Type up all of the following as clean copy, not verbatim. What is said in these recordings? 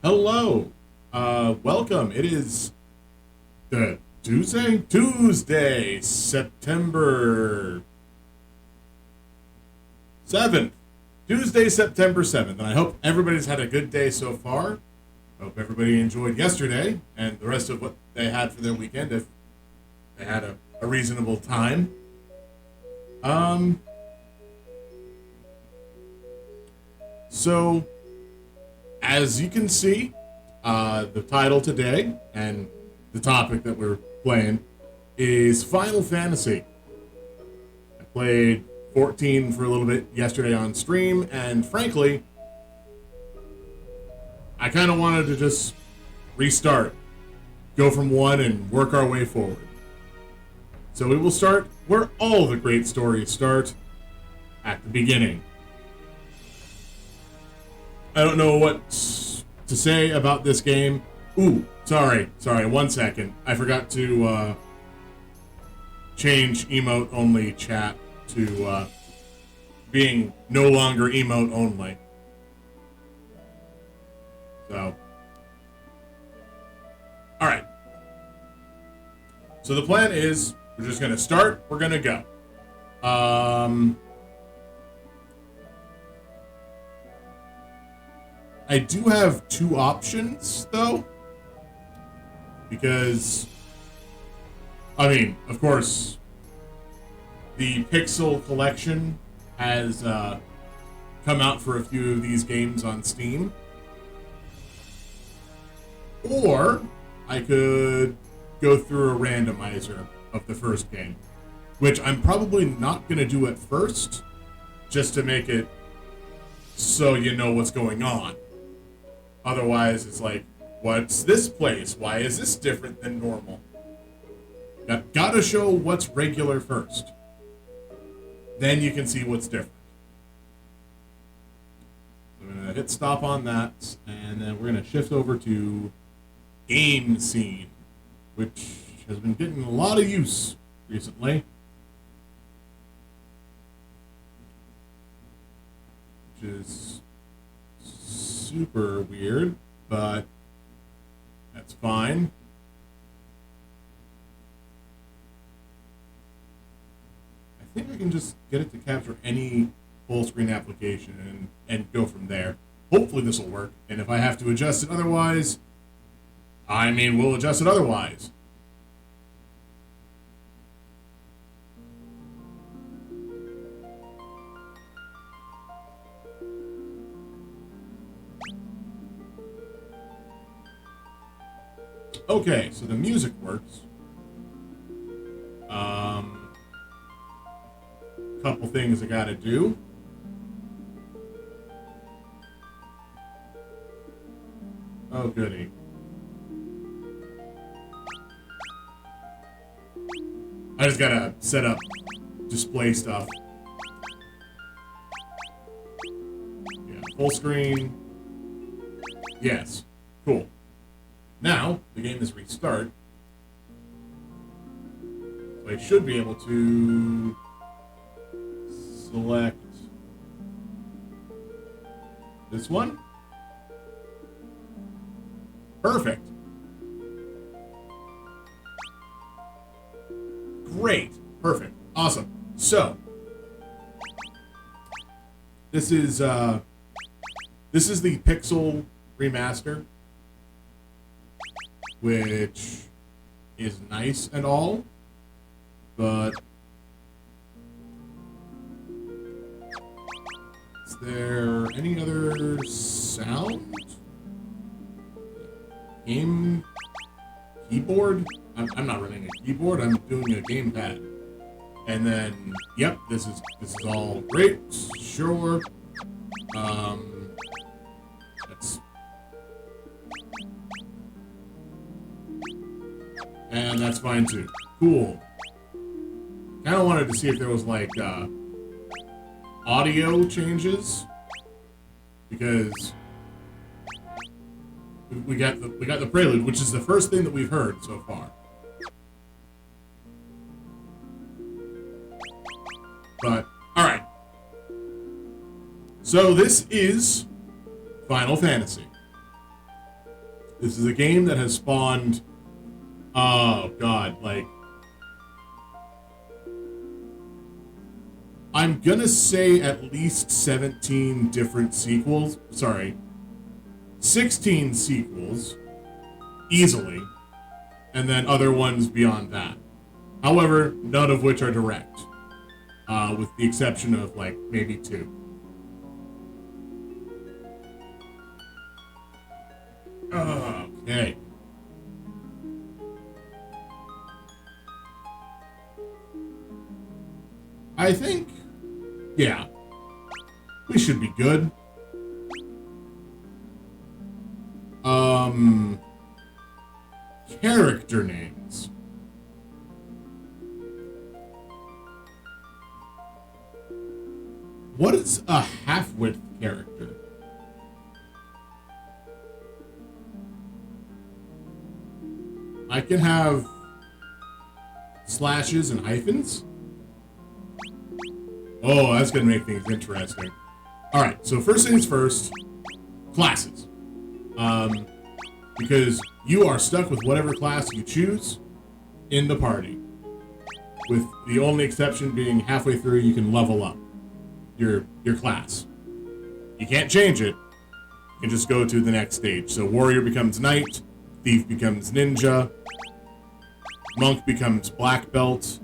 Hello. Welcome. It is the Tuesday, September 7th. Tuesday, September 7th. And I hope everybody's had a good day so far. I hope everybody enjoyed yesterday and the rest of what they had for their weekend if they had a reasonable time. Um, so as you can see, the title today and the topic that we're playing is Final Fantasy. I played 14 for a little bit yesterday on stream, and frankly, I kind of wanted to just restart, go from one and work our way forward. So we will start where all the great stories start, at the beginning. I don't know what to say about this game. Ooh, sorry, 1 second. I forgot to change emote only chat to being no longer emote only. So, alright. So the plan is, we're just gonna start, we're gonna go. I do have two options, though, because, I mean, of course, the Pixel collection has come out for a few of these games on Steam, or I could go through a randomizer of the first game, which I'm probably not going to do at first, just to make it so you know what's going on. Otherwise, it's like, what's this place? Why is this different than normal? Gotta show what's regular first. Then you can see what's different. I'm gonna hit stop on that, and then we're gonna shift over to Game Scene, which has been getting a lot of use recently. Which is super weird, but that's fine. I think I can just get it to capture any full screen application and go from there. Hopefully this will work, and if I have to adjust it otherwise, I mean, we'll adjust it otherwise. Okay, so the music works. Couple things I gotta do. Oh, goody. I just gotta set up display stuff. Yeah, full screen. Yes, cool. Now, the game is restart. So I should be able to select this one. Perfect. Great. Perfect. Awesome. So, this is the Pixel Remaster, which is nice and all, but is there any other sound? Game keyboard? I'm not running a keyboard, I'm doing a gamepad. And then, yep, this is all great, sure. That's And that's fine too. Cool. Kind of wanted to see if there was like audio changes, because we got the prelude, which is the first thing that we've heard so far. But all right. So this is Final Fantasy. This is a game that has spawned, oh god, like, I'm gonna say at least 17 different sequels. Sorry, 16 sequels, easily, and then other ones beyond that. However, none of which are direct, with the exception of, like, maybe 2. Okay. I think, yeah, we should be good. Character names. What is a half-width character? I can have slashes and hyphens? Oh, that's gonna make things interesting. Alright, so first things first, classes. Because you are stuck with whatever class you choose in the party. With the only exception being halfway through you can level up your class. You can't change it. You can just go to the next stage. So warrior becomes knight, thief becomes ninja, monk becomes black belt,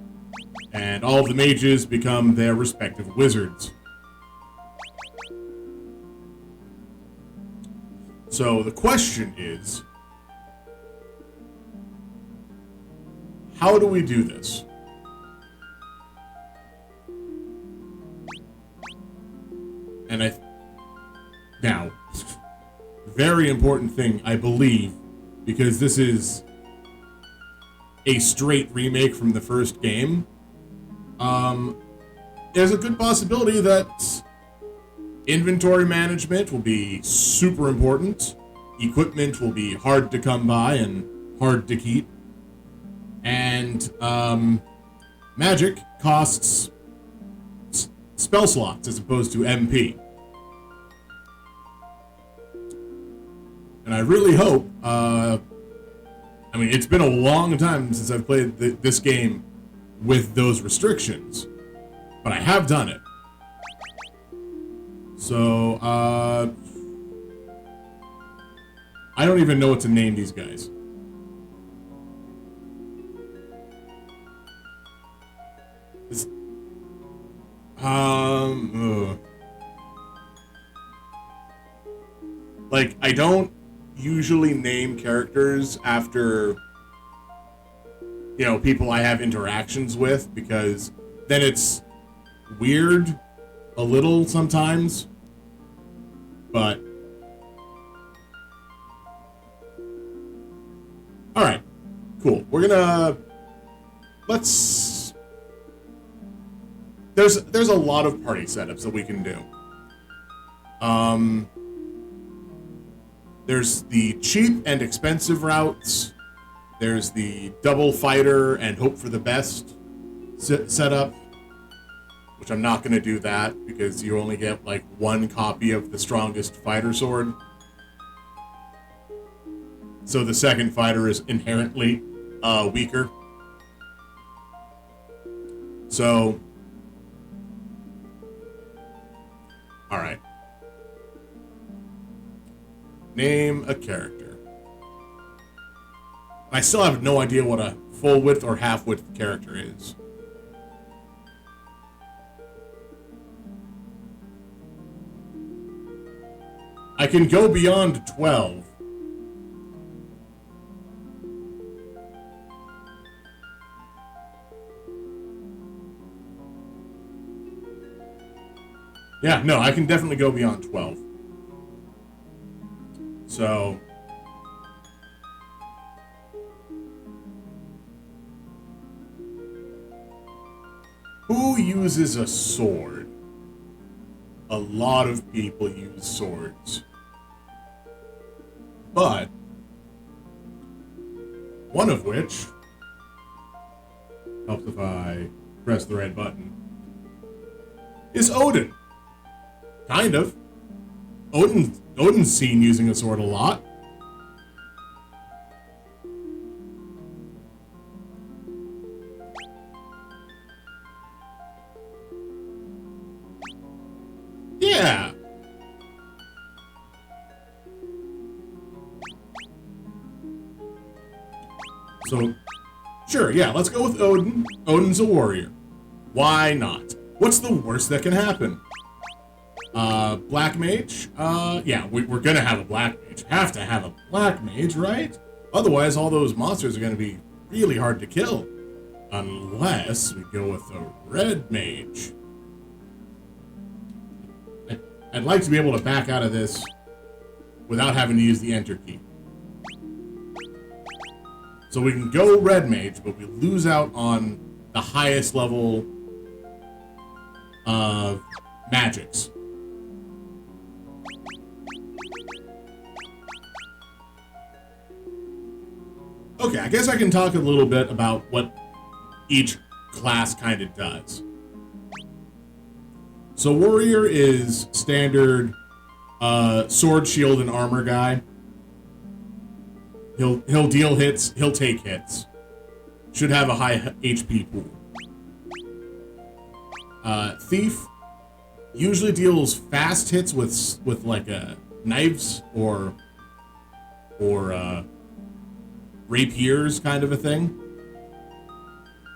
and all of the mages become their respective wizards. So the question is, how do we do this? And now, very important thing, I believe, because this is a straight remake from the first game, there's a good possibility that inventory management will be super important, equipment will be hard to come by and hard to keep, and magic costs spell slots as opposed to MP. And I really hope, I mean, it's been a long time since I've played this game with those restrictions, but I have done it. So, I don't even know what to name these guys. It's, like, I don't usually name characters after, you know, people I have interactions with, because then it's weird a little sometimes, but all right, cool. We're gonna there's a lot of party setups that we can do. There's the cheap and expensive routes. There's the double fighter and hope for the best setup, which I'm not going to do that because you only get like one copy of the strongest fighter sword. So the second fighter is inherently weaker. So, all right. Name a character. I still have no idea what a full width or half width character is. I can go beyond 12. Yeah, no, I can definitely go beyond 12. So, who uses a sword? A lot of people use swords. But, one of which helps if I press the right button, is Odin. Kind of. Odin's seen using a sword a lot. Yeah. So, sure, yeah, let's go with Odin. Odin's a warrior. Why not? What's the worst that can happen? Black mage? Yeah, we're gonna have a black mage. Have to have a black mage, right? Otherwise, all those monsters are gonna be really hard to kill. Unless we go with a red mage. I'd like to be able to back out of this without having to use the enter key. So we can go red mage, but we lose out on the highest level of magics. Okay, I guess I can talk a little bit about what each class kind of does. So warrior is standard sword, shield, and armor guy. He'll deal hits, he'll take hits. Should have a high HP pool. Thief usually deals fast hits with like knives or rapiers kind of a thing.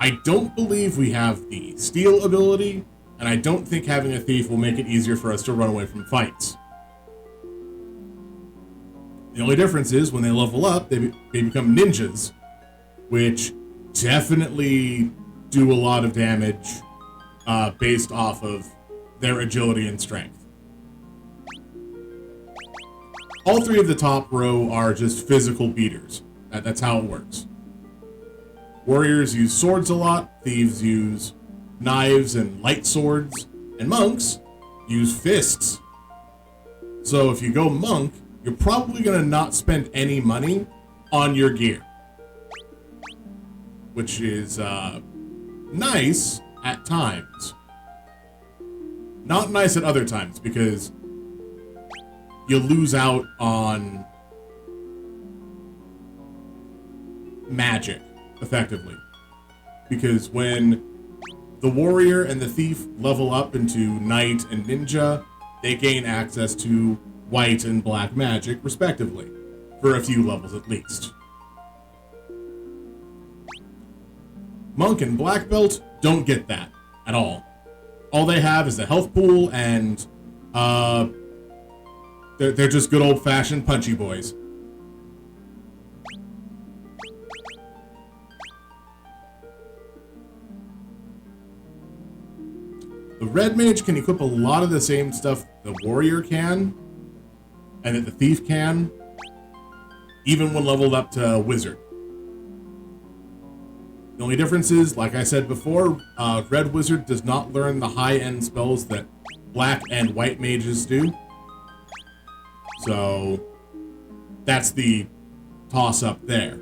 I don't believe we have the steal ability, and I don't think having a thief will make it easier for us to run away from fights. The only difference is when they level up, they become ninjas, which definitely do a lot of damage based off of their agility and strength. All three of the top row are just physical beaters. That's how it works. Warriors use swords a lot, thieves use knives and light swords, and monks use fists. So if you go monk, you're probably going to not spend any money on your gear. Which is nice at times. Not nice at other times, because you lose out on magic, effectively. Because when the warrior and the thief level up into knight and ninja, they gain access to white and black magic, respectively, for a few levels at least. Monk and black belt don't get that at all. All they have is a health pool, and they're just good old-fashioned punchy boys. The red mage can equip a lot of the same stuff the warrior can, and that the thief can, even when leveled up to wizard. The only difference is, like I said before, red wizard does not learn the high-end spells that black and white mages do. So that's the toss-up there.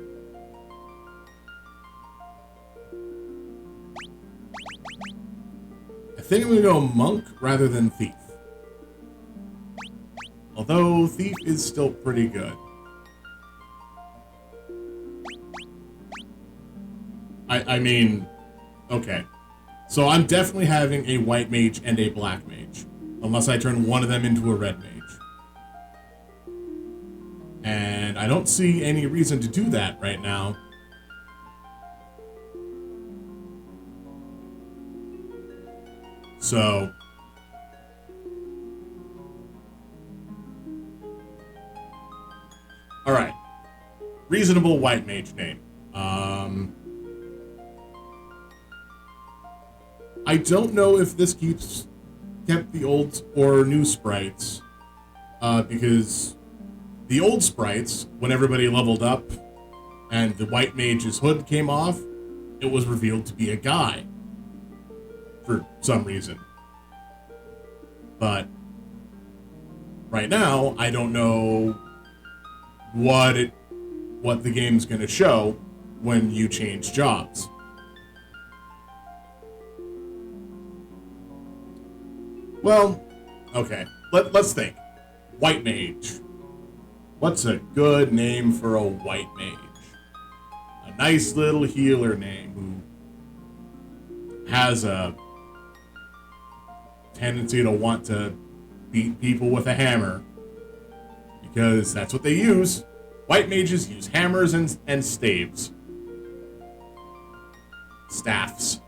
I think I'm going to go monk rather than thief. Although thief is still pretty good. I mean, okay. So I'm definitely having a white mage and a black mage. Unless I turn one of them into a red mage. And I don't see any reason to do that right now. So alright. Reasonable white mage name. I don't know if this kept the old or new sprites, because the old sprites, when everybody leveled up and the white mage's hood came off, it was revealed to be a guy for some reason. But right now, I don't know what the game's going to show when you change jobs. Well, okay, let's think. White mage. What's a good name for a white mage? A nice little healer name who has a tendency to want to beat people with a hammer. Because that's what they use. White mages use hammers and staves. Staffs.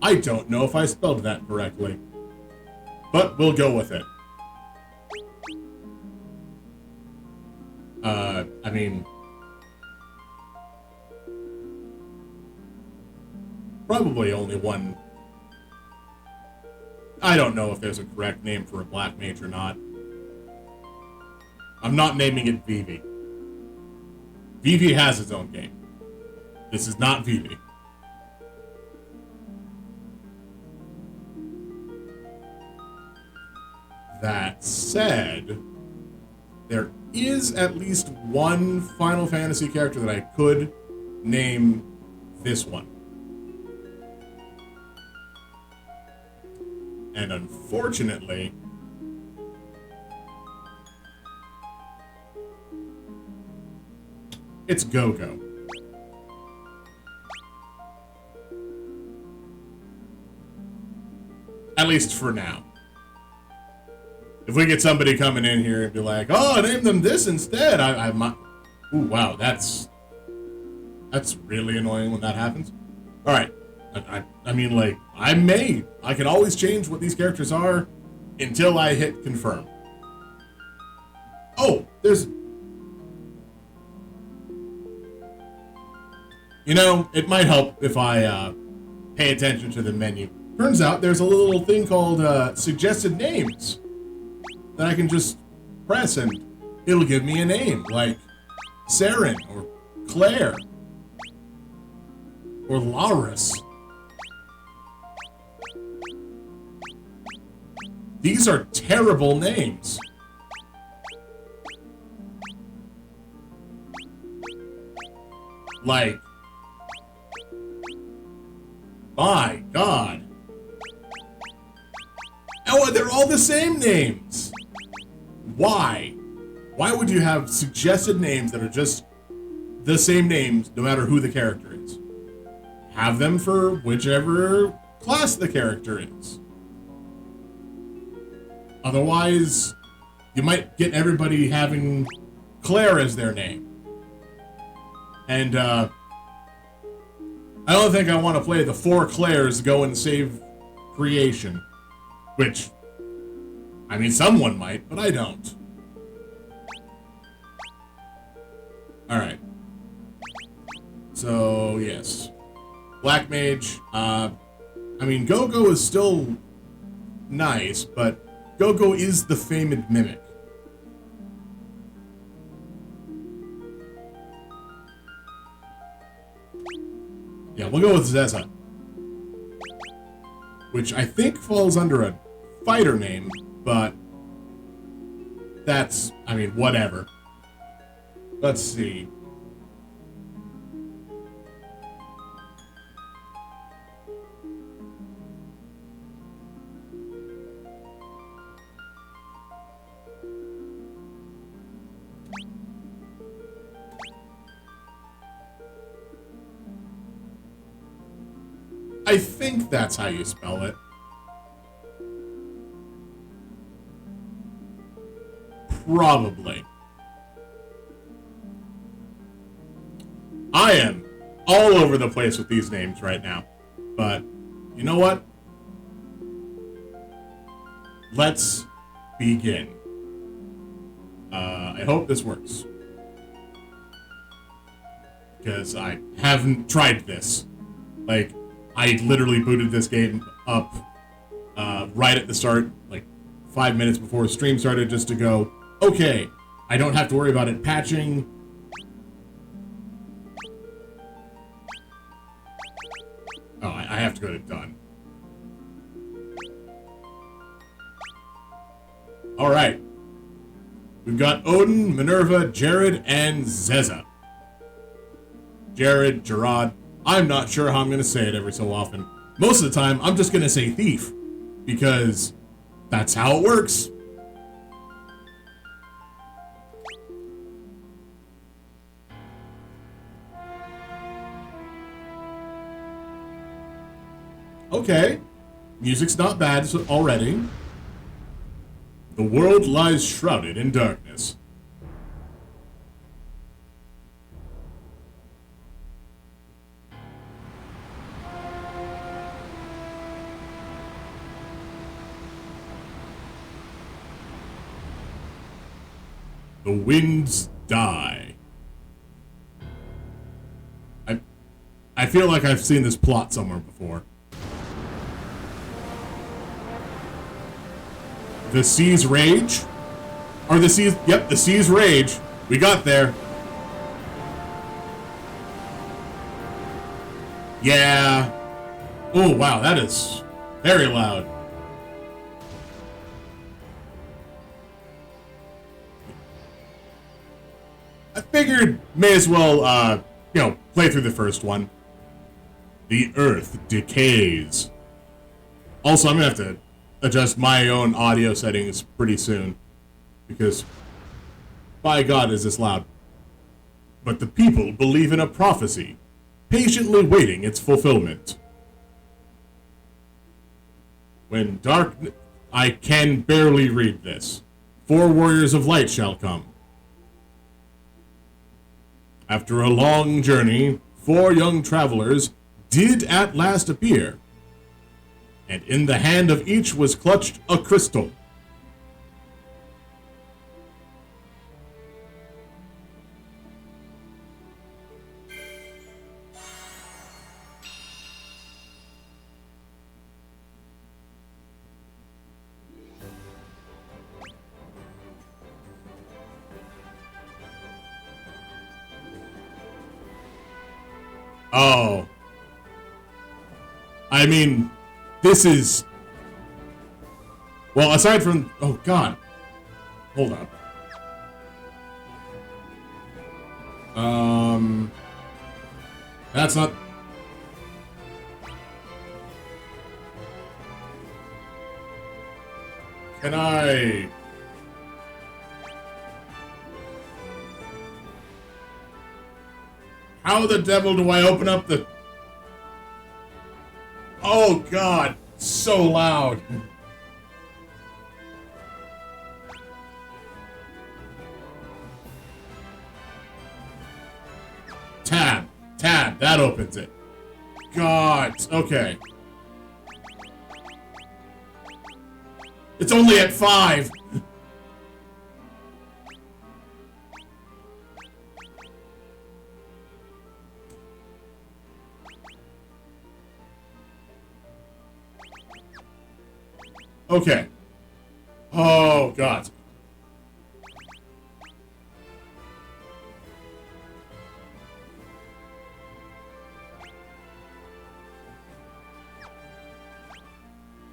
I don't know if I spelled that correctly, but we'll go with it. I mean, probably only one. I don't know if there's a correct name for a black mage or not. I'm not naming it Vivi. Vivi has its own game. This is not Vivi. That said, there is at least one Final Fantasy character that I could name this one. And unfortunately, it's Go-Go. At least for now. If we get somebody coming in here and be like, "Oh, name them this instead," I might. Ooh, wow, that's really annoying when that happens. All right, I mean, like, I can always change what these characters are until I hit confirm. Oh, there's. You know, it might help if I pay attention to the menu. Turns out there's a little thing called suggested names that I can just press and it'll give me a name, like Saren or Claire or Laurus. These are terrible names. Like, my God. Oh, they're all the same names. Why? Why would you have suggested names that are just the same names no matter who the character is? Have them for whichever class the character is. Otherwise, you might get everybody having Claire as their name. And I don't think I want to play the 4 Claires go and save creation. Which, I mean, someone might, but I don't. Alright. So, yes. Black Mage, I mean, Go-Go is still nice, but Go-Go is the famed mimic. Yeah, we'll go with Zeza. Which I think falls under a fighter name, but that's, I mean, whatever. Let's see. I think that's how you spell it. Probably. I am all over the place with these names right now. But, you know what? Let's begin. I hope this works. Because I haven't tried this. Like, I literally booted this game up right at the start, like 5 minutes before the stream started, just to go, okay, I don't have to worry about it patching. Oh, I have to go to done. Alright. We've got Odin, Minerva, Jared, and Zeza. Jared, Gerard. I'm not sure how I'm going to say it every so often. Most of the time, I'm just going to say thief, because that's how it works. Okay, music's not bad already. The world lies shrouded in darkness. The winds die. I feel like I've seen this plot somewhere before. The seas rage? Or the seas... Yep, the seas rage. We got there. Yeah. Oh, wow, that is very loud. I figured may as well, play through the first one. The earth decays. Also, I'm gonna have to adjust my own audio settings pretty soon, because by God is this loud. But the people believe in a prophecy, patiently waiting its fulfillment. When dark... I can barely read this. 4 warriors of light shall come. After a long journey, 4 young travelers did at last appear, and in the hand of each was clutched a crystal. Oh. I mean, this is... Well, aside from... Oh, God. Hold up. That's not... Can I... How the devil do I open up the... Oh, God. So loud. Tab. Tab. That opens it. God. Okay. It's only at 5. Okay. Oh, God.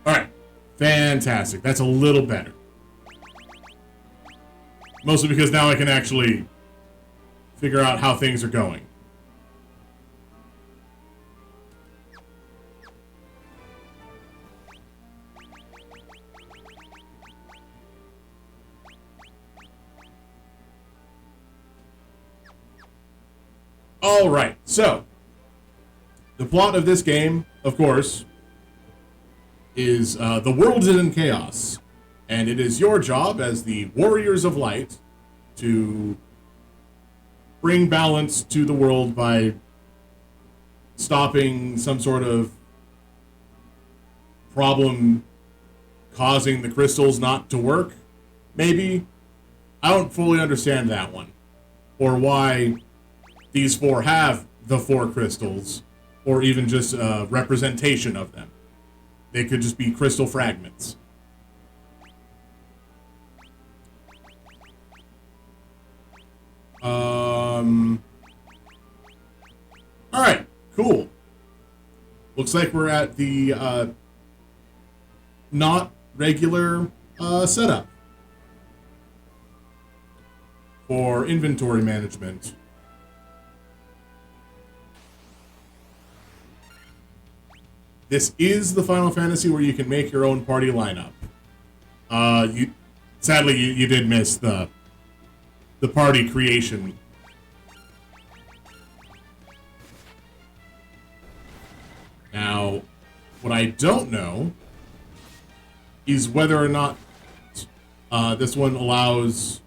Alright. Fantastic. That's a little better. Mostly because now I can actually figure out how things are going. Alright, so, the plot of this game, of course, is the world is in chaos, and it is your job as the Warriors of Light to bring balance to the world by stopping some sort of problem causing the crystals not to work, maybe? I don't fully understand that one, or why these 4 have the 4 crystals, or even just a representation of them. They could just be crystal fragments. Alright, cool. Looks like we're at the, not regular, setup for inventory management. this is the Final Fantasy where you can make your own party lineup. Sadly you did miss the party creation. Now, what I don't know is whether or not this one allows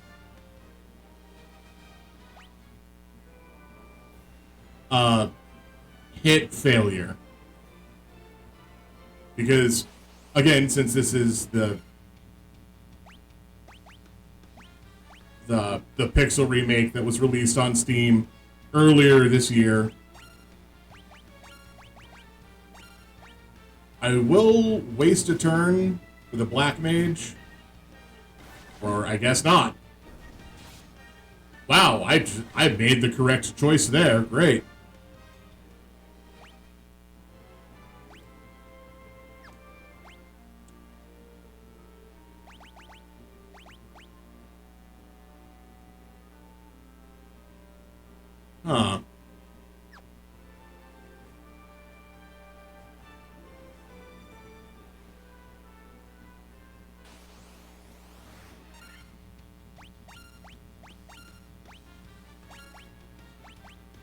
hit failure. Because, again, since this is the Pixel remake that was released on Steam earlier this year, I will waste a turn for the Black Mage, or I guess not. Wow, I made the correct choice there. Great. Huh.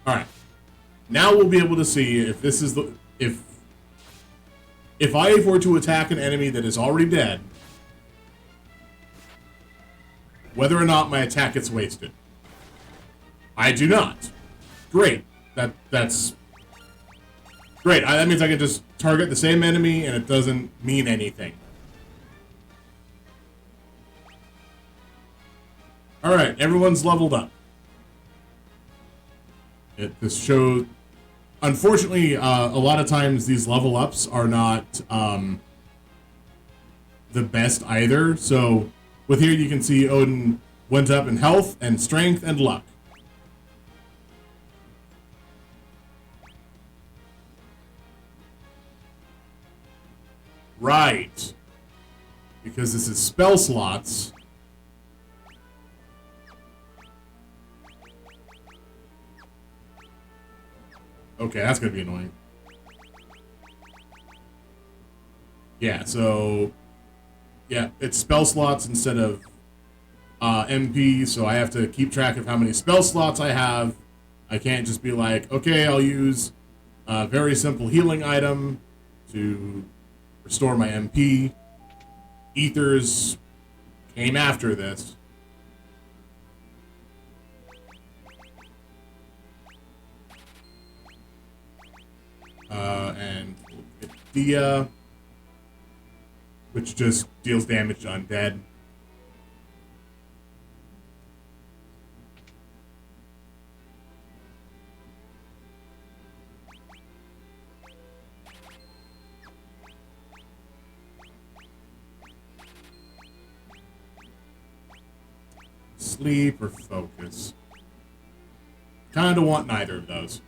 Alright. Now we'll be able to see if this is the... If I were to attack an enemy that is already dead, whether or not my attack gets wasted. I do not. Great. That's... Great. That means I can just target the same enemy and it doesn't mean anything. Alright, everyone's leveled up. This shows... Unfortunately, a lot of times these level ups are not the best either. So, with here you can see Odin went up in health and strength and luck. Right. Because this is spell slots. Okay, that's gonna be annoying. Yeah, so... Yeah, it's spell slots instead of MP, so I have to keep track of how many spell slots I have. I can't just be like, okay, I'll use a very simple healing item to restore my MP. Ethers came after this. And we'll get Dia, which just deals damage to undead. Sleep or focus. Kinda want neither of those.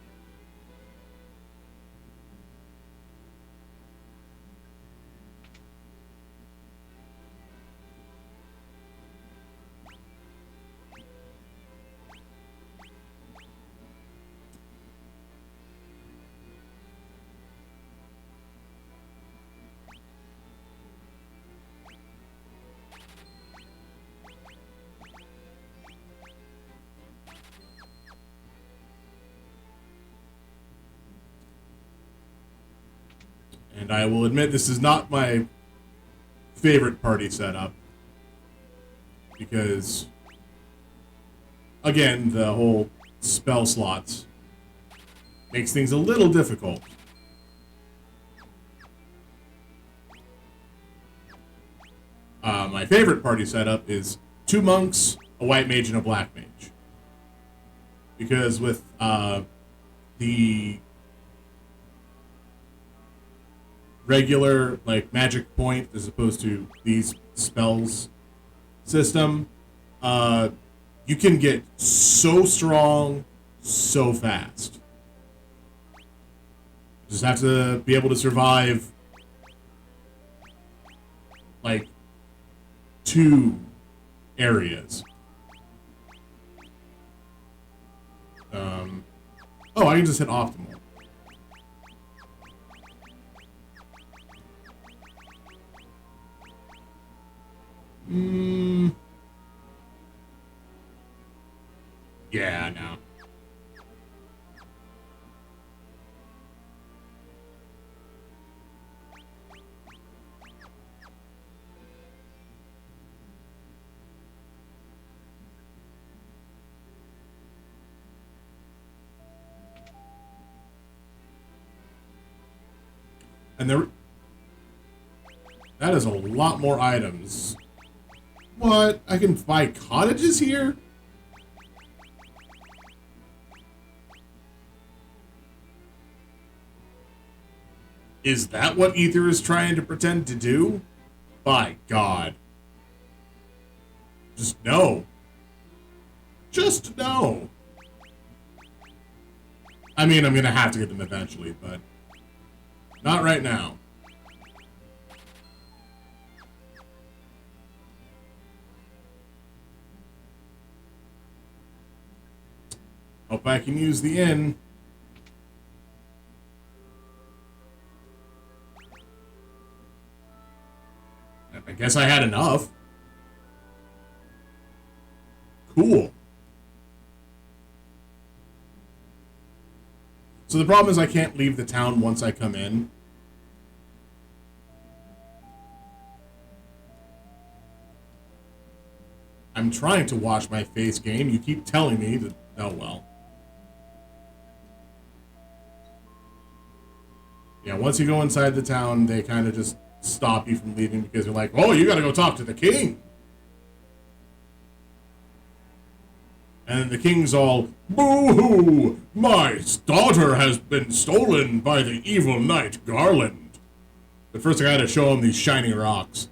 And I will admit this is not my favorite party setup. Because, again, the whole spell slots makes things a little difficult. My favorite party setup is 2 monks, a white mage, and a black mage. Because with the regular, like, magic point as opposed to these spells system, you can get so strong so fast. You just have to be able to survive, like, 2 areas. Oh, I can just hit optimal. Yeah, no. And that is a lot more items. What? I can buy cottages here? Is that what Ether is trying to pretend to do? By God. Just no. Just no. I mean, I'm gonna have to get them eventually, but not right now. Hope I can use the inn. I guess I had enough. Cool. So the problem is I can't leave the town once I come in. I'm trying to wash my face, game. You keep telling me that... Oh, well. Yeah, once you go inside the town, they kind of just stop you from leaving because they're like, oh, you gotta go talk to the king. And the king's all, boo-hoo! My daughter has been stolen by the evil knight Garland. But first I gotta show him these shiny rocks.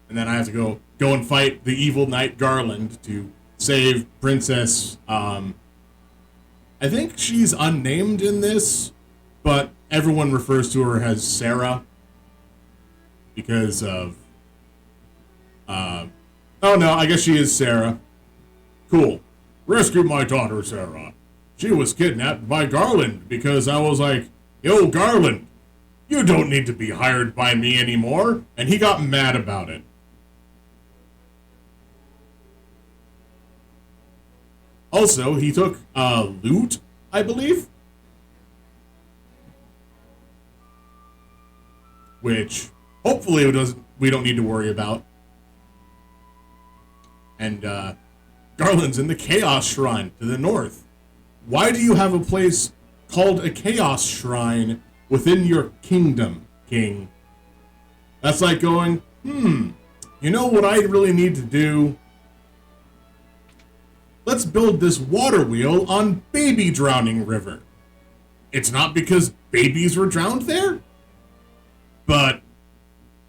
And then I have to go and fight the evil knight Garland to save Princess, I think she's unnamed in this, but everyone refers to her as Sarah. Because of... oh no, I guess she is Sarah. Cool. Rescue my daughter, Sarah. She was kidnapped by Garland because I was like, yo, Garland, you don't need to be hired by me anymore. And he got mad about it. Also, he took loot, I believe. Which, hopefully, we don't need to worry about. And Garland's in the Chaos Shrine to the north. Why do you have a place called a Chaos Shrine within your kingdom, King? That's like going, you know what I really need to do? Let's build this water wheel on Baby Drowning River. It's not because babies were drowned there, but,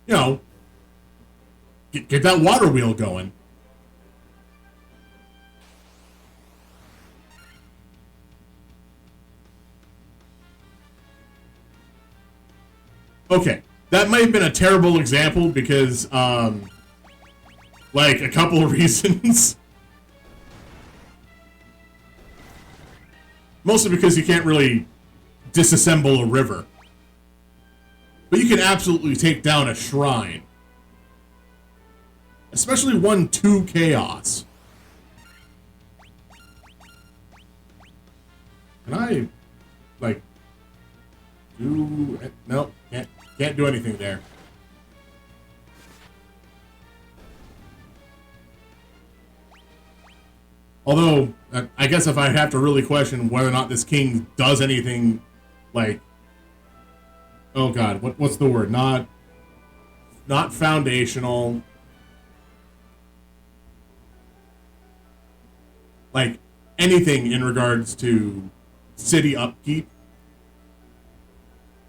you know, get that water wheel going. Okay, that might have been a terrible example because, like, a couple of reasons. Mostly because you can't really disassemble a river. But you can absolutely take down a shrine. Especially one to chaos. Can I, like, do... Nope, can't do anything there. Although, I guess if I have to really question whether or not this king does anything, like... Oh god, what's the word? Not foundational. Like, anything in regards to city upkeep.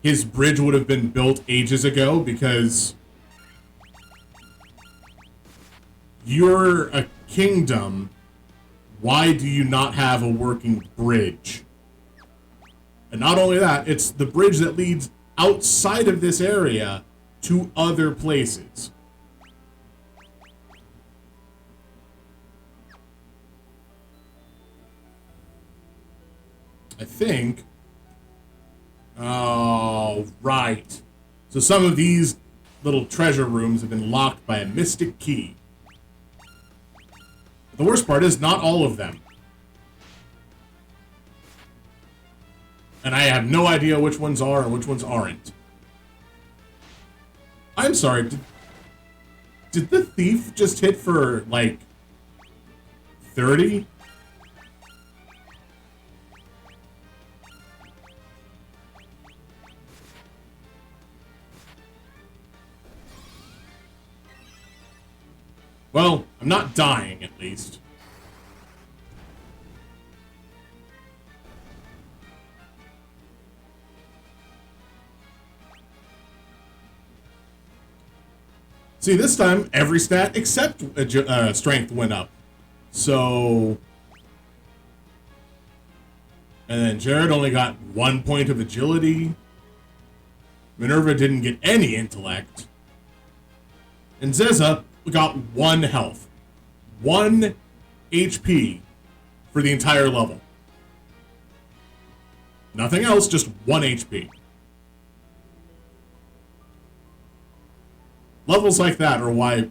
His bridge would have been built ages ago because... You're a kingdom. Why do you not have a working bridge? And not only that, it's the bridge that leads outside of this area to other places. I think... Oh, right. So some of these little treasure rooms have been locked by a mystic key. The worst part is not all of them. And I have no idea which ones are and which ones aren't. I'm sorry, did the thief just hit for, like, 30? Well, I'm not dying, at least. See, this time, every stat except strength went up. So... And then Jared only got 1 point of agility. Minerva didn't get any intellect. And Zeza got 1 health. 1 HP for the entire level. Nothing else, just 1 HP. Levels like that are why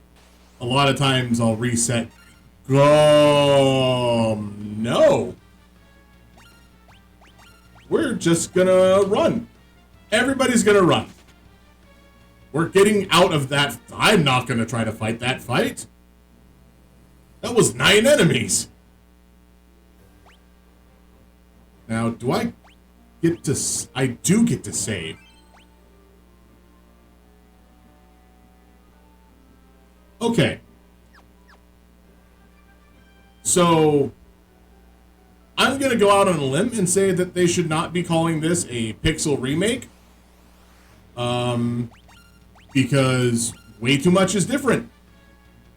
a lot of times I'll reset. No. We're just gonna run. Everybody's gonna run. We're getting out of that. I'm not gonna try to fight that fight. That was 9 enemies. Now, do I get to... I do get to save. Okay. So, I'm going to go out on a limb and say that they should not be calling this a pixel remake. Because way too much is different.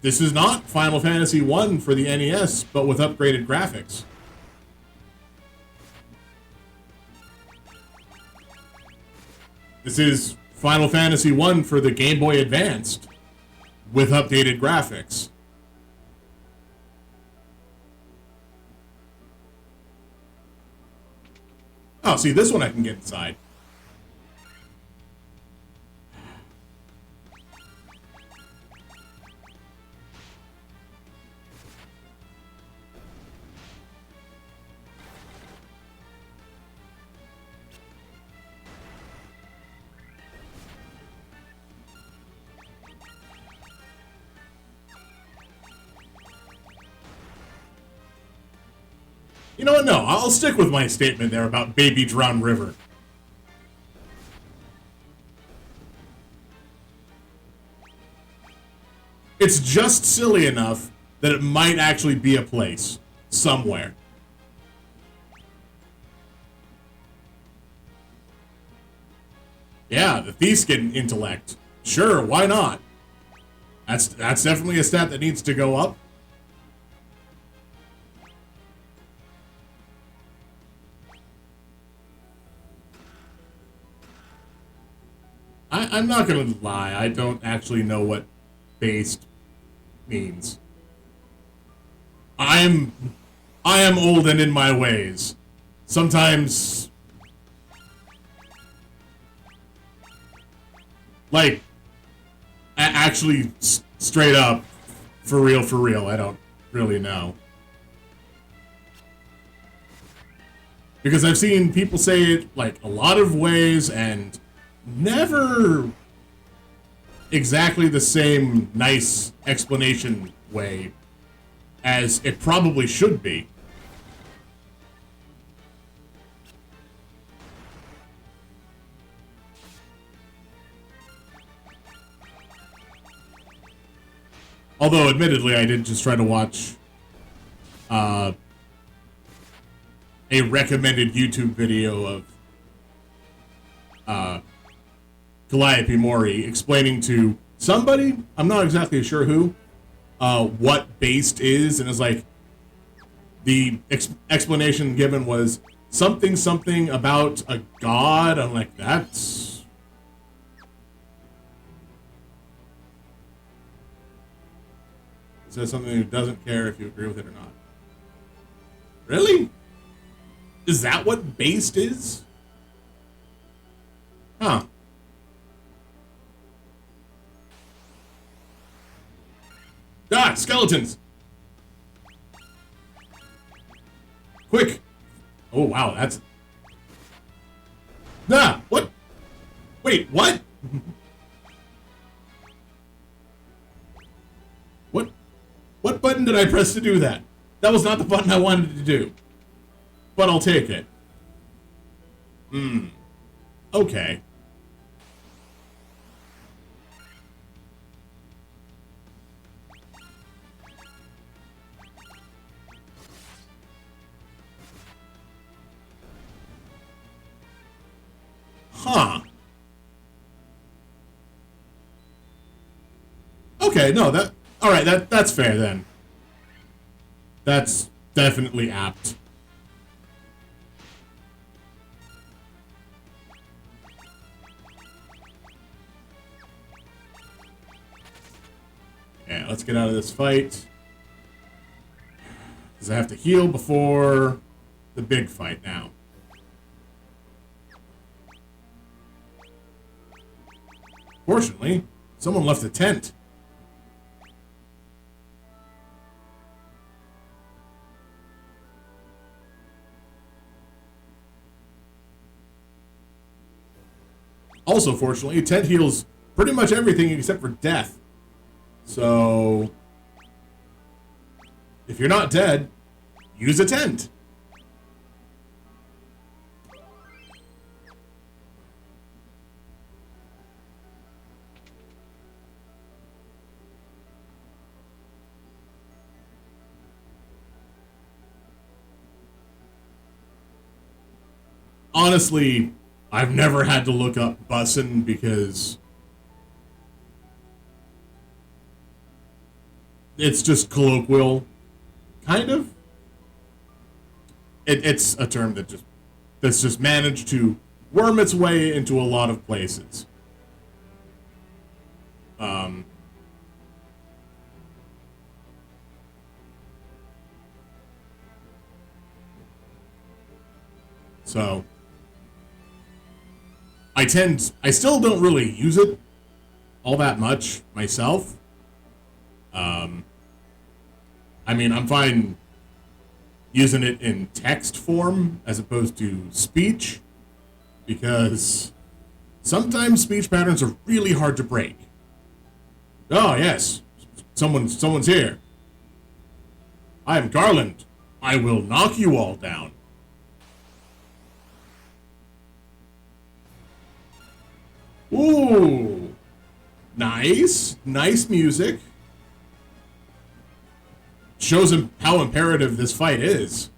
This is not Final Fantasy 1 for the NES, but with upgraded graphics. This is Final Fantasy 1 for the Game Boy Advanced, with updated graphics. Oh, see, this one I can get inside. You know what? No, I'll stick with my statement there about Baby Drown River. It's just silly enough that it might actually be a place somewhere. Yeah, the thief's getting intellect. Sure, why not? That's definitely a stat that needs to go up. I'm not gonna lie, I don't actually know what based means. I am old and in my ways. Sometimes, like, actually straight up, for real, I don't really know. Because I've seen people say it, like, a lot of ways, and never exactly the same nice explanation way as it probably should be. Although, admittedly, I did just try to watch a recommended YouTube video of Calliope Mori explaining to somebody, I'm not exactly sure who, what based is, and it's like, the explanation given was something about a god. I'm like, that's... It says something who doesn't care if you agree with it or not. Really? Is that what based is? Huh. Ah, skeletons! Quick! Oh, wow, that's... Ah, what? Wait, what? What button did I press to do that? That was not the button I wanted to do. But I'll take it. Okay. Huh. Okay, no, that... Alright, that's fair then. That's definitely apt. Yeah, let's get out of this fight. Because I have to heal before the big fight now. Fortunately, someone left a tent. Also, fortunately, a tent heals pretty much everything except for death. So, if you're not dead, use a tent. Honestly, I've never had to look up bussin' because it's just colloquial, kind of. It's a term that's just managed to worm its way into a lot of places. So I still don't really use it all that much myself. I mean, I'm fine using it in text form as opposed to speech, because sometimes speech patterns are really hard to break. Oh, yes, someone's here. I am Garland. I will knock you all down. Ooh, nice music. Shows him how imperative this fight is.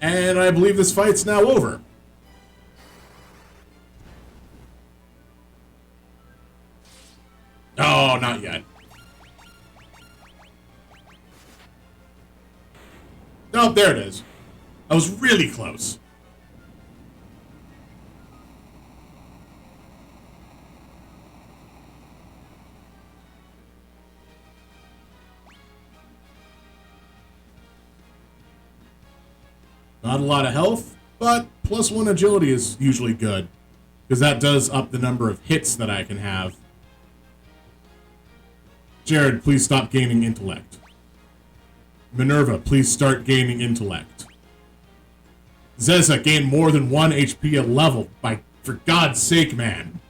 And I believe this fight's now over. Oh, not yet. Oh, there it is. I was really close. Not a lot of health, but +1 agility is usually good, because that does up the number of hits that I can have. Jared, please stop gaining intellect. Minerva, please start gaining intellect. Zeza, gain more than 1 HP a level. For God's sake, man.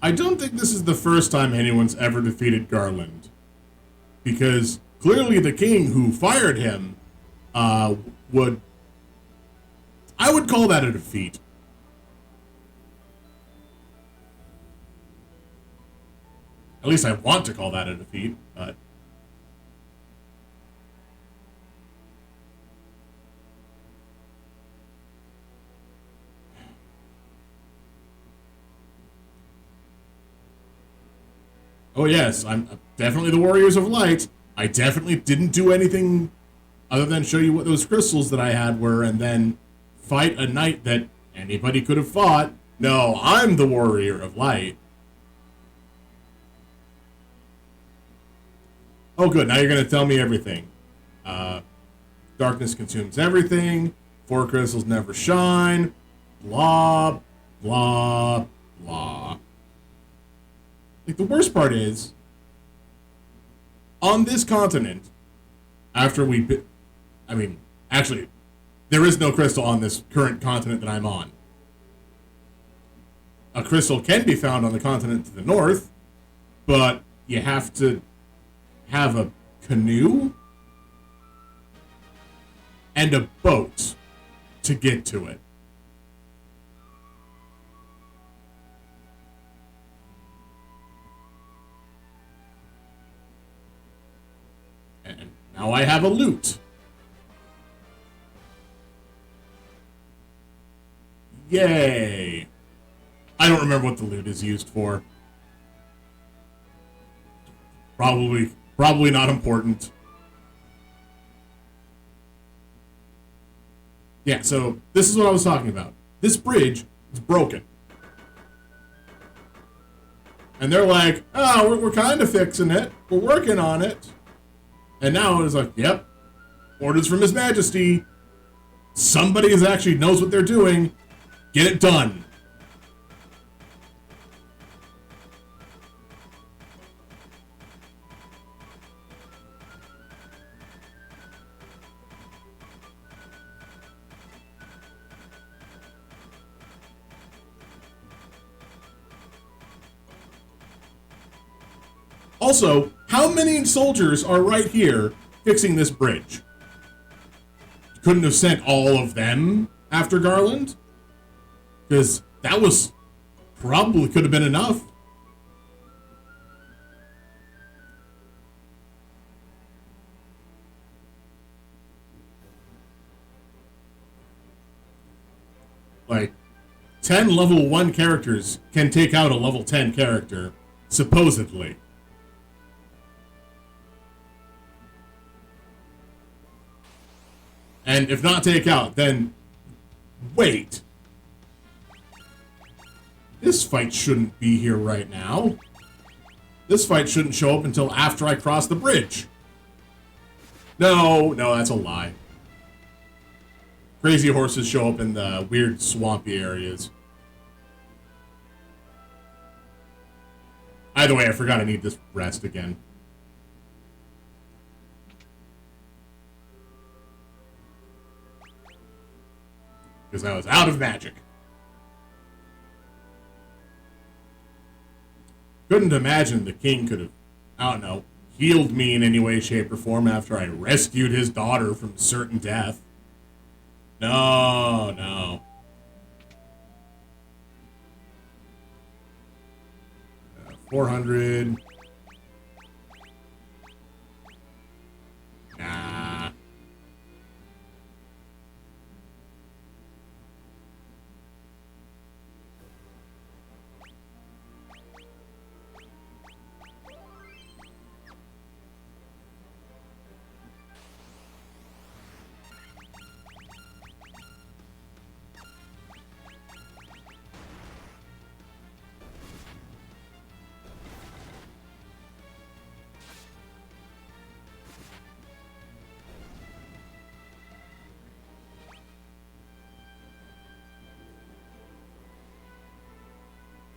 I don't think this is the first time anyone's ever defeated Garland, because clearly the king who fired him would... I would call that a defeat. At least I want to call that a defeat, but... Oh yes, I'm definitely the Warriors of Light. I definitely didn't do anything other than show you what those crystals that I had were and then fight a knight that anybody could have fought. No, I'm the Warrior of Light. Oh good, now you're going to tell me everything. Darkness consumes everything. 4 crystals never shine. Blah, blah, blah. Like, the worst part is, on this continent, after we... I mean, actually, there is no crystal on this current continent that I'm on. A crystal can be found on the continent to the north, but you have to have a canoe and a boat to get to it. And now I have a loot. Yay! I don't remember what the loot is used for. Probably not important. Yeah, so this is what I was talking about. This bridge is broken. And they're like, oh, we're kind of fixing it. We're working on it. And now it's like, yep, orders from His Majesty. Somebody actually knows what they're doing. Get it done. Also, how many soldiers are right here fixing this bridge? You couldn't have sent all of them after Garland? Because that was probably could have been enough. Like, 10 level 1 characters can take out a level 10 character, supposedly. And if not take out, then wait. This fight shouldn't be here right now. This fight shouldn't show up until after I cross the bridge. No, that's a lie. Crazy horses show up in the weird swampy areas. Either way, I forgot I need this rest again. Because I was out of magic. Couldn't imagine the king could have, I don't know, healed me in any way, shape, or form after I rescued his daughter from certain death. No. 400. Nah.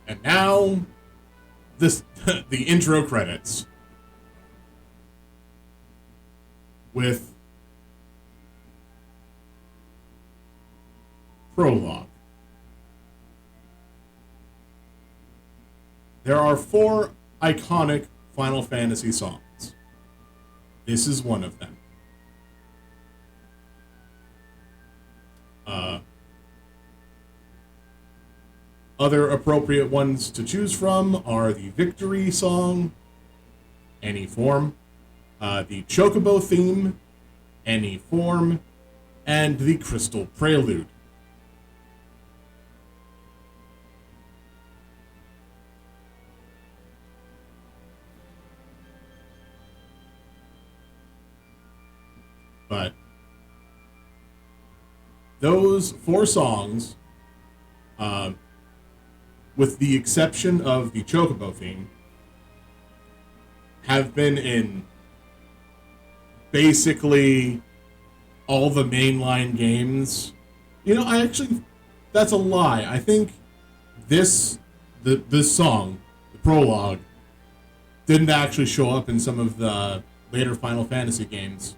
And now, the intro credits. With prologue. There are 4 iconic Final Fantasy songs. This is one of them. Other appropriate ones to choose from are the Victory song, Any Form, the Chocobo theme, Any Form, and the Crystal Prelude. those four songs, uh, with the exception of the Chocobo theme, have been in basically all the mainline games. You know, that's a lie. I think this song, the prologue, didn't actually show up in some of the later Final Fantasy games,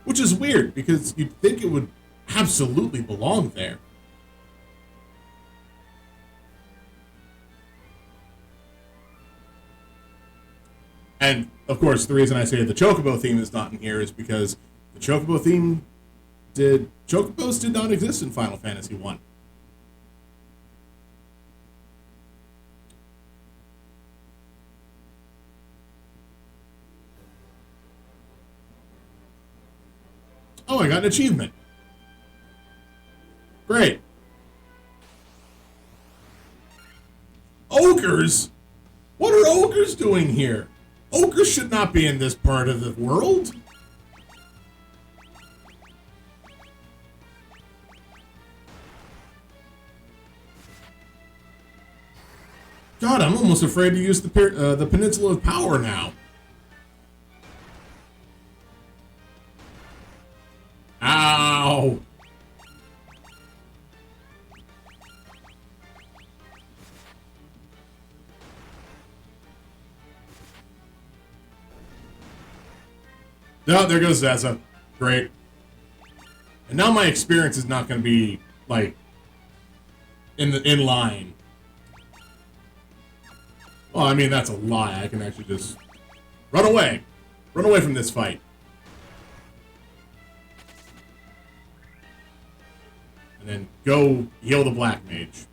which is weird because you'd think it would absolutely belong there. And of course, the reason I say the Chocobo theme is not in here is because the Chocobo theme Chocobos did not exist in Final Fantasy 1. Oh, I got an achievement. Great. Ogres? What are ogres doing here? Ogres should not be in this part of the world. God, I'm almost afraid to use the Peninsula of Power now. Ow! No, there goes Zaza. Great. And now my experience is not going to be, like, in line. Well, I mean, that's a lie. I can actually just run away. Run away from this fight. And then go heal the Black Mage.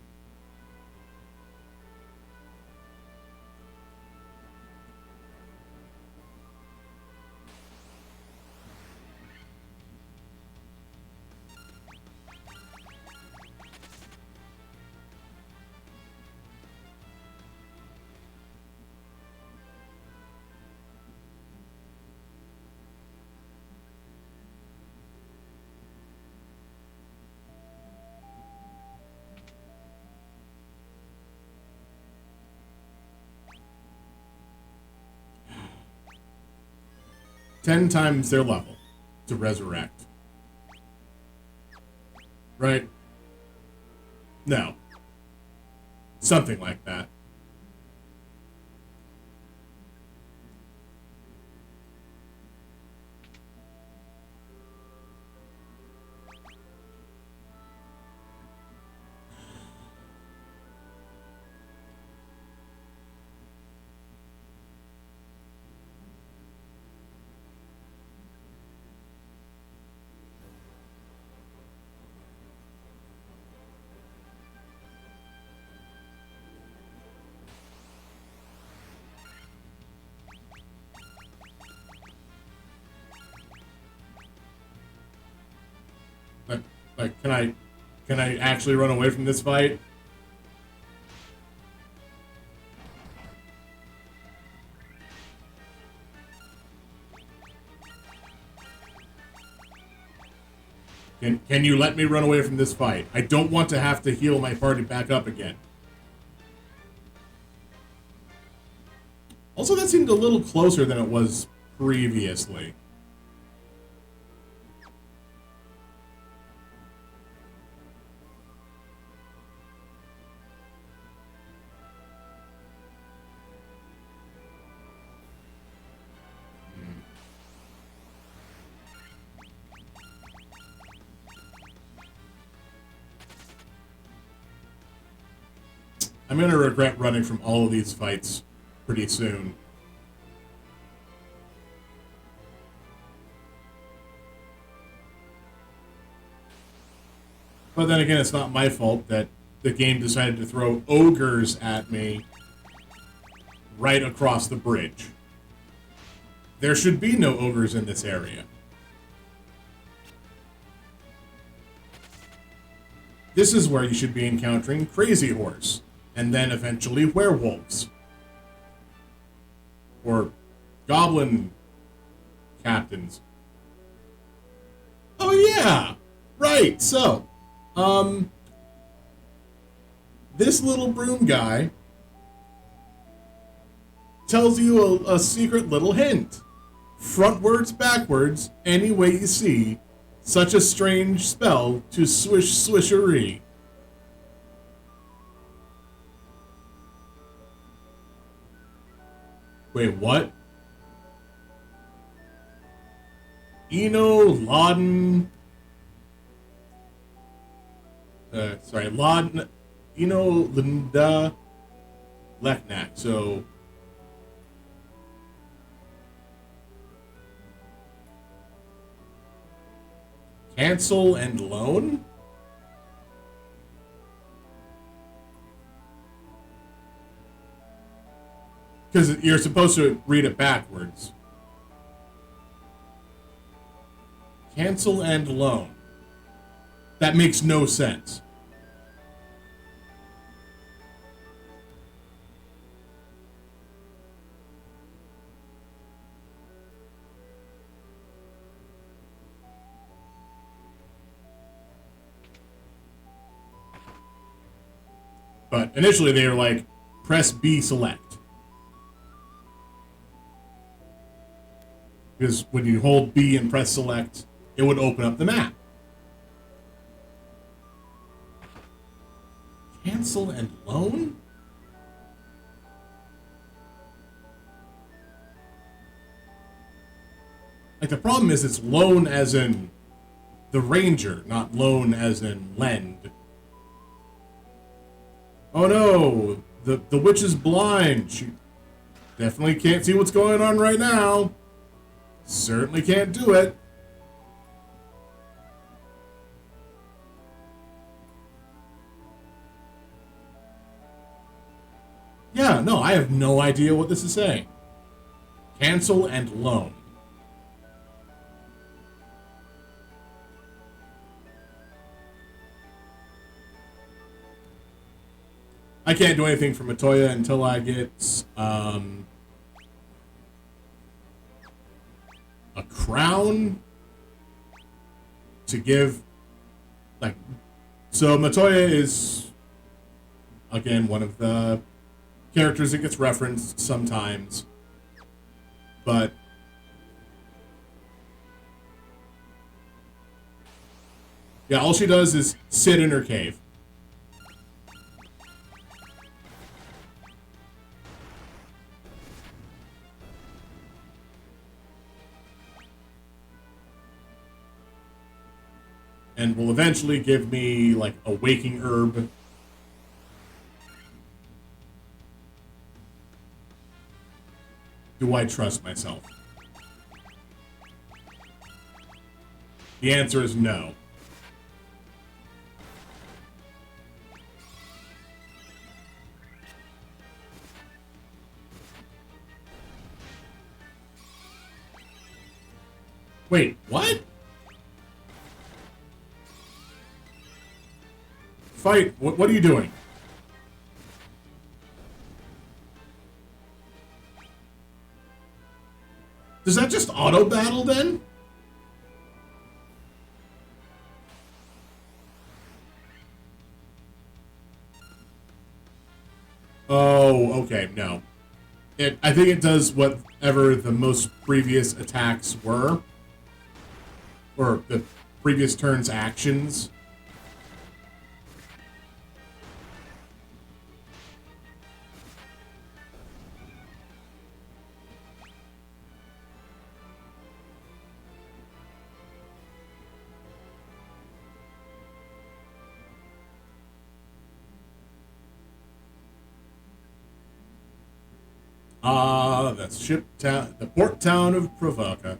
Ten times their level to resurrect. Right? No. Something like that. Like, can I actually run away from this fight? Can you let me run away from this fight? I don't want to have to heal my party back up again. Also, that seemed a little closer than it was previously. I'm going to regret running from all of these fights pretty soon. But then again, it's not my fault that the game decided to throw ogres at me right across the bridge. There should be no ogres in this area. This is where you should be encountering Crazy Horse. And then eventually werewolves. Or goblin captains. Oh yeah! Right, so Um, this little broom guy tells you a secret little hint. Frontwards, backwards, any way you see, such a strange spell to swish swishery. Wait, what? Eno Laden. Laden. Eno Linda Leknak. So. Cancel and loan? Because you're supposed to read it backwards. Cancel and loan. That makes no sense. But initially they were like, press B select. Because when you hold B and press select, it would open up the map. Cancel and loan? Like, the problem is it's loan as in the ranger, not loan as in lend. Oh no, the witch is blind. She definitely can't see what's going on right now. Certainly can't do it. Yeah, no, I have no idea what this is saying. Cancel and loan. I can't do anything for Matoya until I get a crown to give. Like, so Matoya is again one of the characters that gets referenced sometimes, but yeah, all she does is sit in her cave. And will eventually give me, like, a waking herb. Do I trust myself? The answer is no. Wait, what? Fight. What are you doing? Does that just auto battle then? Oh, okay, no. I think it does whatever the most previous attacks were. Or the previous turn's actions. That's the port town of Provoca.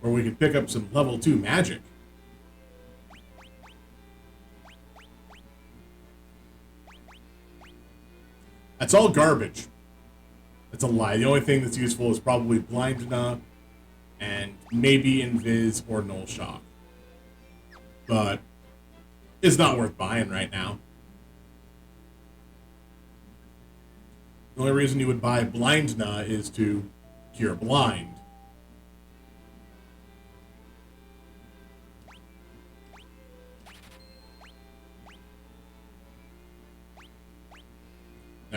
Where we can pick up some level 2 magic. That's all garbage. That's a lie. The only thing that's useful is probably Blind Enough and maybe Invis or Null Shock. But it's not worth buying right now. The only reason you would buy Blindna is to cure blind.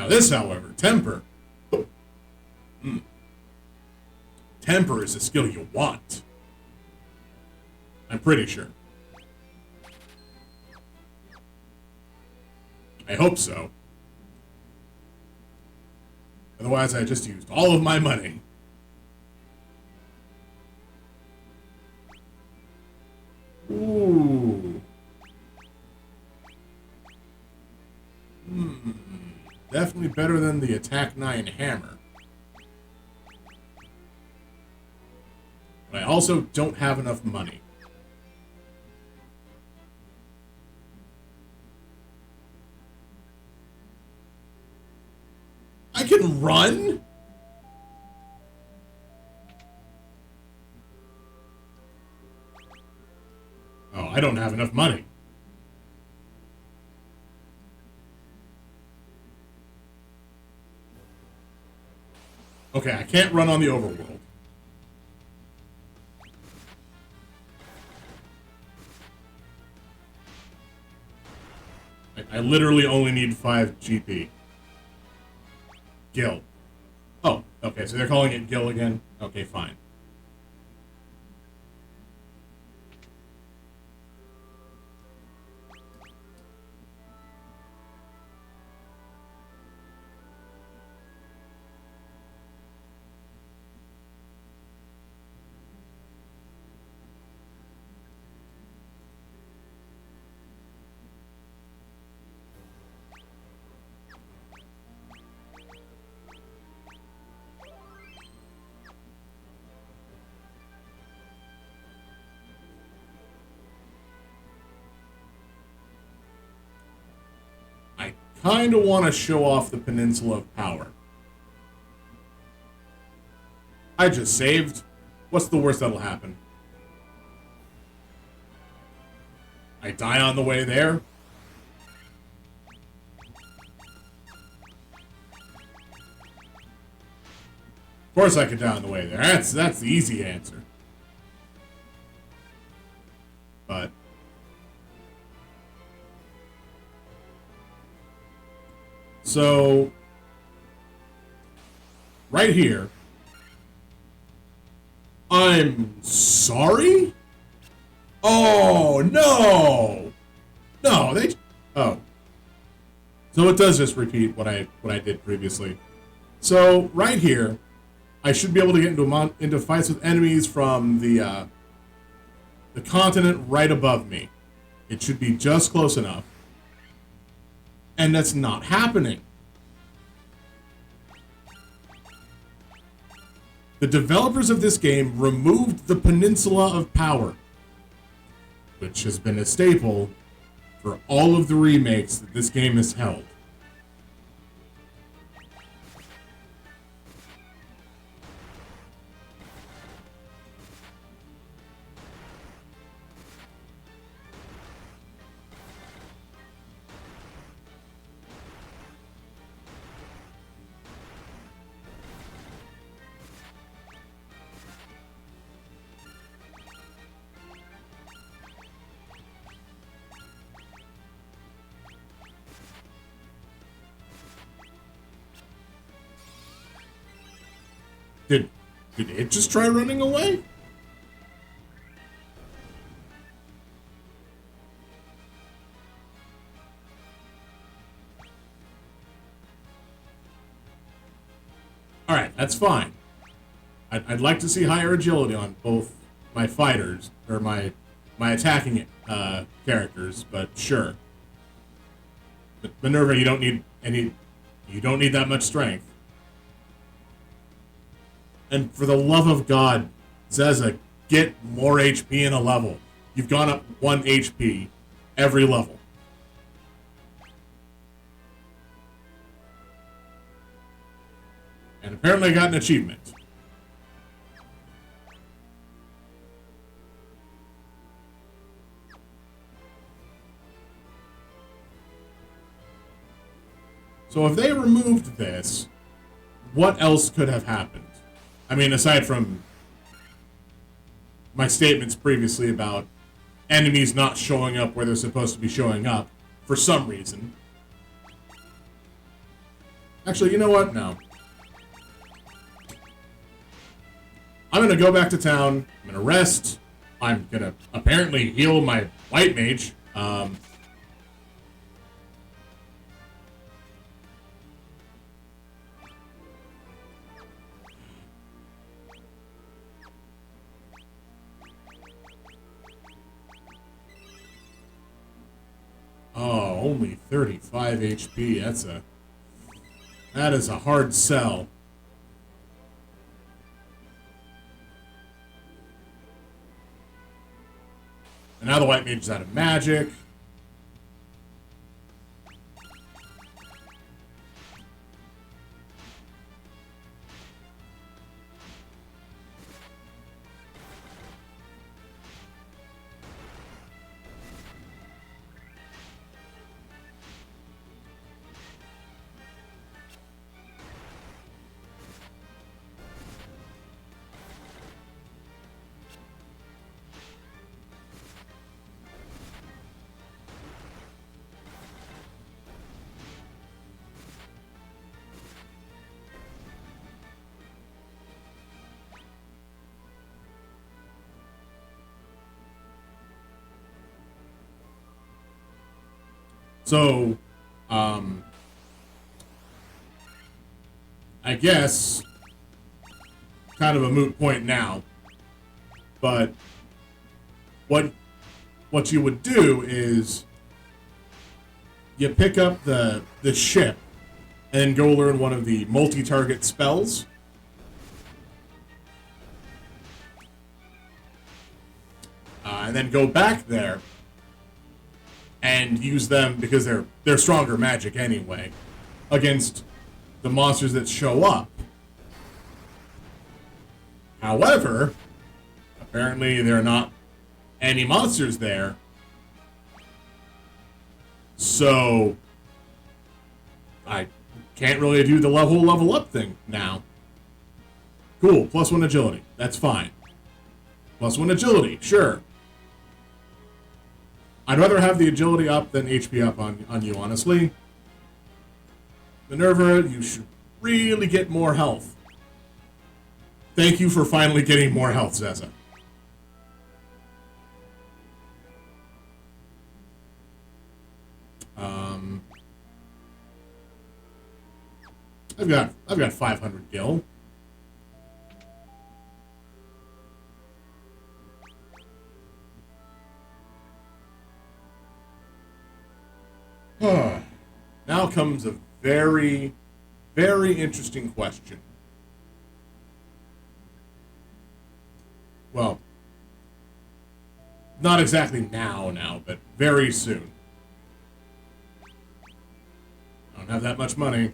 Now this, however, temper. Temper is a skill you want. I'm pretty sure. I hope so. Otherwise, I just used all of my money. Ooh. Definitely better than the Attack 9 hammer. But I also don't have enough money. I can run? Oh, I don't have enough money. Okay, I can't run on the overworld. I literally only need 5 GP. Gil. Oh, okay, so they're calling it Gil again? Okay, fine. Kind of want to show off the Peninsula of Power. I just saved. What's the worst that'll happen? I die on the way there? Of course I could die on the way there. That's the easy answer. But... So, right here, I'm sorry? Oh, no! No, they... Oh. So it does just repeat what I did previously. So, right here, I should be able to get into fights with enemies from the continent right above me. It should be just close enough. And that's not happening. The developers of this game removed the Peninsula of Power, which has been a staple for all of the remakes that this game has held. Did it just try running away? Alright, that's fine. I'd like to see higher agility on both my fighters, or my attacking characters, but sure. But Minerva, you don't need that much strength. And for the love of God, Zeza, get more HP in a level. You've gone up 1 HP every level. And apparently I got an achievement. So if they removed this, what else could have happened? I mean, aside from my statements previously about enemies not showing up where they're supposed to be showing up, for some reason. Actually, you know what? No. I'm gonna go back to town. I'm gonna rest. I'm gonna apparently heal my white mage. Oh, only 35 HP. That is a hard sell. And now the white mage is out of magic. So, I guess, kind of a moot point now, but what you would do is you pick up the ship and then go learn one of the multi-target spells. And then go back there and use them because they're stronger magic anyway against the monsters that show up. However, apparently there are not any monsters there. So I can't really do the level up thing now. Cool, +1 agility. That's fine. +1 agility, sure. I'd rather have the agility up than HP up on you, honestly. Minerva, you should really get more health. Thank you for finally getting more health, Zeza. I've got 500 gil. Now comes a very, very interesting question. Well, not exactly now, but very soon. I don't have that much money.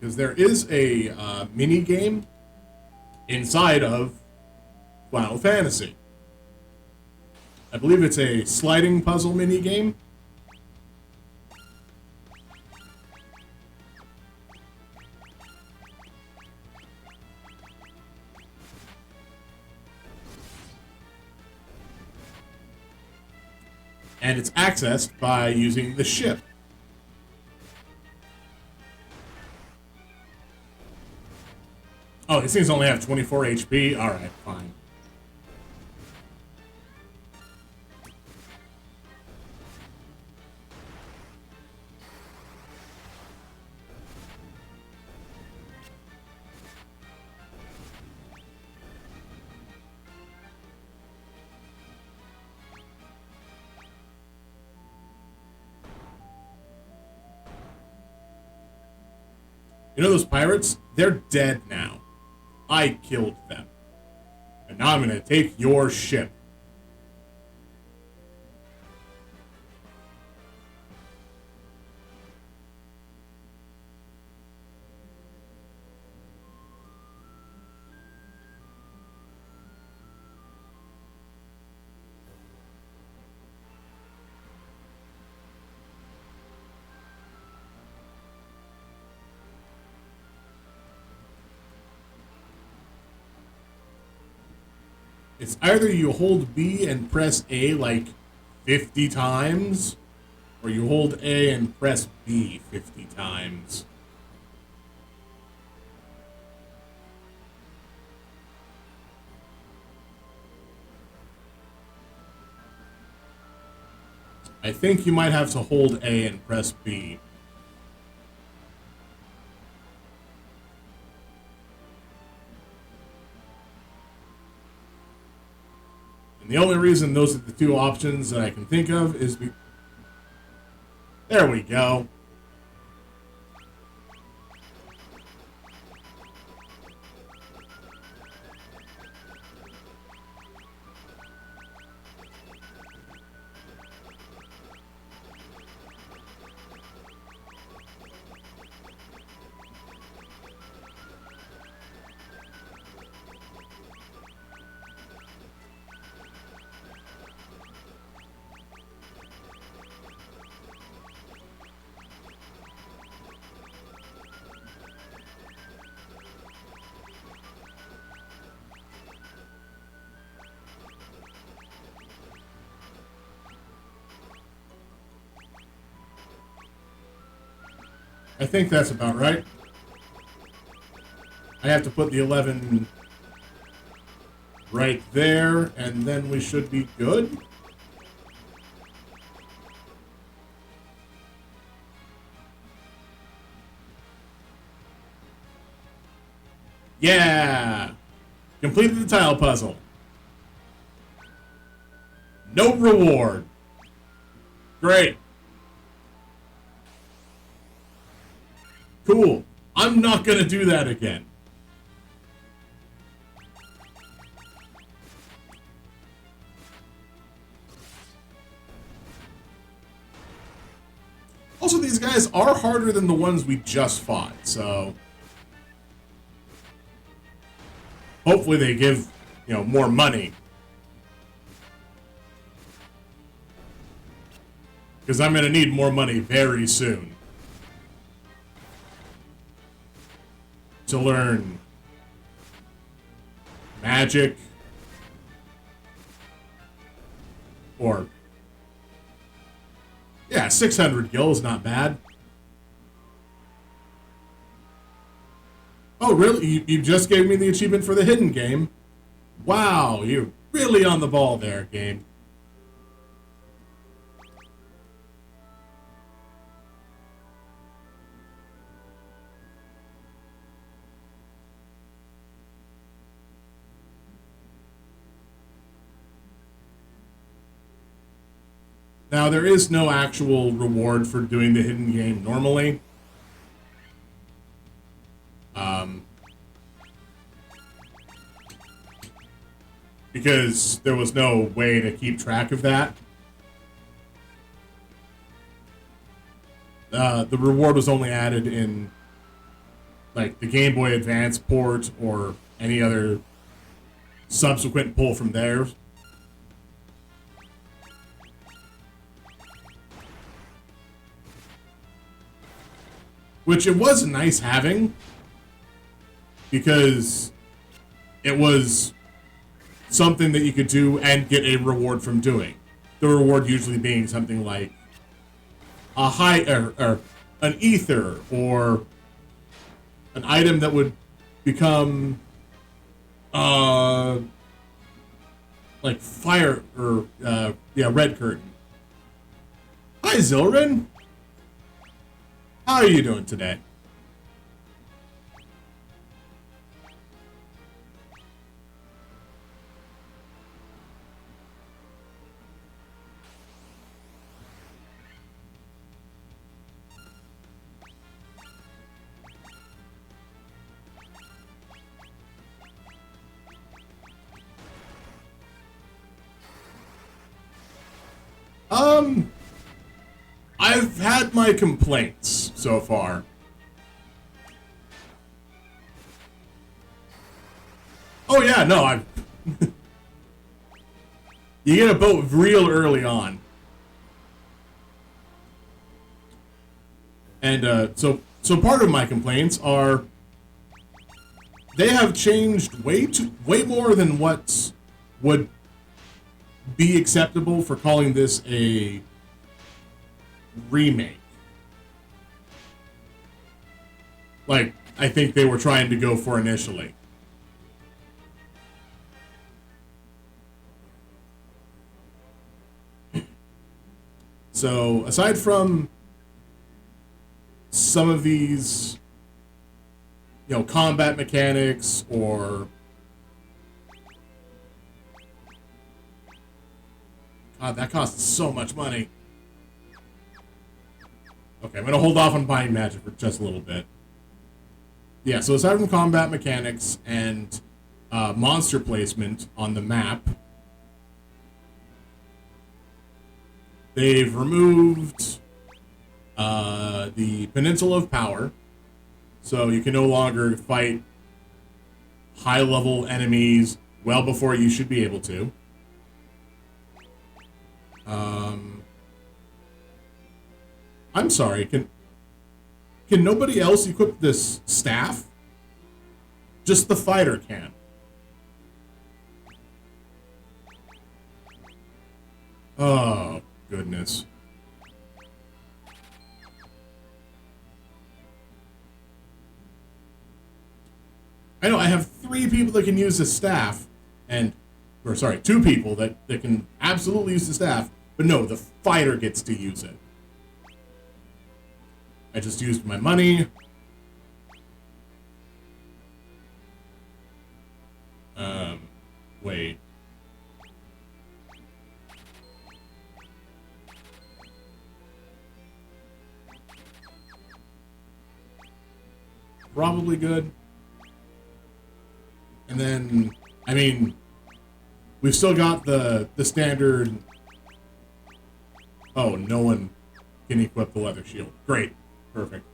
Because there is a mini game inside of Final Fantasy. I believe it's a sliding puzzle mini game. And it's accessed by using the ship. Oh, these things only have 24 HP? Alright, fine. You know those pirates? They're dead now. I killed them. And now I'm gonna take your ship. It's either you hold B and press A like 50 times, or you hold A and press B 50 times. I think you might have to hold A and press B. And the only reason those are the two options that I can think of is there we go. I think that's about right. I have to put the 11 right there, and then we should be good. Yeah! Completed the tile puzzle. No reward. Great. Cool. I'm not gonna do that again. Also, these guys are harder than the ones we just fought, so hopefully they give, you know, more money. Because I'm gonna need more money very soon to learn magic or yeah, 600 gil is not bad. Oh, really? You just gave me the achievement for the hidden game? Wow, you're really on the ball there, game. Now, there is no actual reward for doing the hidden game normally. Because there was no way to keep track of that. The reward was only added in, like, the Game Boy Advance port or any other subsequent pull from there. Which it was nice having, because it was something that you could do and get a reward from doing. The reward usually being something like a or an ether, or an item that would become like fire, or yeah, red curtain. Hi, Zilrin. How are you doing today? I've had my complaints so far. Oh yeah, no, I. You get a boat real early on, and so part of my complaints are they have changed way more than what would be acceptable for calling this a remake. Like, I think they were trying to go for initially. So, aside from some of these, combat mechanics or... God, that costs so much money. Okay, I'm going to hold off on buying magic for just a little bit. Yeah, so aside from combat mechanics and monster placement on the map, they've removed the Peninsula of Power, so you can no longer fight high-level enemies well before you should be able to. I'm sorry, can nobody else equip this staff? Just the fighter can. Oh, goodness. I know, I have 3 people that can use the staff, or sorry, 2 people that can absolutely use the staff, but no, the fighter gets to use it. I just used my money. Wait. Probably good. And then, I mean, we've still got the standard... Oh, no one can equip the leather shield. Great. Perfect.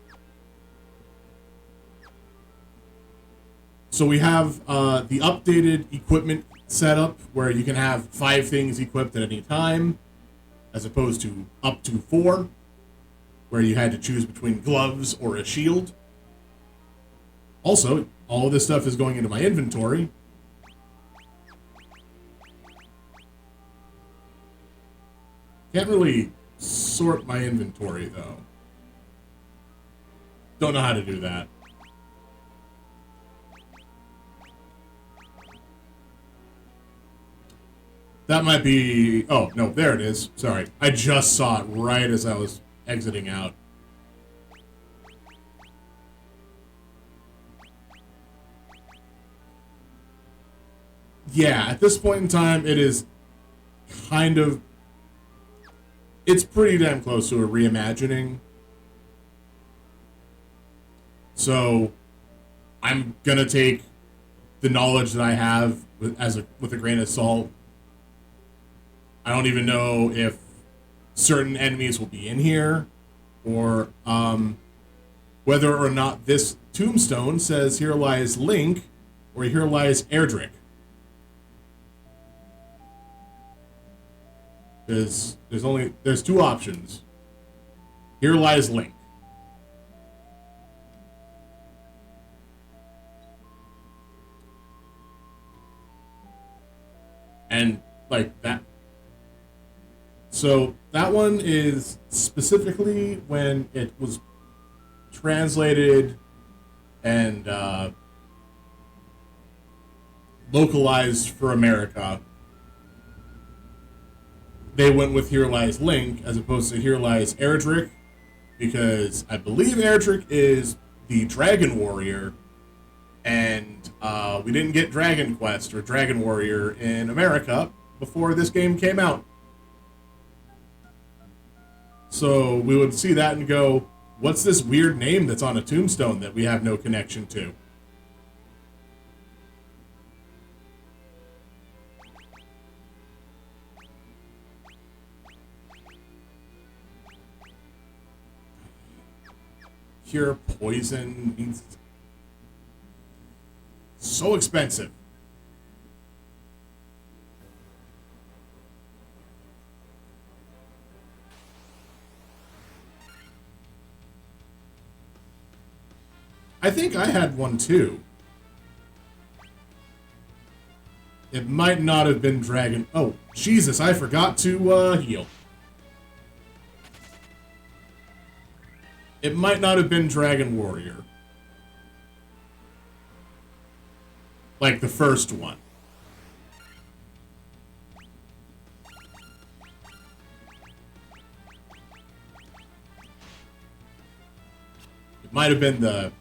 So we have the updated equipment setup where you can have 5 things equipped at any time, as opposed to up to 4, where you had to choose between gloves or a shield. Also, all of this stuff is going into my inventory. Can't really sort my inventory, though. Don't know how to do that. That might be... Oh, no, there it is. Sorry. I just saw it right as I was exiting out. Yeah, at this point in time, it is kind of... It's pretty damn close to a reimagining. So, I'm gonna take the knowledge that I have with a grain of salt. I don't even know if certain enemies will be in here, or whether or not this tombstone says "Here lies Link" or "Here lies Erdrick." There's 2 options. Here lies Link. And, like, that... So, that one is specifically when it was translated and localized for America. They went with Here Lies Link as opposed to Here Lies Erdrick, because I believe Erdrick is the Dragon Warrior, and we didn't get Dragon Quest or Dragon Warrior in America before this game came out. So we would see that and go, what's this weird name that's on a tombstone that we have no connection to? Cure poison means so expensive. I think I had one too. It might not have been Dragon... Oh, Jesus, I forgot to heal. It might not have been Dragon Warrior. Like the first one. It might have been the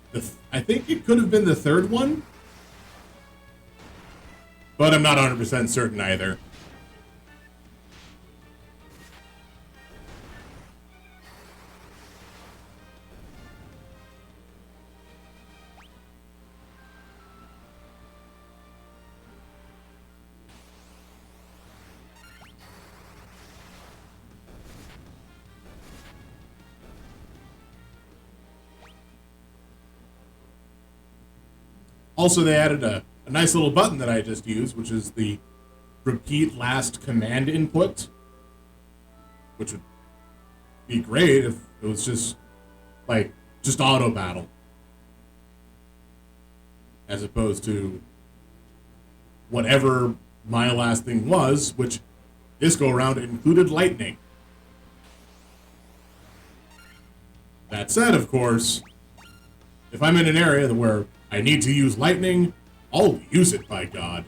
I think it could have been the third one. But I'm not 100% certain either. Also, they added a nice little button that I just used, which is the repeat last command input, which would be great if it was just, like, just auto battle, as opposed to whatever my last thing was, which this go around included lightning. That said, of course, if I'm in an area where I need to use lightning, I'll use it, by God.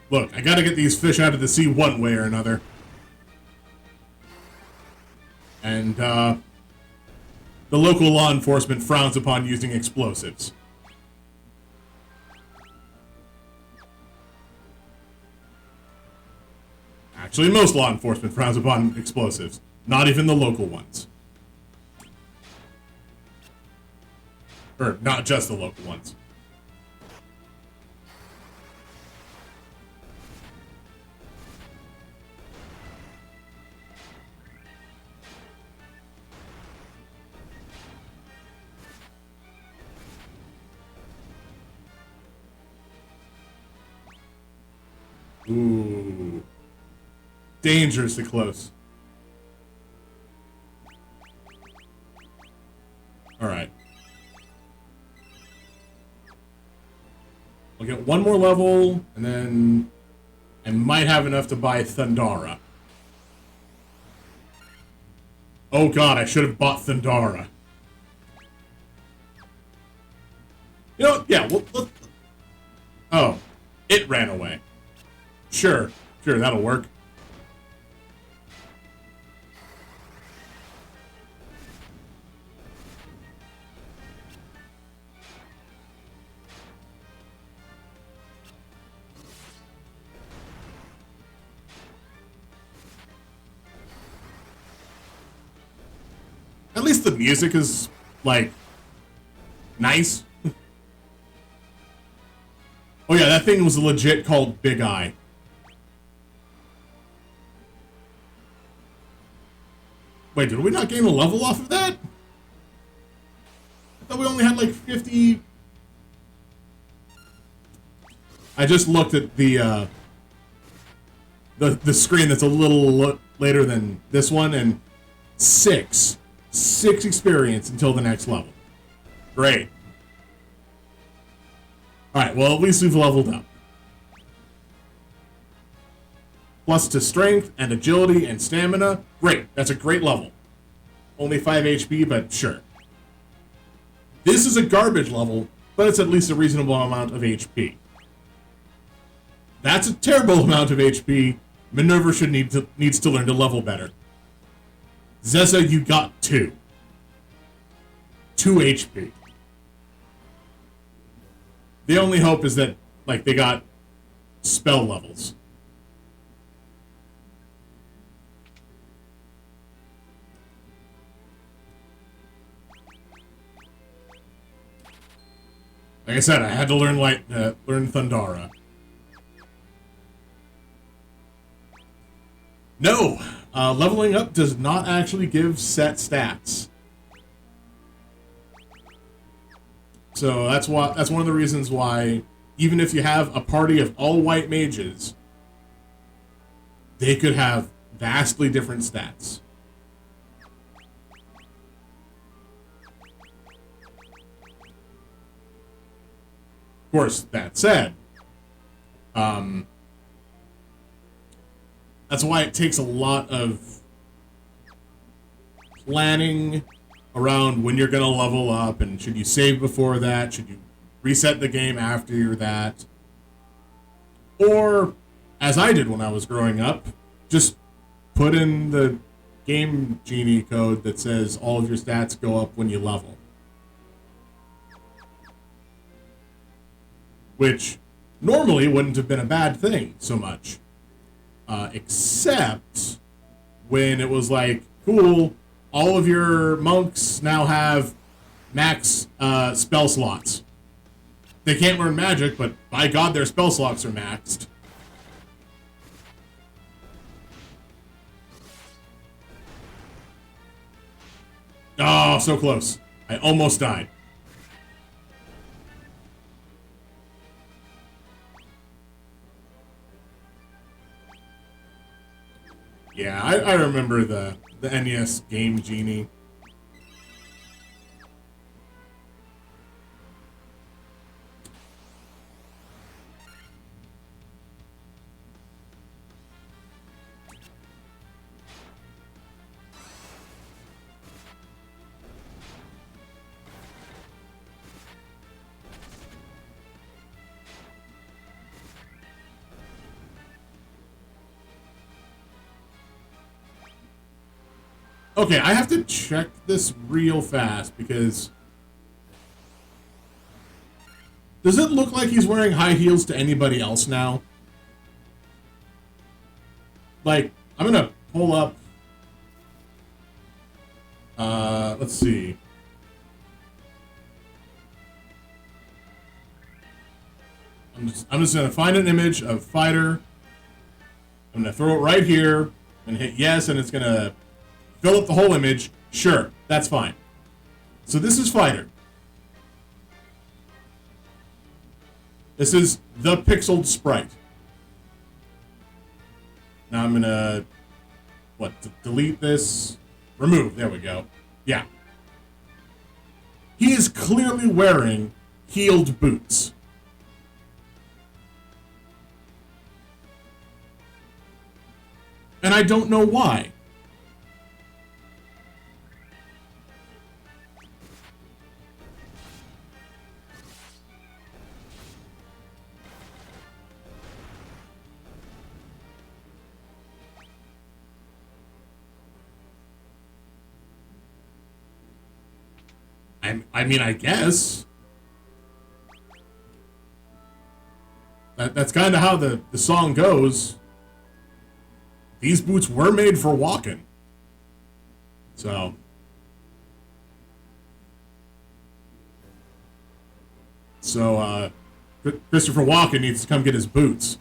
Look, I gotta get these fish out of the sea one way or another. And, the local law enforcement frowns upon using explosives. Actually, most law enforcement frowns upon explosives. Not even the local ones. Or, not just the local ones. Ooh. Dangerously close. Alright. I'll get one more level, and then I might have enough to buy Thundara. Oh god, I should have bought Thundara. You know what? Yeah, oh, it ran away. Sure, that'll work. At least the music is, like, nice. Oh yeah, that thing was legit called Big Eye. Wait, did we not gain a level off of that? I thought we only had like 50... I just looked at the screen that's a little later than this one, and 6 experience until the next level. Great. Alright, well at least we've leveled up. Plus to strength and agility and stamina. Great, that's a great level. Only 5 HP, but sure. This is a garbage level, but it's at least a reasonable amount of HP. That's a terrible amount of HP. Minerva needs to learn to level better. Zeza, you got 2. 2 HP. The only hope is that, like, they got spell levels. Like I said, I had to learn Thundara. No, leveling up does not actually give set stats. So that's one of the reasons why, even if you have a party of all white mages, they could have vastly different stats. Of course, that said, that's why it takes a lot of planning around when you're going to level up, and should you save before that, should you reset the game after that, or, as I did when I was growing up, just put in the game genie code that says all of your stats go up when you level. Which normally wouldn't have been a bad thing so much. Except when it was like, cool, all of your monks now have max spell slots. They can't learn magic, but by God, their spell slots are maxed. Oh, so close. I almost died. Yeah, I remember the NES Game Genie. Okay, I have to check this real fast because does it look like he's wearing high heels to anybody else now? Like, I'm gonna pull up. Let's see. I'm just gonna find an image of Fighter. I'm gonna throw it right here and hit yes, and it's gonna fill up the whole image. Sure, that's fine. So this is Fighter. This is the pixeled sprite. Now I'm gonna delete this. Remove. There we go. Yeah. He is clearly wearing heeled boots. And I don't know why. I mean, I guess. That's kind of how the song goes. These boots were made for walking. So. Christopher Walken needs to come get his boots.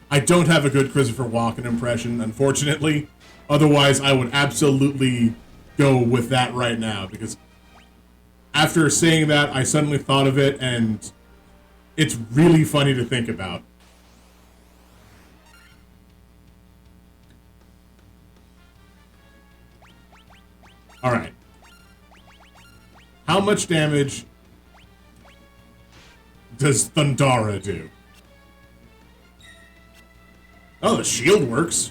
I don't have a good Christopher Walken impression, unfortunately. Otherwise, I would absolutely go with that right now, because after saying that, I suddenly thought of it, and it's really funny to think about. Alright. How much damage does Thundara do? Oh, the shield works.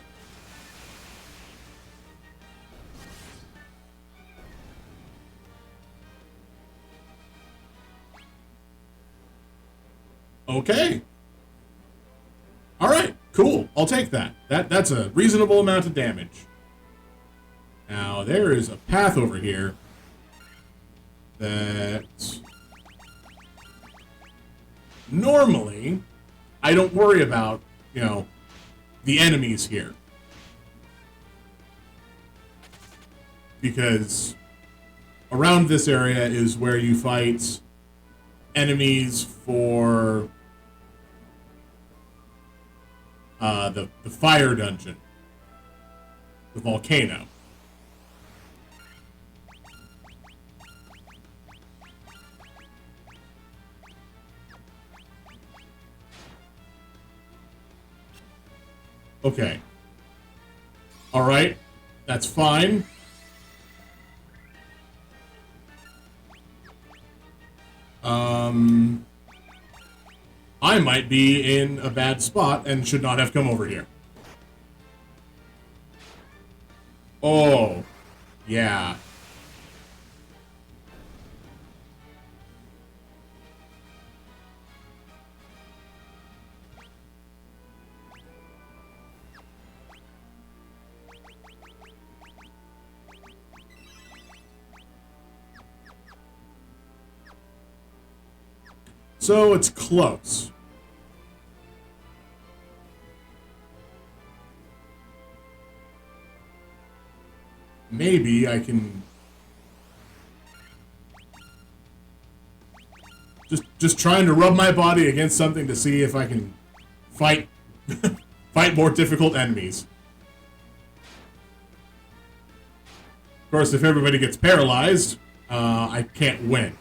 Okay. Alright, cool. I'll take that. That's a reasonable amount of damage. Now, there is a path over here that normally I don't worry about, the enemies here. Because around this area is where you fight enemies for the fire dungeon, the volcano. Okay. All right. That's fine. I might be in a bad spot and should not have come over here. Oh, yeah. So it's close. Maybe I can just trying to rub my body against something to see if I can fight fight more difficult enemies. Of course, if everybody gets paralyzed, I can't win.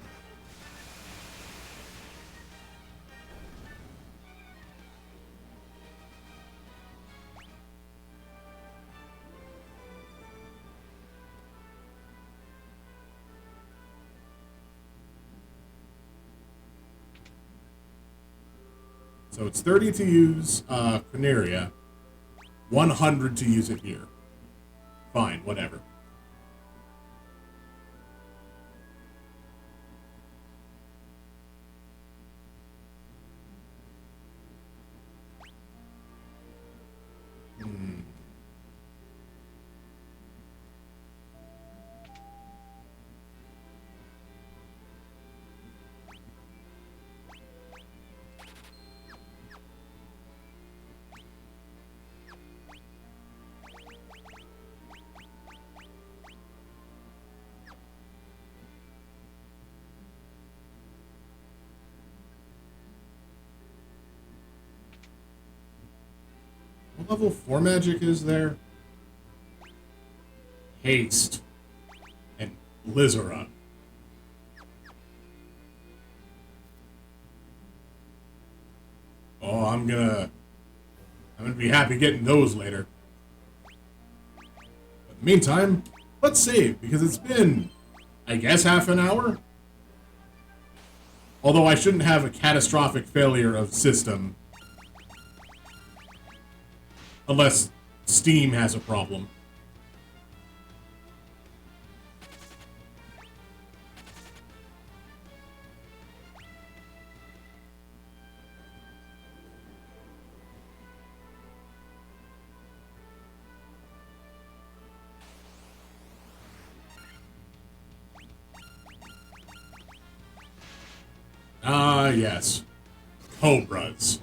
So it's 30 to use Quinaria, 100 to use it here. Fine, whatever. What level 4 magic is there? Haste. And Lizera. Oh, I'm gonna be happy getting those later. But in the meantime, let's save, because it's been, I guess, half an hour? Although I shouldn't have a catastrophic failure of system. Unless Steam has a problem. Ah, yes. Cobras.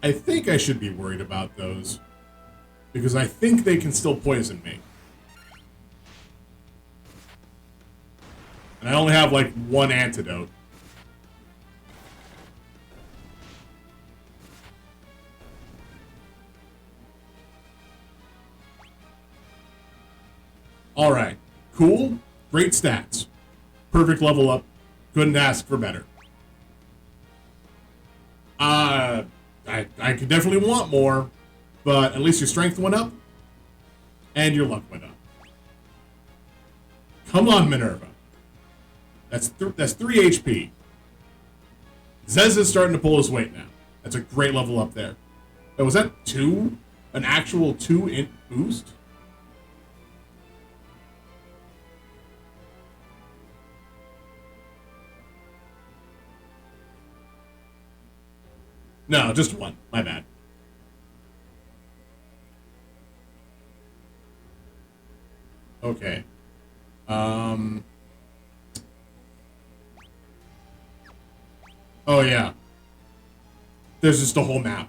I think I should be worried about those. Because I think they can still poison me. And I only have, like, one antidote. Alright. Cool. Great stats. Perfect level up. Couldn't ask for better. I could definitely want more, but at least your strength went up, and your luck went up. Come on, Minerva. That's 3 HP. Zez is starting to pull his weight now. That's a great level up there. Oh, was that 2? An actual 2-int boost? No, just 1. My bad. Okay. Oh, yeah. There's just a whole map.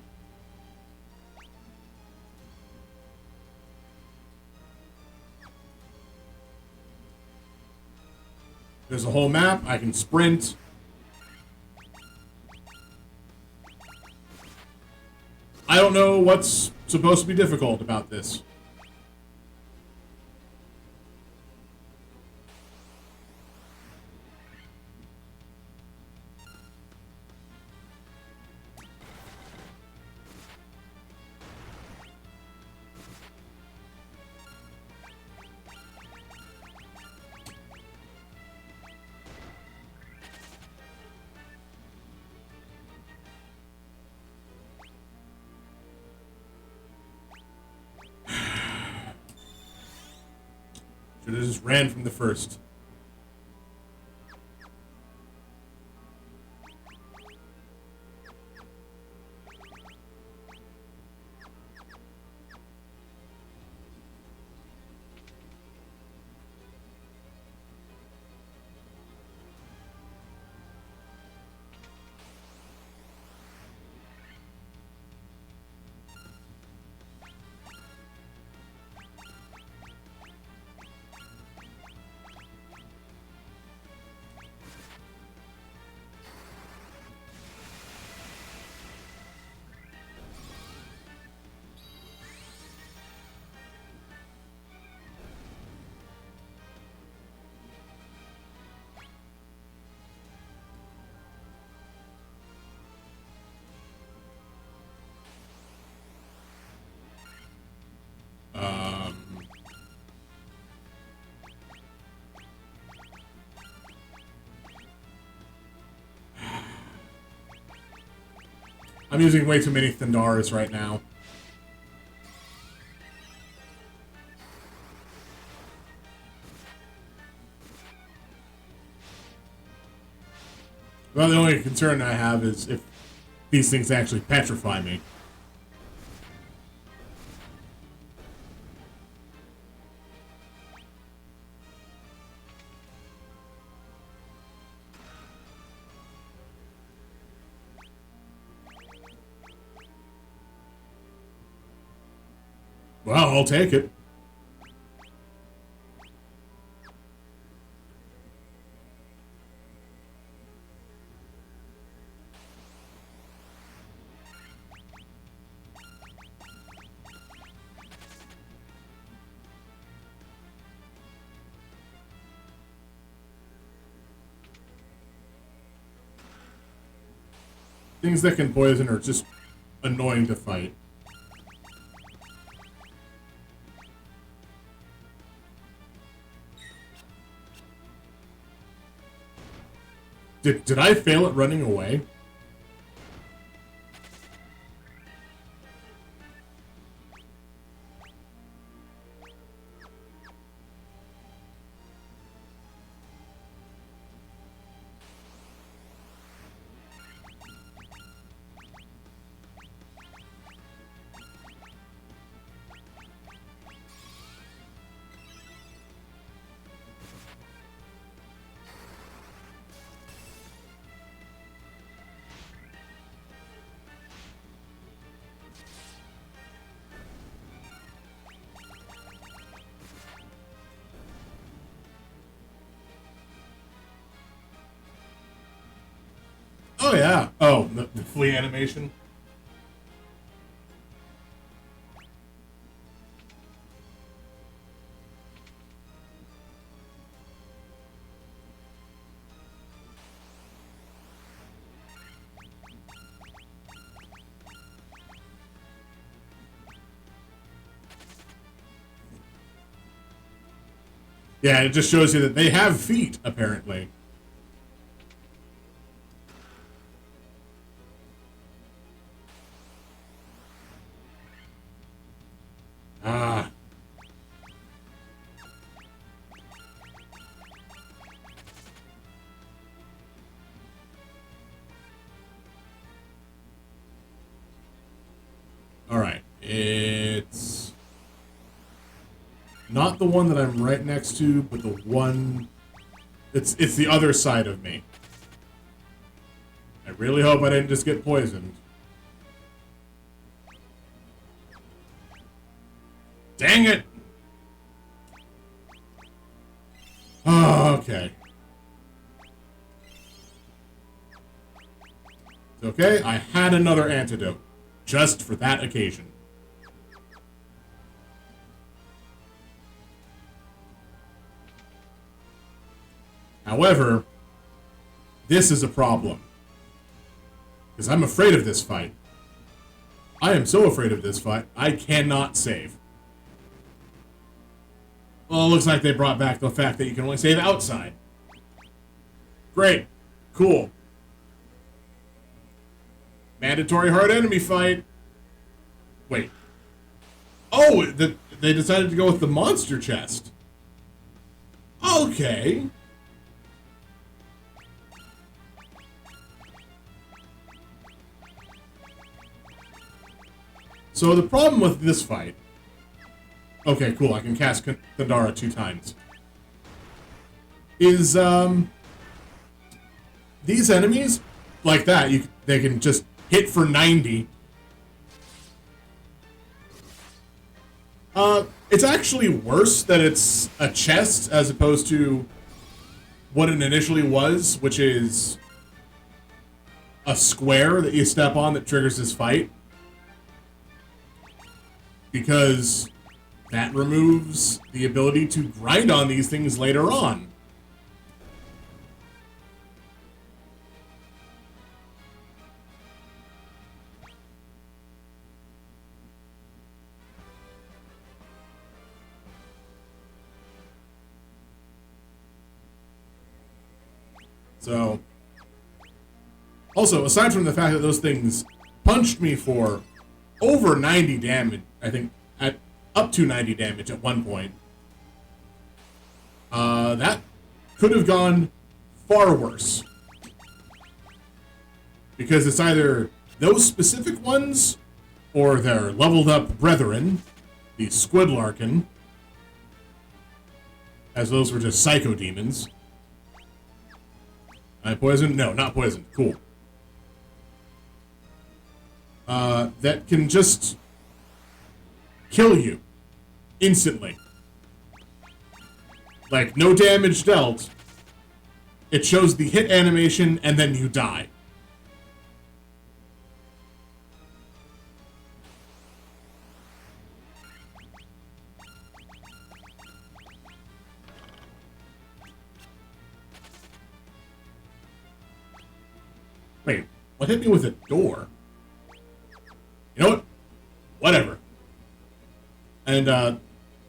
There's a whole map. I can sprint. I don't know what's supposed to be difficult about this. Should have just ran from the first. I'm using way too many Thundars right now. Well, the only concern I have is if these things actually petrify me. Well, I'll take it. Things that can poison are just annoying to fight. Did I fail at running away? Oh, yeah. Oh, the flea animation. Yeah, it just shows you that they have feet, apparently. Ah. Alright, it's not the one that I'm right next to, but the one... It's the other side of me. I really hope I didn't just get poisoned. Dang it! Oh, okay. It's okay, I had another antidote. Just for that occasion. However, this is a problem. Because I'm afraid of this fight. I am so afraid of this fight, I cannot save. Well, it looks like they brought back the fact that you can only save outside. Great. Cool. Mandatory hard enemy fight. Wait. Oh, they decided to go with the monster chest. Okay. So the problem with this fight... Okay, cool, I can cast Thundara 2 times. Is, these enemies, like that, they can just hit for 90. It's actually worse that it's a chest as opposed to what it initially was, which is a square that you step on that triggers this fight. Because that removes the ability to grind on these things later on. So, also, aside from the fact that those things punched me for over 90 damage, I think, at up to 90 damage at one point, that could have gone far worse. Because it's either those specific ones, or their leveled up brethren, the Squidlarkin, as those were just psycho demons. I poisoned? No, not poisoned. Cool. That can just kill you instantly. Like, no damage dealt. It shows the hit animation, and then you die. Wait, what hit me with a door? You know what? Whatever. And,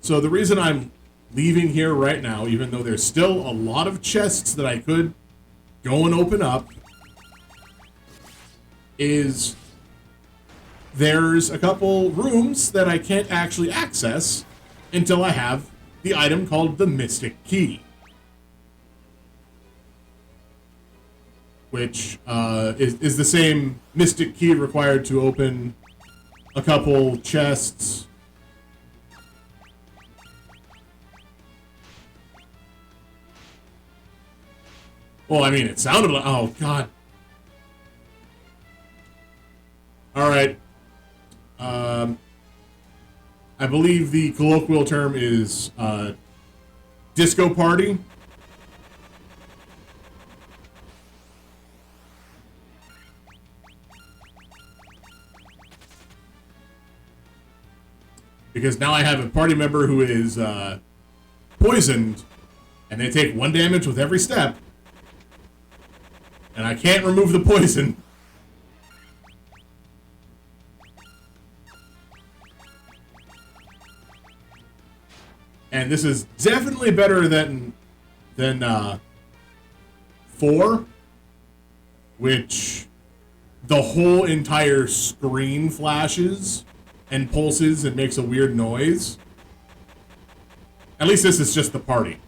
so the reason I'm leaving here right now, even though there's still a lot of chests that I could go and open up, is there's a couple rooms that I can't actually access until I have the item called the Mystic Key. Which is the same Mystic Key required to open a couple chests. Well, I mean, it sounded like... Oh, God. Alright. I believe the colloquial term is disco party. Because now I have a party member who is poisoned, and they take 1 damage with every step. And I can't remove the poison. And this is definitely better than 4, which the whole entire screen flashes and pulses and makes a weird noise. At least this is just the party.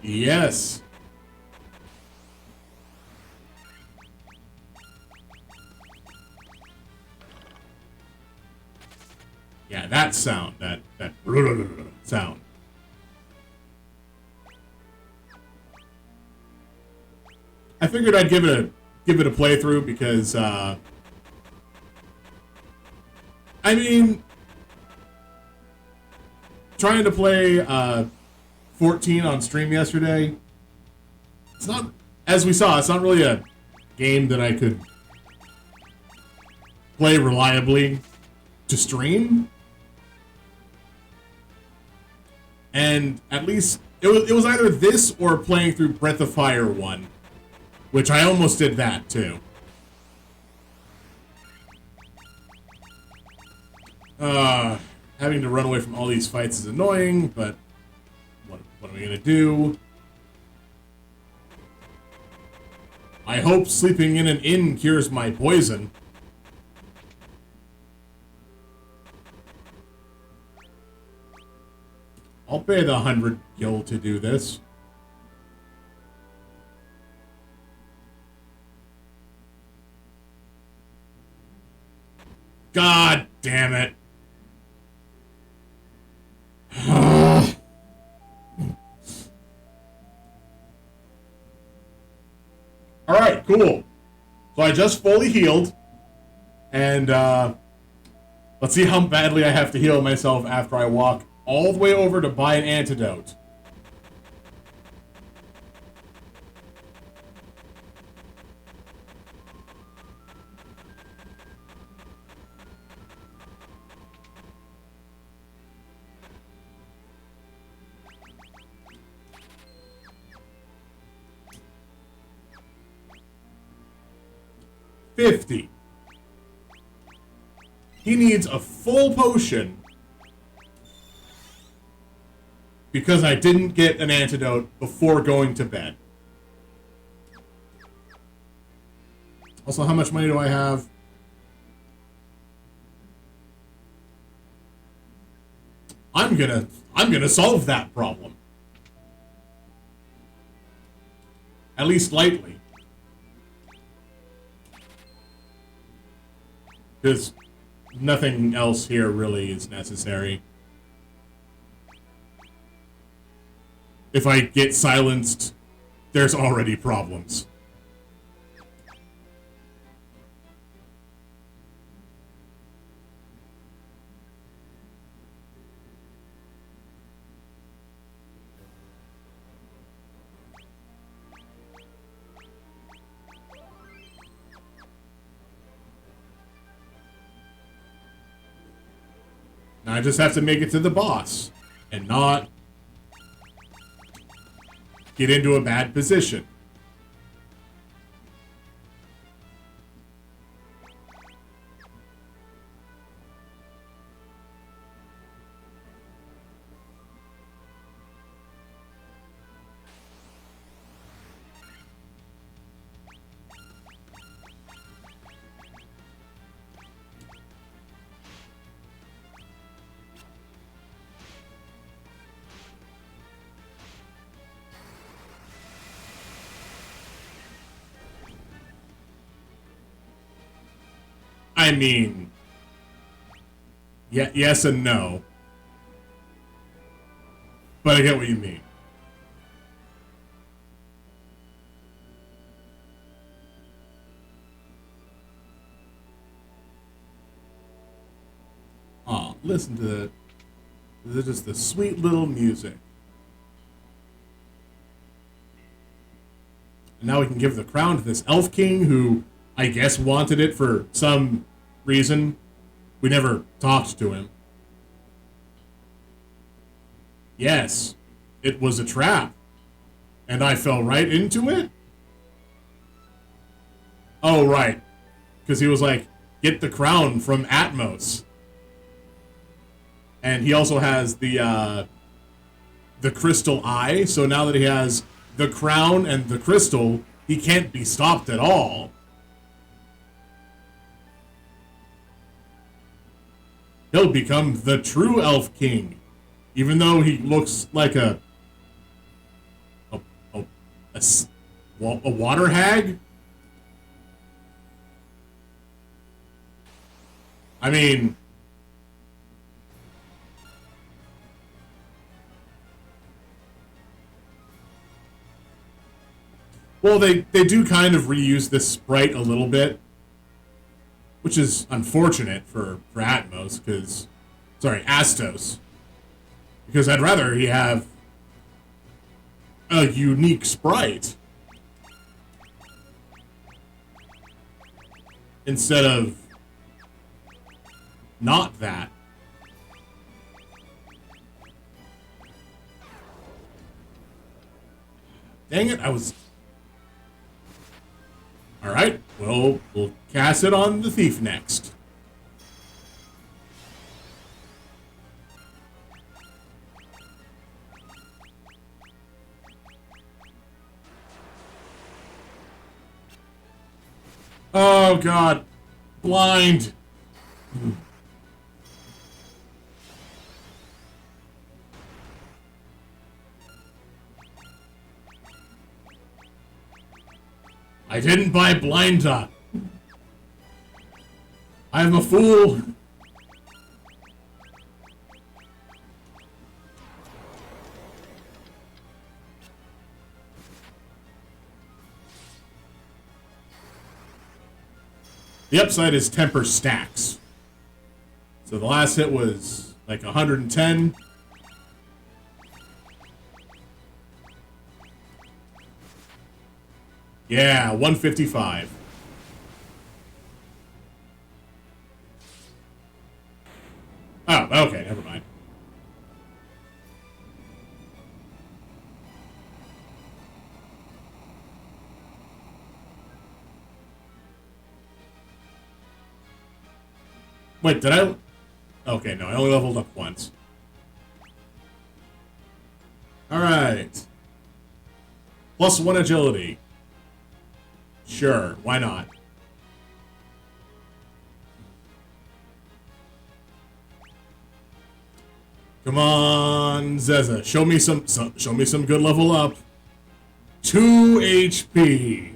Yes. that sound, that sound. I figured I'd give it a playthrough because I mean, trying to play 14 on stream yesterday, it's not, as we saw, it's not really a game that I could play reliably to stream. And at least it was either this or playing through Breath of Fire 1, which I almost did that too. Having to run away from all these fights is annoying, but what am I gonna do? I hope sleeping in an inn cures my poison. I'll pay the 100 gil to do this. God damn it. Alright, cool. So I just fully healed. And let's see how badly I have to heal myself after I walk all the way over to buy an antidote. $50. He needs a full potion because I didn't get an antidote before going to bed. Also, how much money do I have? I'm gonna solve that problem. At least lightly. Because nothing else here really is necessary. If I get silenced, there's already problems. Now I just have to make it to the boss and not get into a bad position. I mean, yeah, yes and no. But I get what you mean. Aw, listen to just the sweet little music. And now we can give the crown to this elf king who I guess wanted it for some reason. We never talked to him. Yes, it was a trap. And I fell right into it? Oh, right. Because he was like, get the crown from Atmos. And he also has the crystal eye, so now that he has the crown and the crystal, he can't be stopped at all. He'll become the true Elf King, even though he looks like a water hag. I mean, Well, they do kind of reuse this sprite a little bit, which is unfortunate for Atmos, because... Sorry, Astos. Because I'd rather he have a unique sprite instead of not that. Dang it, I was... Alright, we'll cast it on the thief next. Oh god. Blind. I didn't buy blind dot. I'm a fool. The upside is temper stacks. So the last hit was like 110. Yeah, 155. Oh, okay, never mind. Wait, did I... Okay, no, I only leveled up once. Alright. +1 agility. Sure, why not? Come on, Zeza, show me some good level up. 2 HP.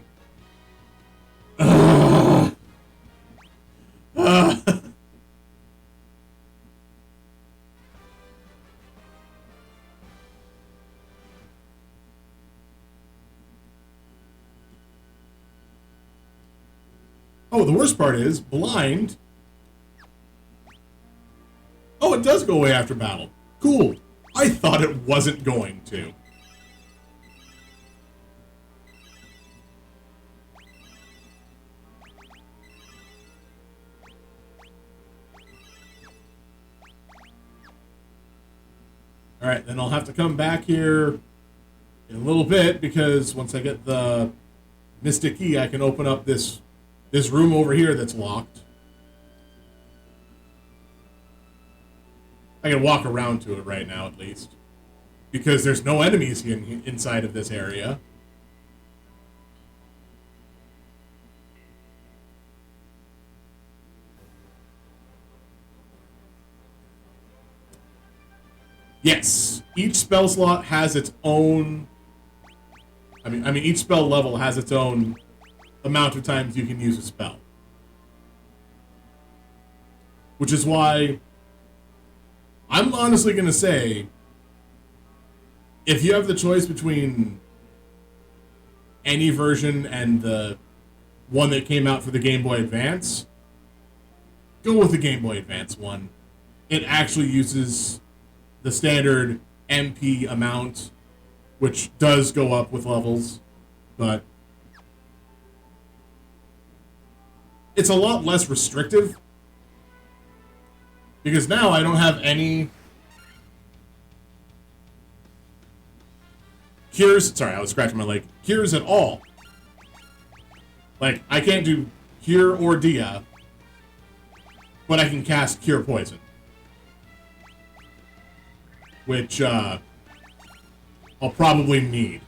Oh, the worst part is, blind. Oh, it does go away after battle. Cool. I thought it wasn't going to. Alright, then I'll have to come back here in a little bit, because once I get the Mystic Key, I can open up this room over here that's locked. I can walk around to it right now, at least. Because there's no enemies inside of this area. Yes, each spell slot has its own... I mean, each spell level has its own amount of times you can use a spell. Which is why I'm honestly going to say, if you have the choice between any version and the one that came out for the Game Boy Advance, go with the Game Boy Advance one. It actually uses the standard MP amount, which does go up with levels, but it's a lot less restrictive, because now I don't have any cures. Sorry, I was scratching my leg. Cures at all. Like, I can't do Cure or Dia, but I can cast Cure Poison, which I'll probably need.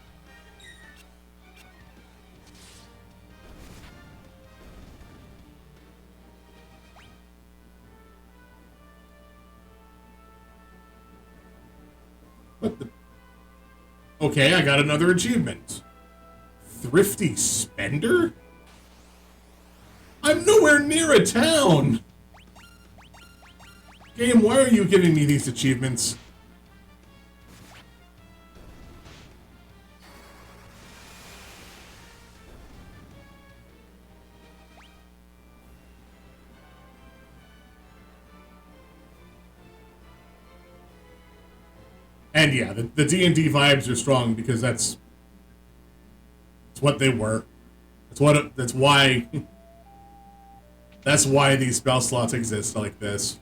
What the? Okay, I got another achievement. Thrifty Spender? I'm nowhere near a town! Game, why are you giving me these achievements? And yeah, the D&D vibes are strong because that's what they were. That's why that's why these spell slots exist like this.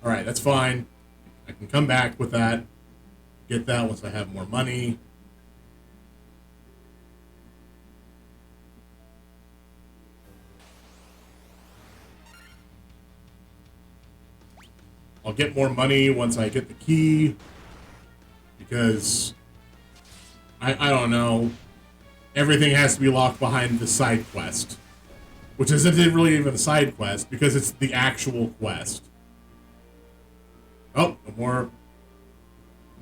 Alright, that's fine. I can come back with that. Get that once I have more money. I'll get more money once I get the key. Because I don't know. Everything has to be locked behind the side quest. Which isn't really even a side quest because it's the actual quest. Oh, no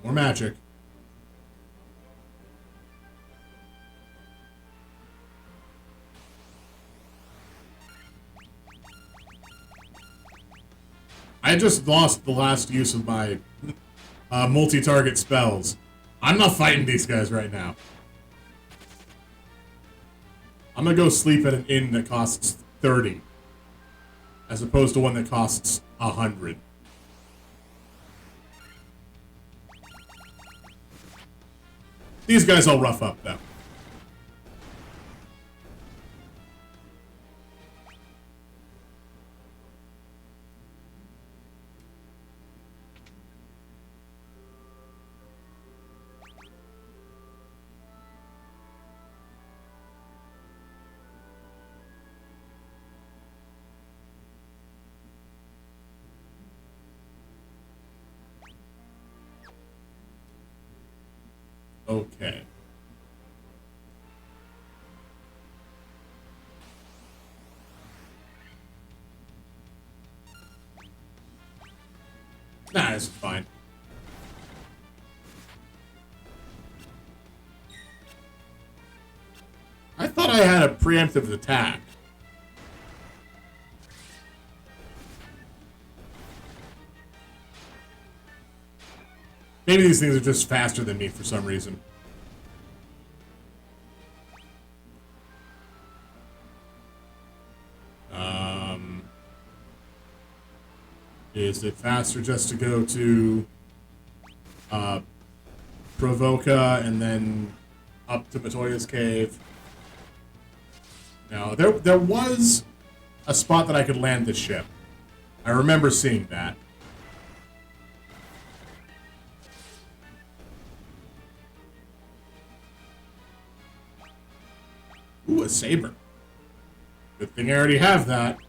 more magic. I just lost the last use of my multi-target spells. I'm not fighting these guys right now. I'm gonna go sleep at an inn that costs 30, as opposed to one that costs 100. These guys I'll rough up, though. Okay. Nah, it's fine. I thought I had a preemptive attack. Maybe these things are just faster than me for some reason. Is it faster just to go to Provoca and then up to Matoya's cave? No, there was a spot that I could land the ship. I remember seeing that. Ooh, a saber. Good thing I already have that.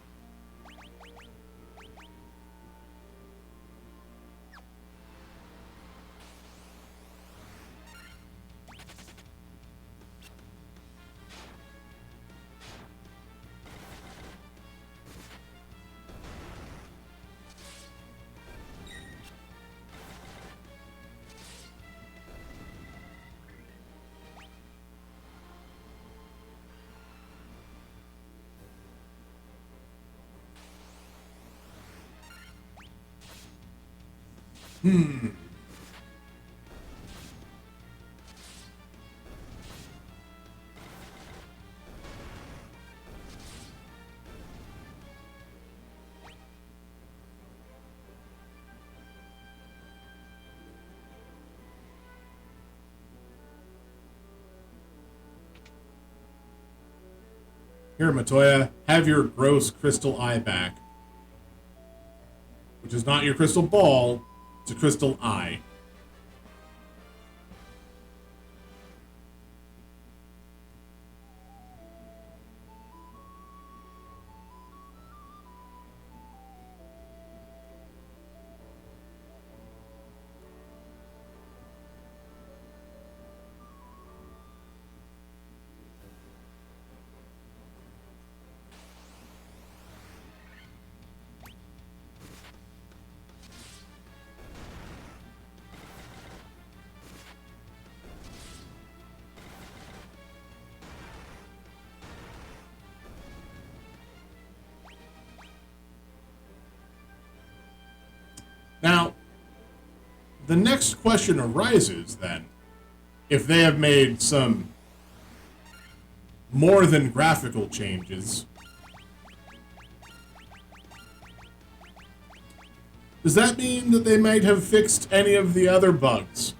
Here, Matoya, have your gross crystal eye back. Which is not your crystal ball, it's a crystal eye. Now, the next question arises then, if they have made some more than graphical changes, does that mean that they might have fixed any of the other bugs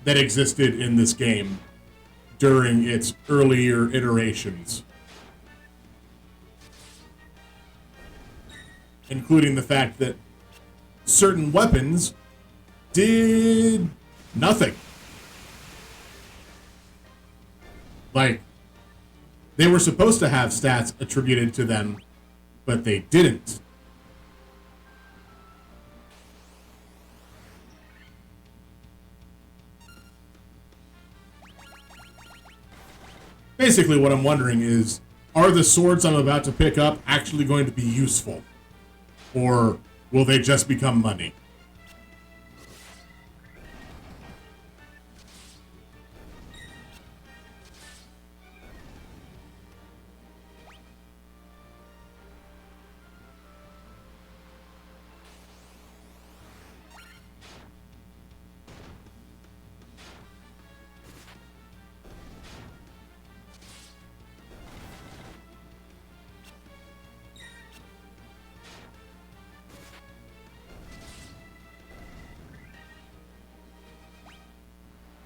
that existed in this game during its earlier iterations? Including the fact that certain weapons did nothing. Like, they were supposed to have stats attributed to them, but they didn't. Basically, what I'm wondering is, are the swords I'm about to pick up actually going to be useful? Or will they just become money?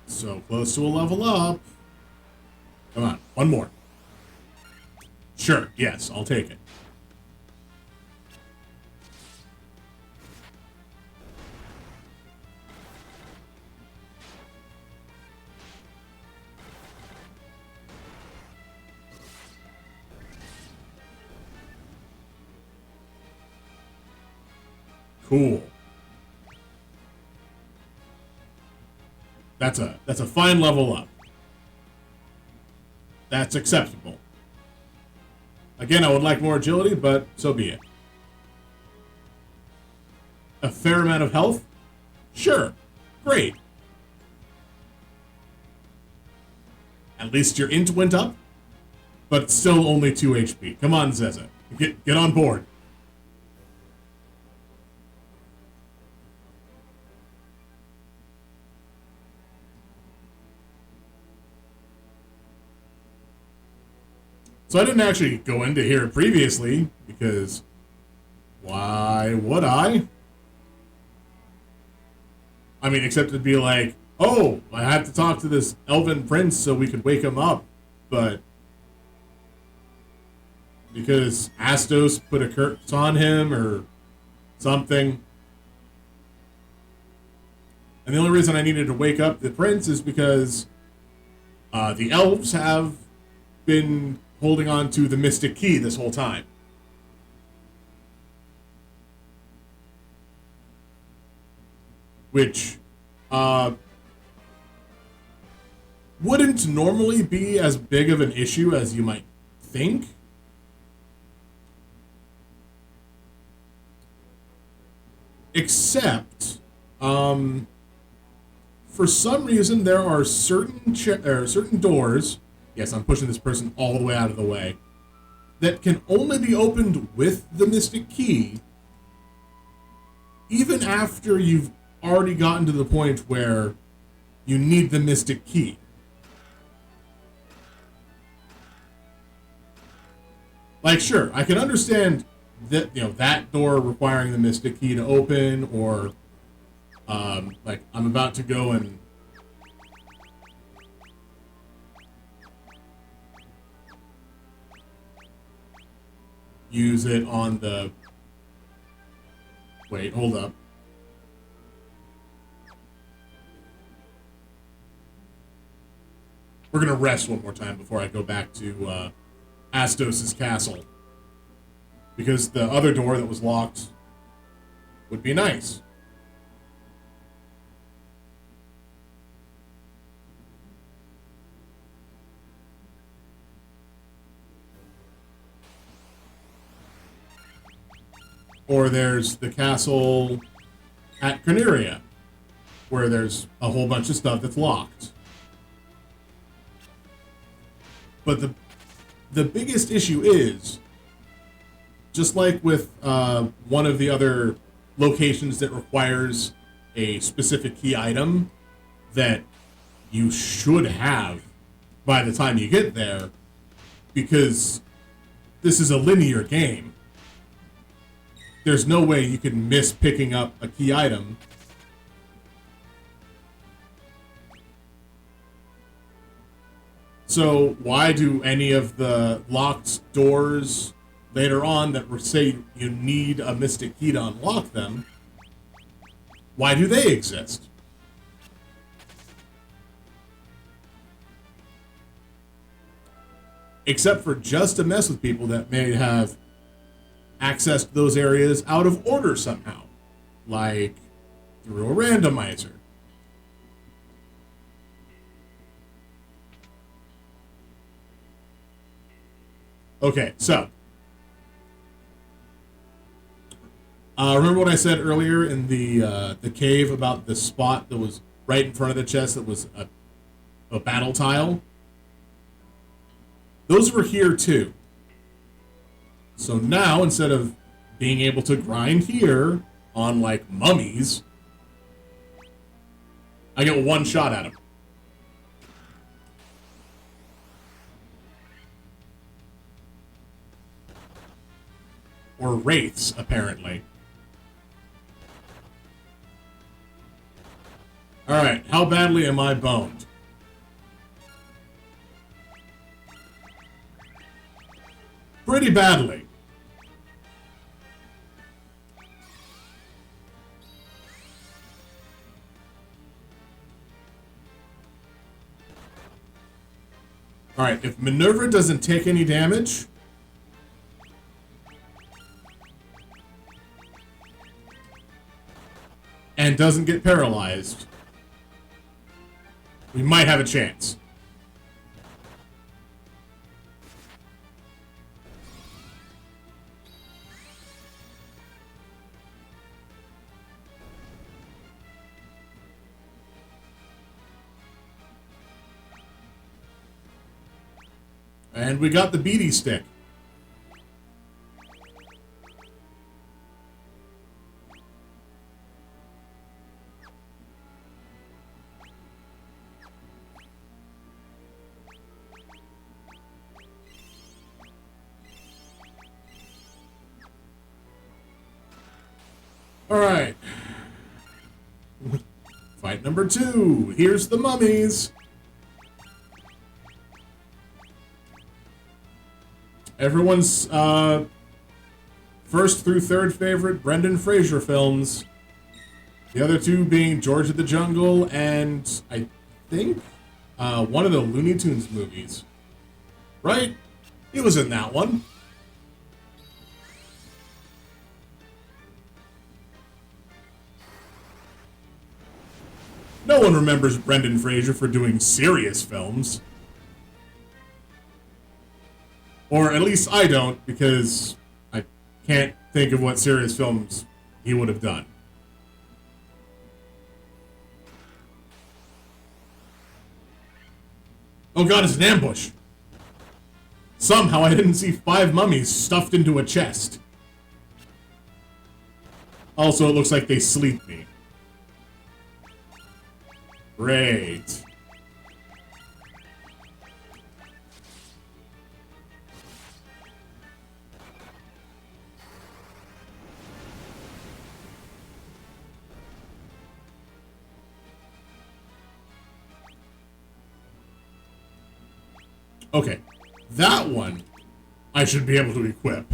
So close to a level up. Come on, one more. Sure, yes, I'll take it. Cool. That's a fine level up. That's acceptable. Again, I would like more agility, but so be it. A fair amount of health? Sure. Great. At least your int went up, but it's still only 2 HP. Come on, Zeza. Get on board. So I didn't actually go into here previously, because why would I? I mean, except it'd be like, oh, I have to talk to this elven prince so we could wake him up, but because Astos put a curse on him or something. And the only reason I needed to wake up the prince is because the elves have been holding on to the mystic key this whole time. Which wouldn't normally be as big of an issue as you might think. Except, for some reason, there are certain doors. Yes, I'm pushing this person all the way out of the way. That can only be opened with the mystic key, even after you've already gotten to the point where you need the mystic key. Like, sure, I can understand that, that door requiring the mystic key to open, or like I'm about to go and use it on the... Wait, hold up. We're gonna rest one more time before I go back to Astos' castle. Because the other door that was locked would be nice. Or there's the castle at Corneria, where there's a whole bunch of stuff that's locked. But the biggest issue is, just like with one of the other locations that requires a specific key item that you should have by the time you get there, because this is a linear game. There's no way you can miss picking up a key item. So why do any of the locked doors later on that say you need a mystic key to unlock them, why do they exist? Except for just to mess with people that may have access to those areas out of order somehow, like through a randomizer. Okay, so remember what I said earlier in the cave about the spot that was right in front of the chest that was a battle tile? Those were here too. So now, instead of being able to grind here on, like, mummies, I get one shot at them. Or wraiths, apparently. Alright, how badly am I boned? Pretty badly. Alright, if Minerva doesn't take any damage, and doesn't get paralyzed, we might have a chance. And we got the beady stick. All right. Fight number 2. Here's the mummies. Everyone's first through third favorite Brendan Fraser films. The other two being George of the Jungle and, I think, one of the Looney Tunes movies. Right? He was in that one. No one remembers Brendan Fraser for doing serious films. Or at least I don't, because I can't think of what serious films he would have done. Oh god, it's an ambush! Somehow I didn't see 5 mummies stuffed into a chest. Also, it looks like they sleep me. Great. Okay, that one I should be able to equip.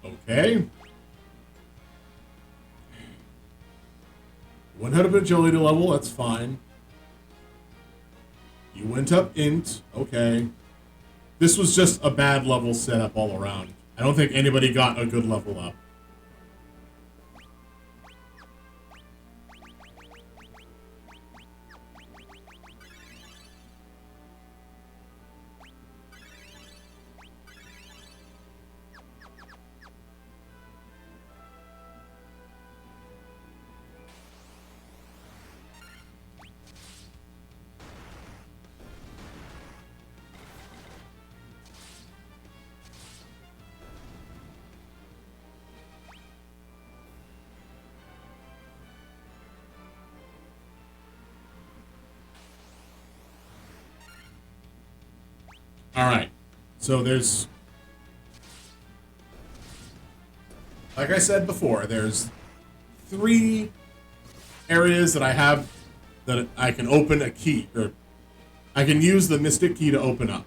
Okay. Went out of agility level, that's fine. You went up int, okay. This was just a bad level setup all around. I don't think anybody got a good level up. Alright, so there's, like I said before, there's 3 areas that I have that I can open a key, or I can use the Mystic Key to open up.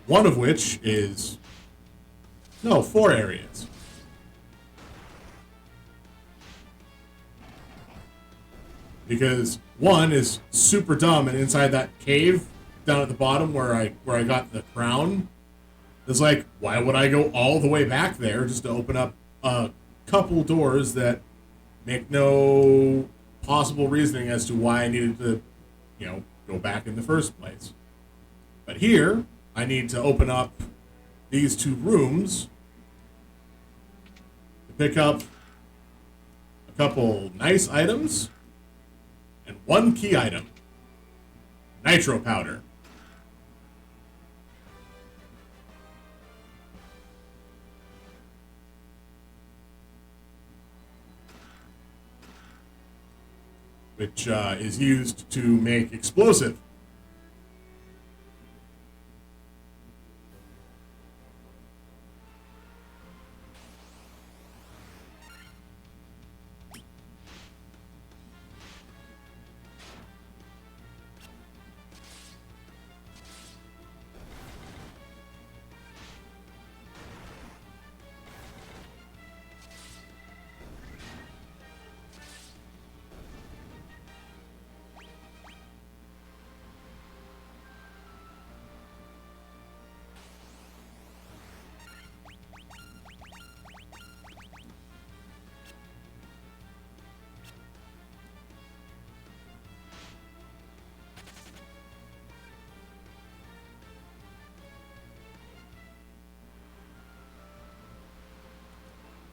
One of which is, no, 4 areas. Because one is super dumb, and inside that cave down at the bottom where I got the crown, it's like, why would I go all the way back there just to open up a couple doors that make no possible reasoning as to why I needed to, go back in the first place. But here, I need to open up these 2 rooms to pick up a couple nice items and 1 key item, nitro powder. Which is used to make explosive.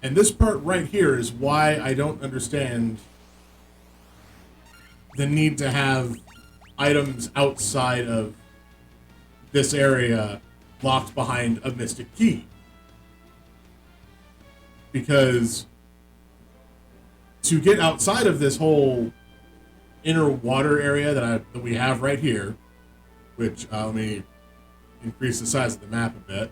And this part right here is why I don't understand the need to have items outside of this area locked behind a mystic key. Because to get outside of this whole inner water area that we have right here, which let me increase the size of the map a bit.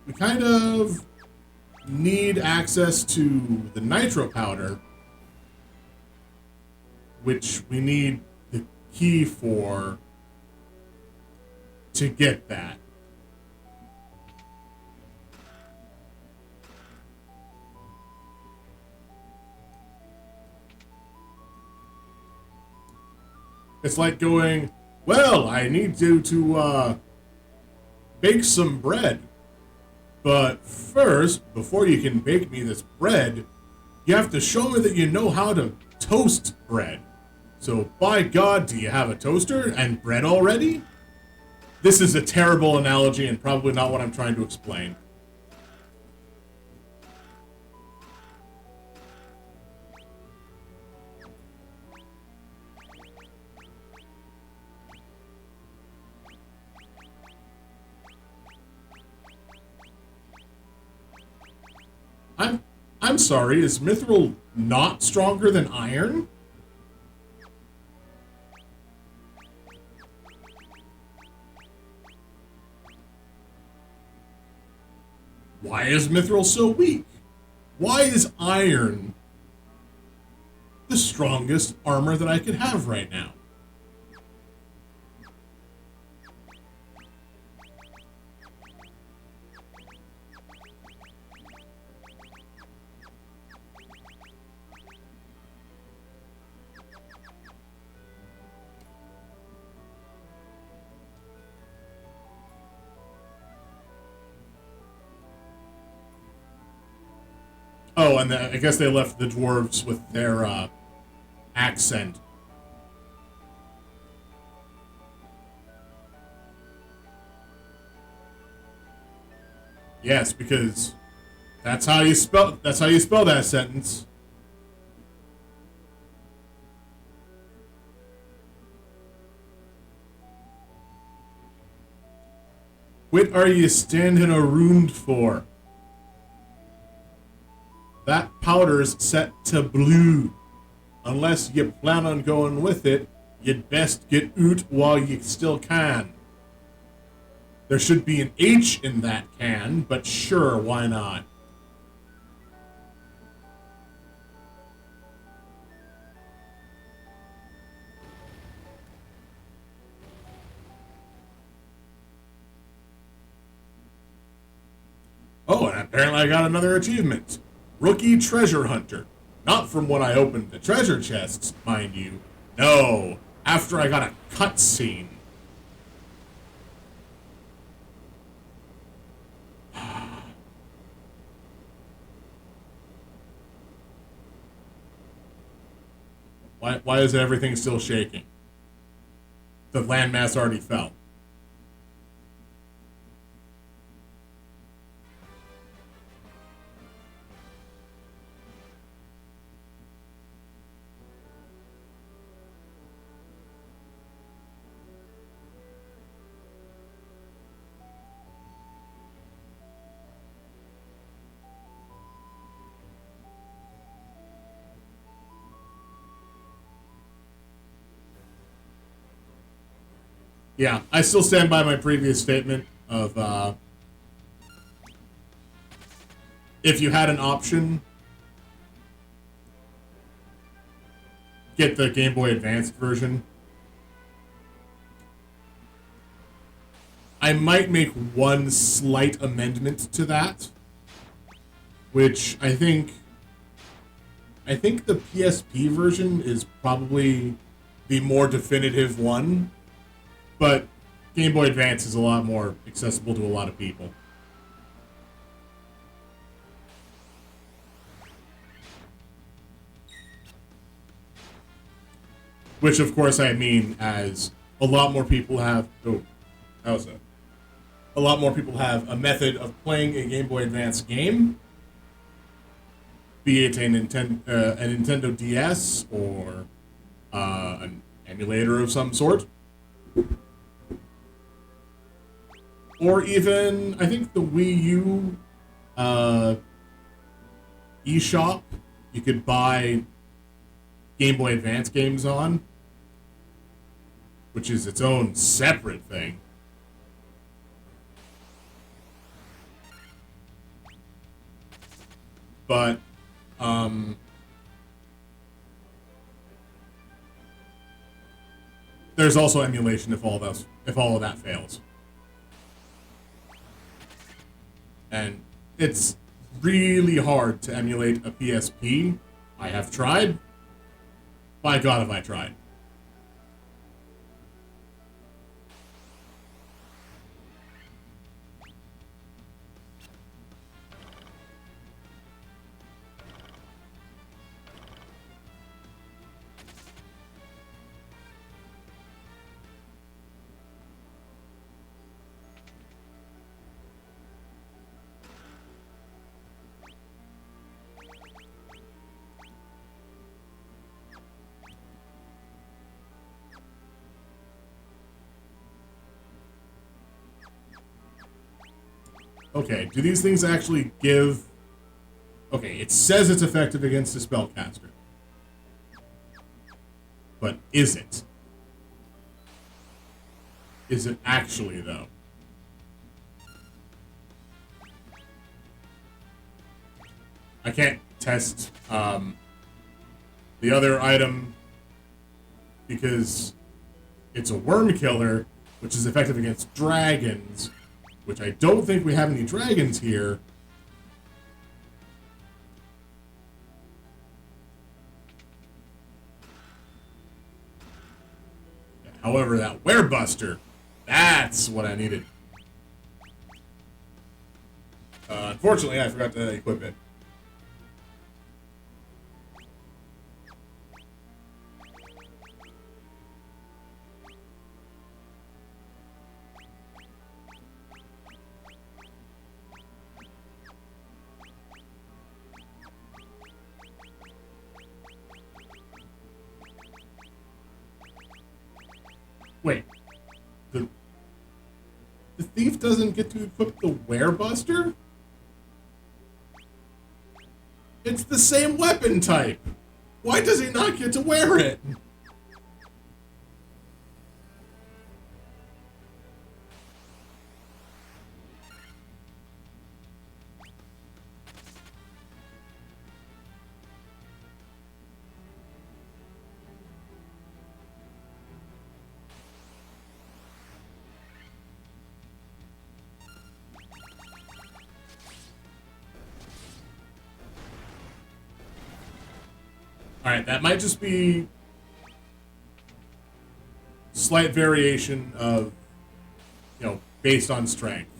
We kind of need access to the nitro powder, which we need the key for to get that. It's like going, well, I need you to bake some bread. But first, before you can bake me this bread, you have to show me that you know how to toast bread. So, by God, do you have a toaster and bread already? This is a terrible analogy and probably not what I'm trying to explain. I'm sorry, is mithril not stronger than iron? Why is mithril so weak? Why is iron the strongest armor that I could have right now? Oh, and I guess they left the dwarves with their accent. Yes, because that's how you spell that sentence. What are you standing around for? That powder's set to blue. Unless you plan on going with it, you'd best get out while you still can. There should be an H in that can, but sure, why not? Oh, and apparently I got another achievement. Rookie Treasure Hunter. Not from when I opened the treasure chests, mind you. No, after I got a cutscene. Why is everything still shaking? The landmass already fell. Yeah, I still stand by my previous statement of if you had an option, get the Game Boy Advanced version. I might make one slight amendment to that, which I think the PSP version is probably the more definitive one. But Game Boy Advance is a lot more accessible to a lot of people. Which, of course, I mean as a lot more people have... Oh, how's that? A lot more people have a method of playing a Game Boy Advance game, be it a Nintendo DS or an emulator of some sort. Or even, I think the Wii U eShop, you could buy Game Boy Advance games on, which is its own separate thing. But, there's also emulation if all of that fails. And it's really hard to emulate a PSP. I have tried. By God, have I tried. Okay, do these things actually give... Okay, it says it's effective against a spellcaster. But is it? Is it actually, though? I can't test the other item because it's a worm killer, which is effective against dragons, which I don't think we have any dragons here. However, that Werebuster, that's what I needed. Unfortunately, I forgot to equip it. thief doesn't get to equip the werebuster? It's the same weapon type. Why does he not get to wear it? Alright, that might just be slight variation of, based on strength.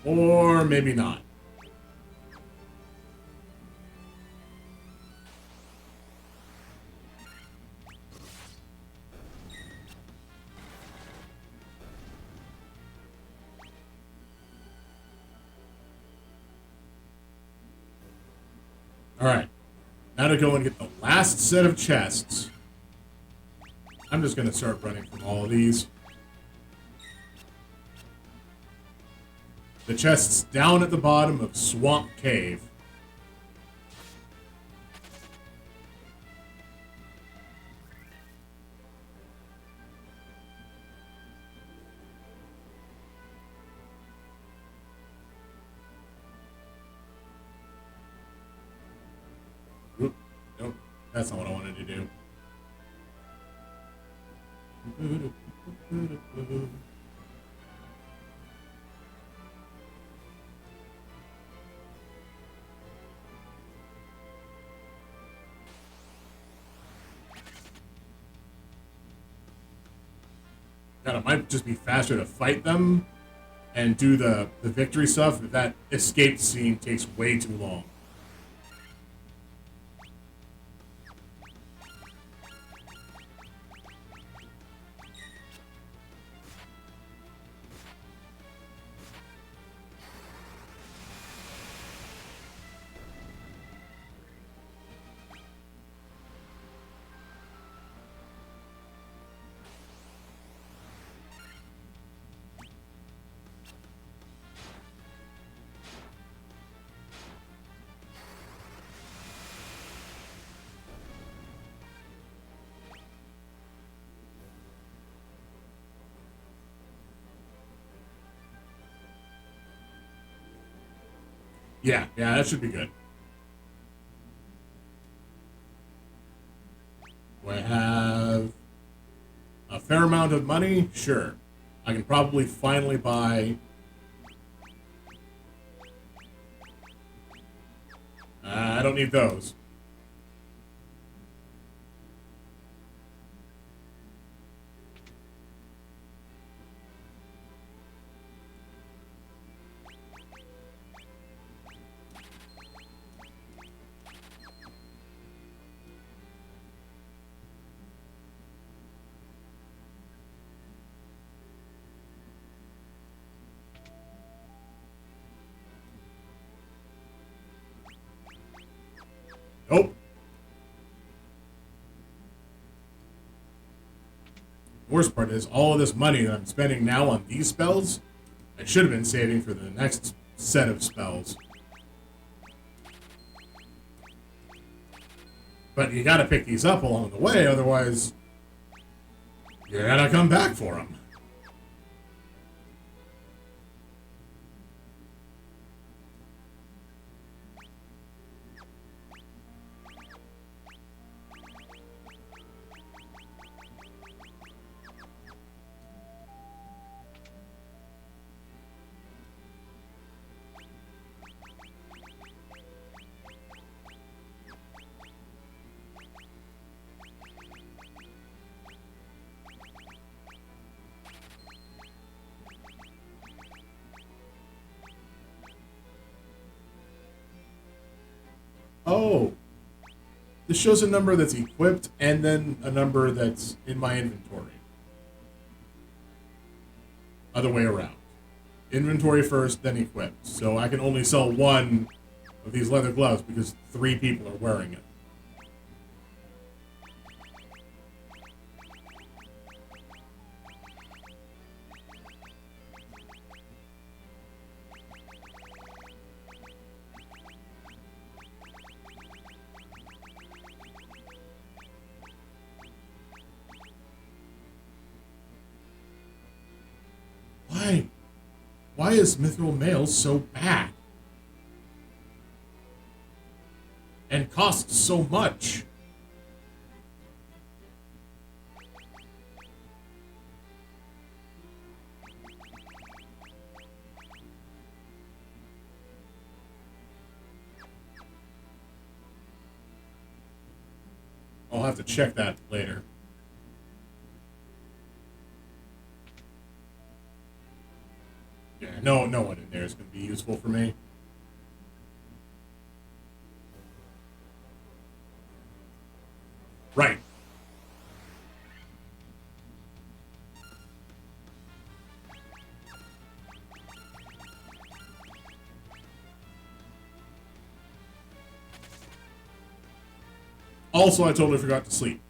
Or maybe not. Alright. Now to go and get the last set of chests. I'm just going to start running from all of these. The chest's down at the bottom of Swamp Cave. Oop, nope, that's not what I wanted to do. God, it might just be faster to fight them and do the victory stuff if that escape scene takes way too long. Yeah, that should be good. Do I have a fair amount of money? Sure. I can probably finally buy... I don't need those. Nope. The worst part is all of this money that I'm spending now on these spells, I should have been saving for the next set of spells. But you gotta pick these up along the way, otherwise you gotta come back for them. Oh, this shows a number that's equipped and then a number that's in my inventory. Other way around. Inventory first, then equipped. So I can only sell one of these leather gloves because 3 people are wearing it. Why is Mithril Mail so bad? And costs so much? I'll have to check that later. Yeah, no one in there is going to be useful for me. Right. Also, I totally forgot to sleep.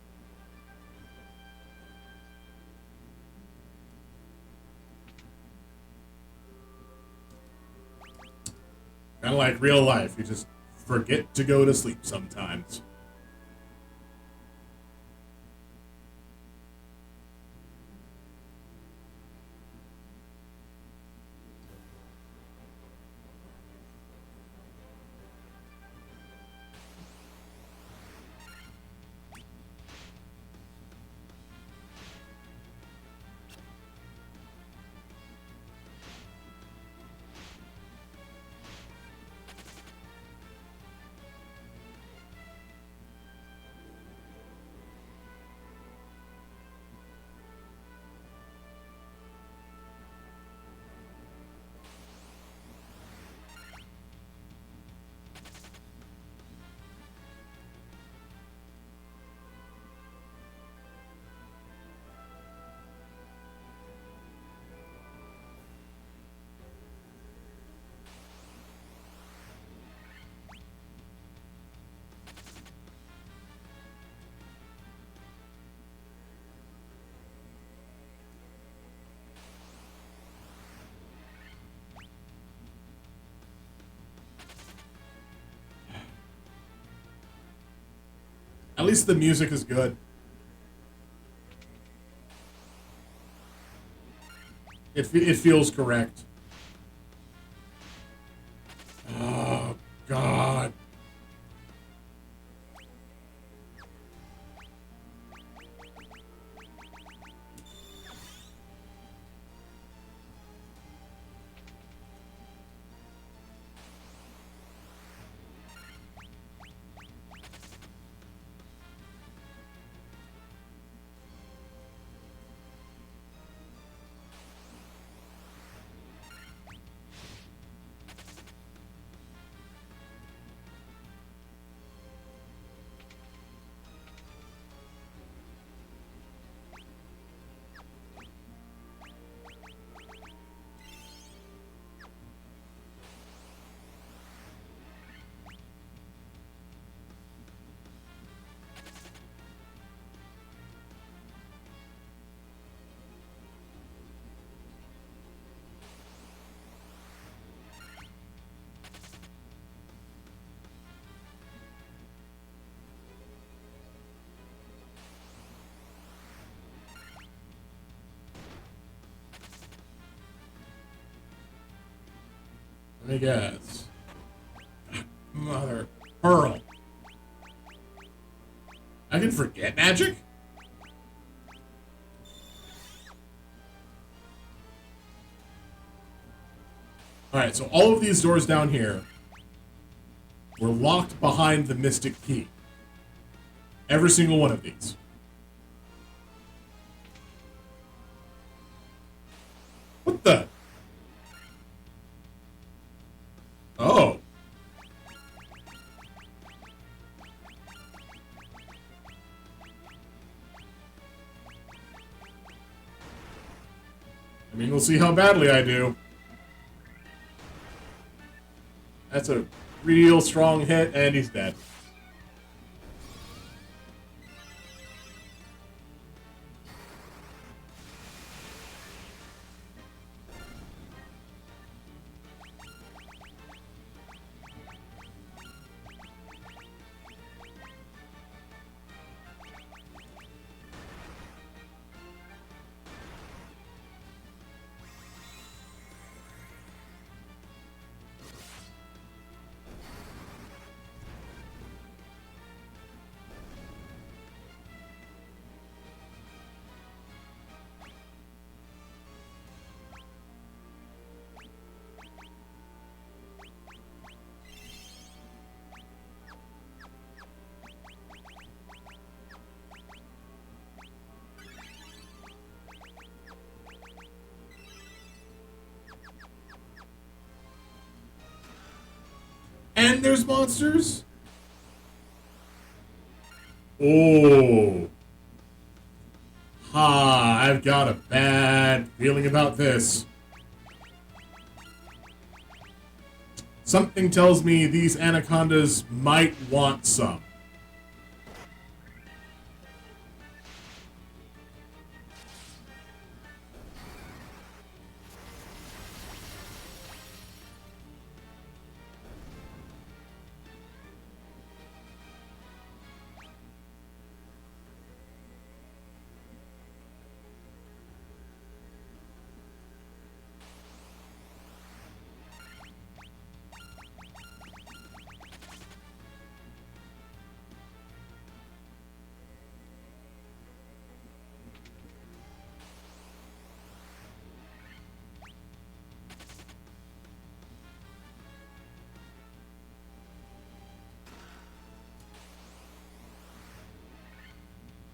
Kind of like real life. You just forget to go to sleep sometimes. At least the music is good. It feels correct. Oh, God. Let me guess. Mother Pearl. I can forget magic? Alright, so all of these doors down here were locked behind the Mystic Key. Every single one of these. What the? Oh. I mean, we'll see how badly I do. That's a real strong hit, and he's dead. And there's monsters? Oh. Ha, I've got a bad feeling about this. Something tells me these anacondas might want some.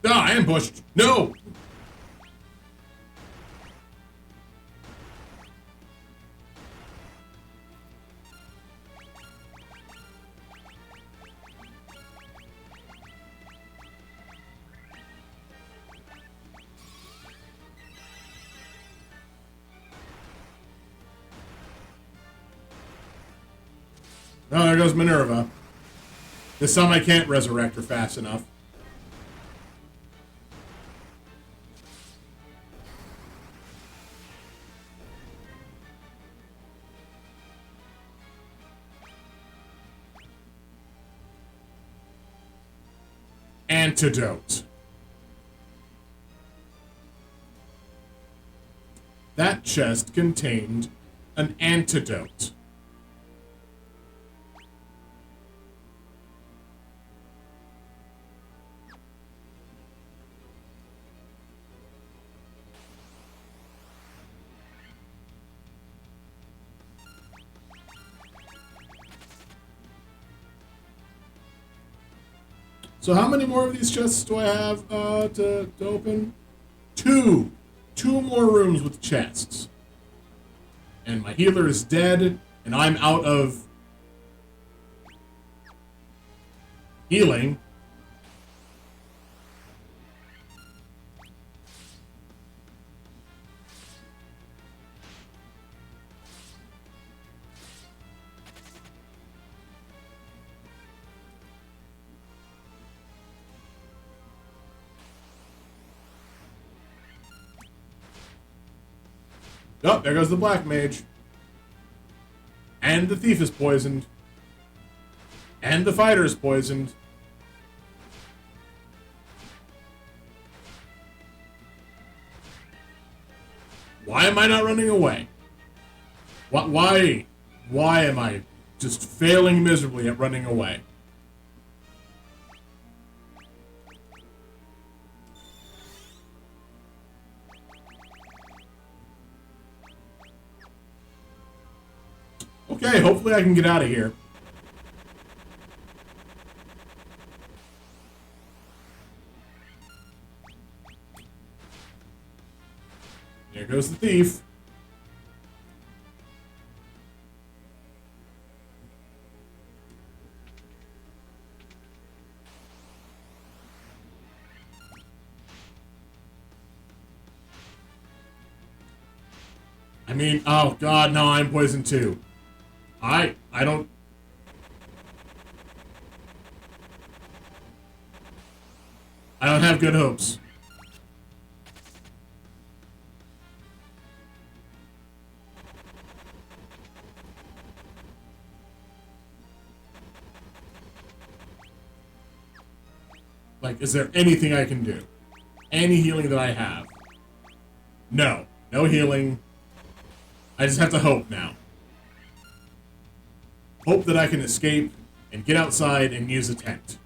Ah, ambushed! No! Oh, there goes Minerva. This time I can't resurrect her fast enough. Antidote. That chest contained an antidote. So how many more of these chests do I have to open? Two. Two more rooms with chests. And my healer is dead, and I'm out of healing. Oh, there goes the black mage. And the thief is poisoned. And the fighter is poisoned. Why am I not running away? Why? Why am I just failing miserably at running away? Okay, hopefully I can get out of here. There goes the thief. I mean, oh god, no, I'm poisoned too. I don't... I don't have good hopes. Like, is there anything I can do? Any healing that I have? No. No healing. I just have to hope now. Hope that I can escape and get outside and use a tent.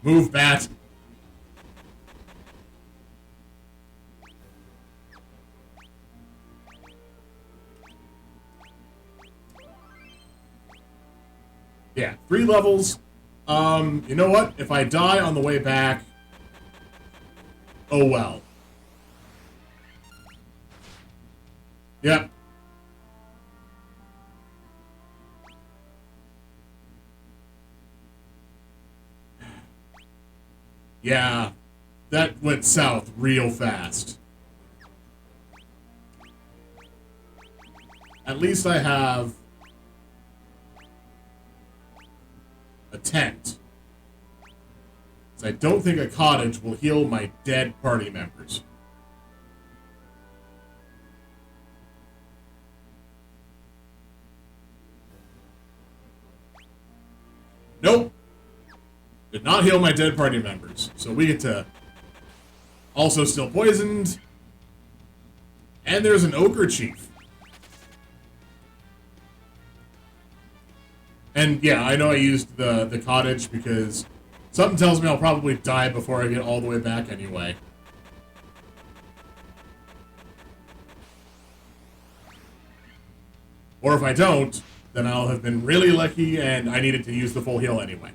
Move, bat. Yeah, 3 levels, You know what? If I die on the way back, oh well. Yep. Yeah, that went south real fast. At least I have a tent. I don't think a cottage will heal my dead party members. Nope. Did not heal my dead party members. So we get to also still poisoned. And there's an ogre chief. And yeah, I know I used the cottage because something tells me I'll probably die before I get all the way back anyway. Or if I don't, then I'll have been really lucky and I needed to use the full heal anyway.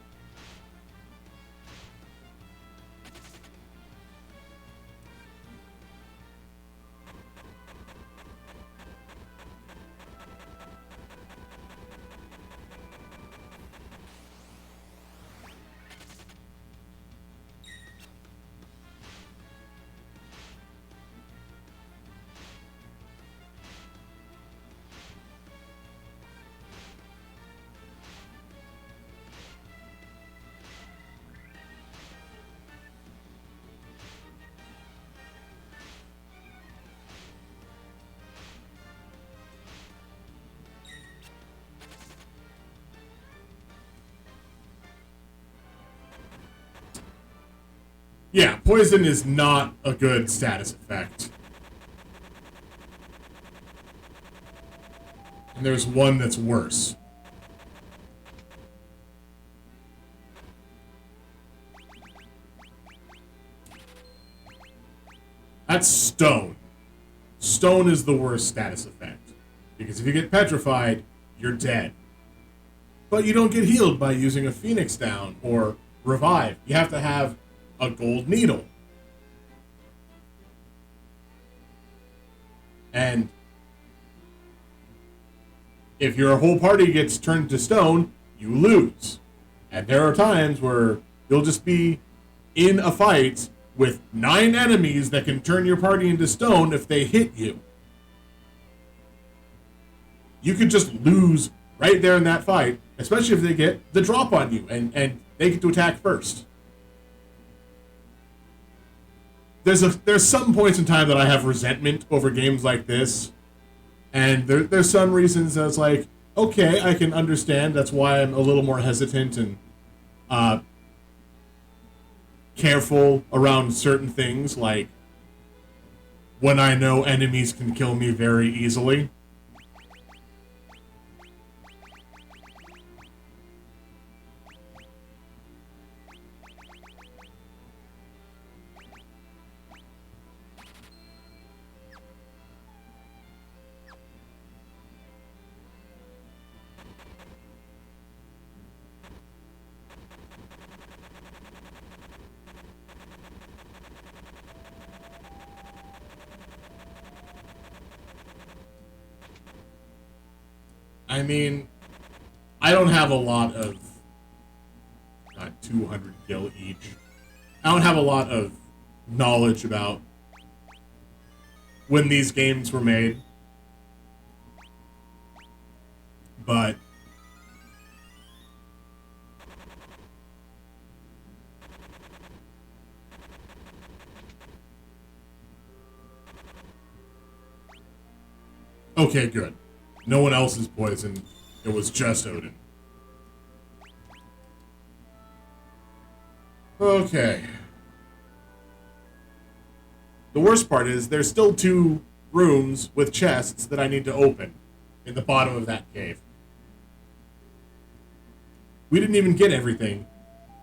Yeah, poison is not a good status effect. And there's one that's worse. That's stone. Stone is the worst status effect. Because if you get petrified, you're dead. But you don't get healed by using a Phoenix down or revive. You have to have a gold needle. And if your whole party gets turned to stone, you lose. And there are times where you'll just be in a fight with 9 enemies that can turn your party into stone if they hit you. You could just lose right there in that fight, especially if they get the drop on you and they get to attack first. There's some points in time that I have resentment over games like this, and there's some reasons that's like, okay, I can understand. That's why I'm a little more hesitant and careful around certain things, like when I know enemies can kill me very easily. I mean, I don't have a lot of... Not 200 gil each. I don't have a lot of knowledge about when these games were made. But... Okay, good. No one else is poisoned. It was just Odin. Okay. The worst part is there's still 2 rooms with chests that I need to open in the bottom of that cave. We didn't even get everything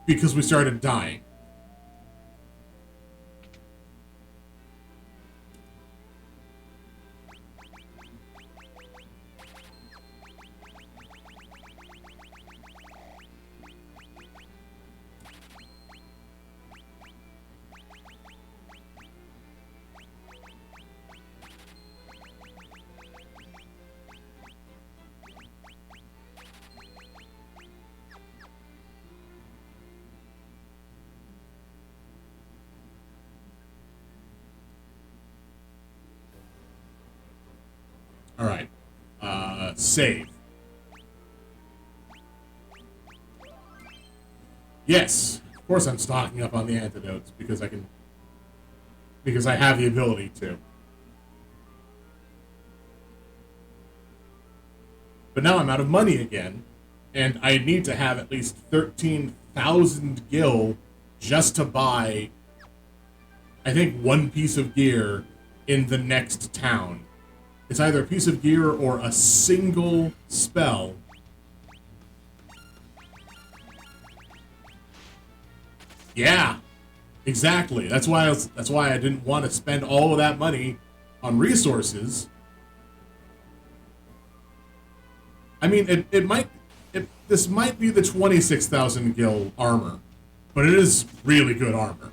because we started dying. Alright. Save. Yes! Of course I'm stocking up on the antidotes, because I can... Because I have the ability to. But now I'm out of money again, and I need to have at least 13,000 gil just to buy, I think, one piece of gear in the next town. It's either a piece of gear or a single spell. Yeah, exactly. That's why I didn't want to spend all of that money on resources. I mean, this might be the 26,000 gil armor, but it is really good armor.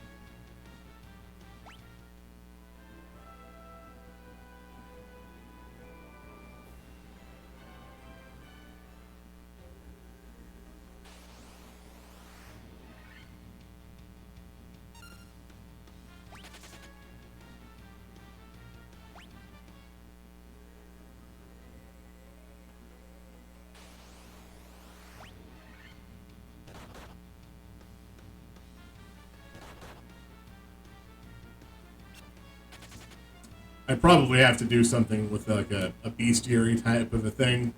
I probably have to do something with like a bestiary type of a thing.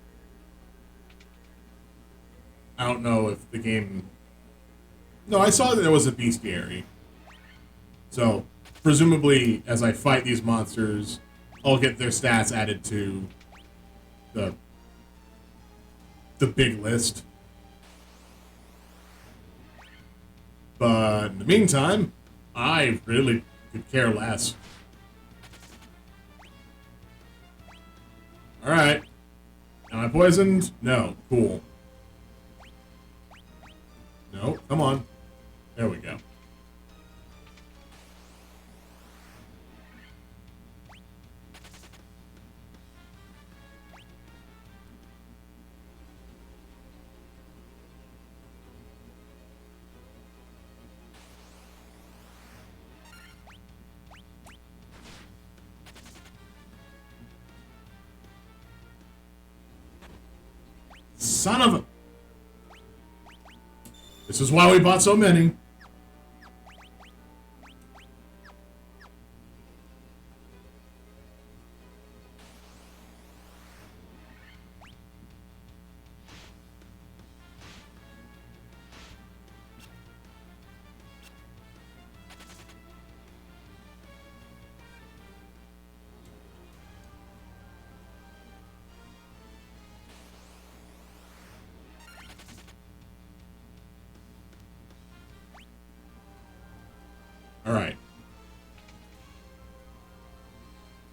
I don't know if the game... No, I saw that there was a bestiary. So, presumably, as I fight these monsters, I'll get their stats added to the big list. But in the meantime, I really could care less. Alright. Am I poisoned? No. Cool. No, come on. There we go. Son of a... This is why we bought so many. Alright.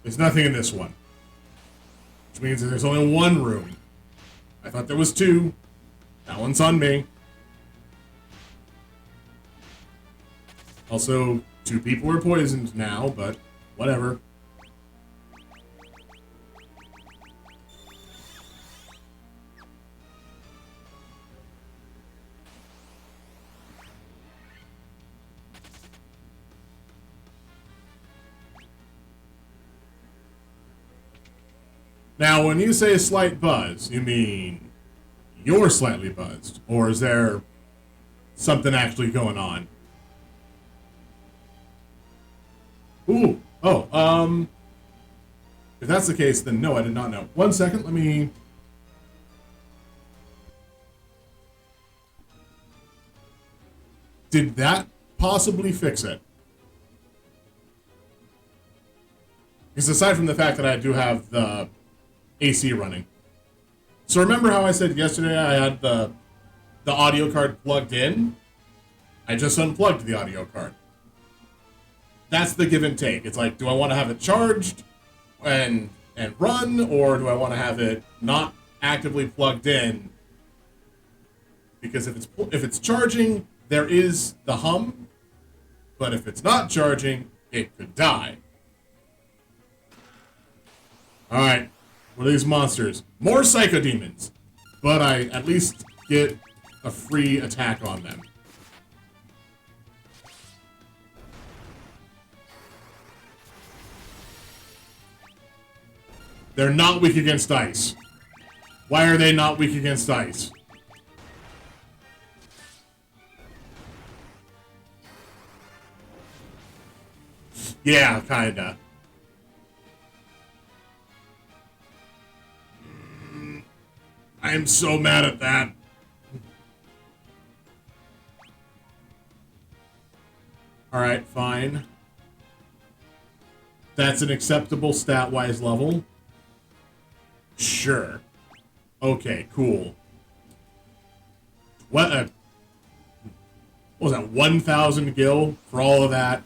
There's nothing in this one. Which means that there's only one room. I thought there was two. That one's on me. Also, 2 people are poisoned now, but whatever. Now, when you say a slight buzz, you mean you're slightly buzzed? Or is there something actually going on? Ooh. Oh, if that's the case, then no, I did not know. 1 second, let me... Did that possibly fix it? Because aside from the fact that I do have the AC running. So remember how I said yesterday I had the audio card plugged in? I just unplugged the audio card. That's the give and take. It's like, do I want to have it charged and run, or do I want to have it not actively plugged in? Because if it's charging, there is the hum, but if it's not charging, it could die. Alright. What are these monsters? More psychodemons! But I at least get a free attack on them. They're not weak against ice. Why are they not weak against ice? Yeah, kinda. I am so mad at that. Alright, fine. That's an acceptable stat-wise level. Sure. Okay, cool. What was that, 1,000 gil for all of that?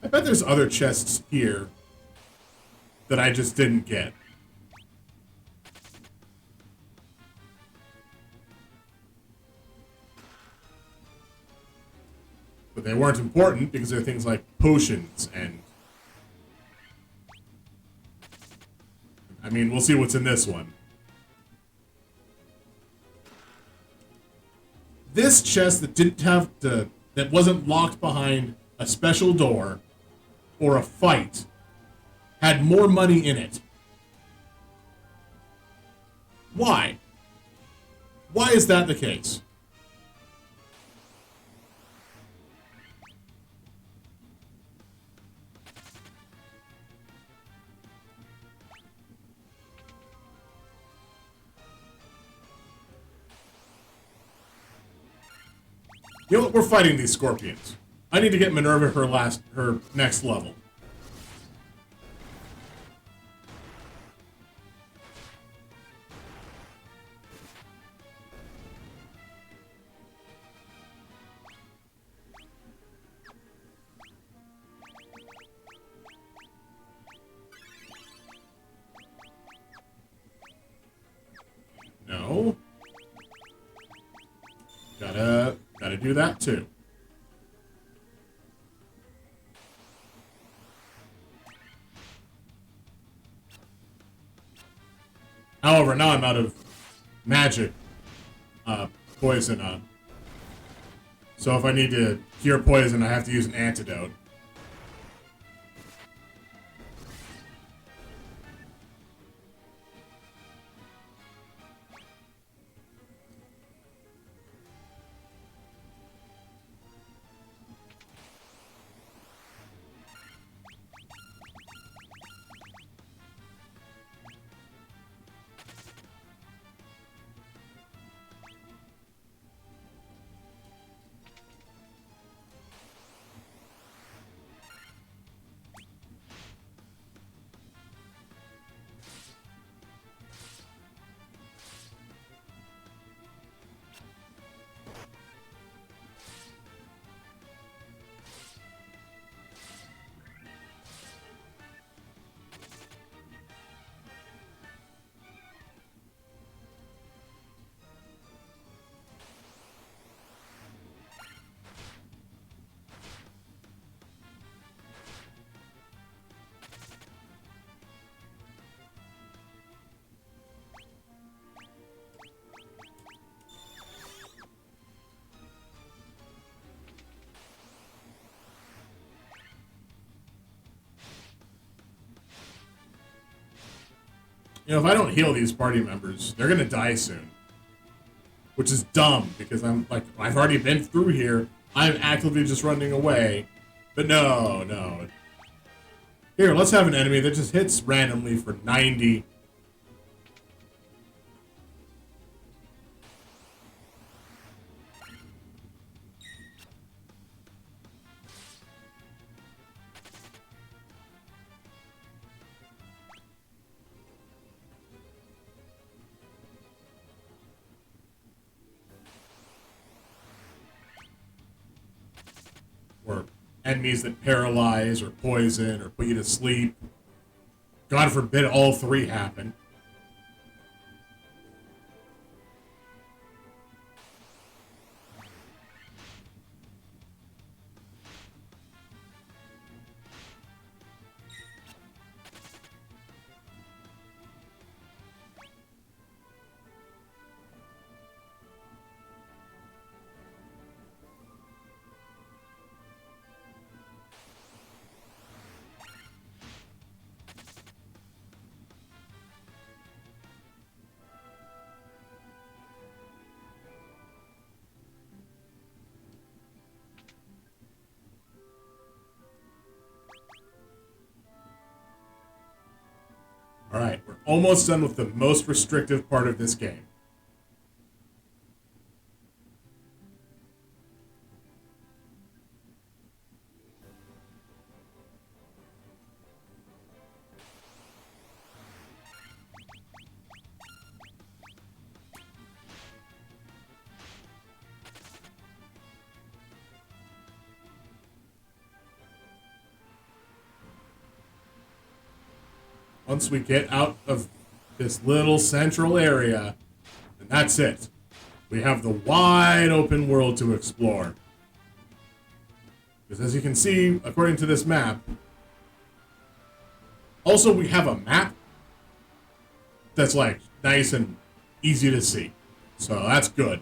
I bet there's other chests here that I just didn't get. But they weren't important because they're things like potions and... I mean, we'll see what's in this one. This chest that didn't have to... that wasn't locked behind a special door or a fight had more money in it. Why? Why is that the case? You know what? We're fighting these scorpions. I need to get Minerva her next level. No. Gotta do that too. However, now I'm out of magic poison. So if I need to cure poison, I have to use an antidote. You know, if I don't heal these party members, they're gonna die soon. Which is dumb, because I'm like, I've already been through here. I'm actively just running away. But no, no. Here, let's have an enemy that just hits randomly for 90. Or enemies that paralyze or poison or put you to sleep. God forbid all three happen. almost done with the most restrictive part of this game. Once we get out of this little central area, and that's it. We have the wide open world to explore. Because as you can see, according to this map, also we have a map that's like nice and easy to see. So that's good.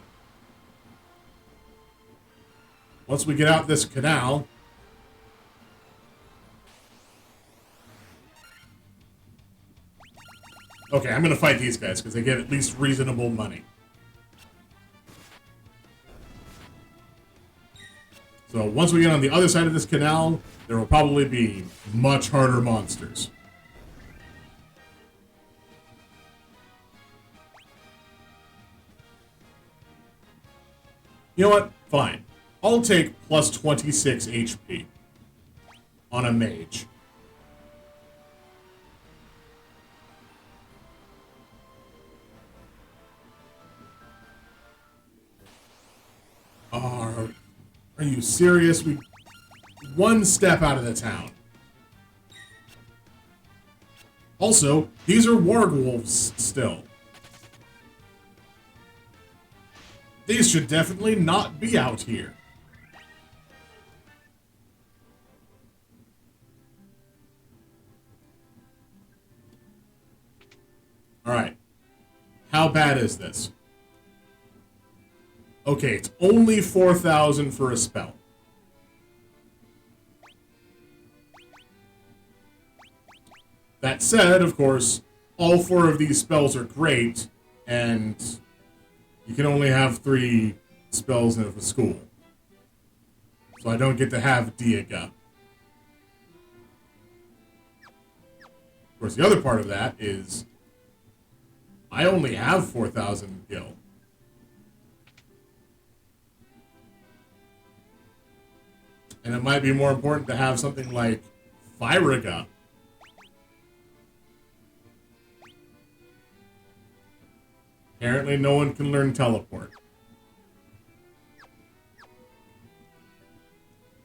Once we get out this canal, okay, I'm gonna fight these guys because they get at least reasonable money. So once we get on the other side of this canal, there will probably be much harder monsters. You know what? Fine. I'll take plus 26 HP on a mage. Are you serious? We one step out of the town. Also, these are wargwolves still. These should definitely not be out here. Alright. How bad is this? Okay, it's only 4,000 for a spell. That said, of course, all 4 of these spells are great, and you can only have 3 spells in a school. So I don't get to have Diaga. Of course, the other part of that is I only have 4,000 gil. And it might be more important to have something like Fyriga. Apparently no one can learn teleport.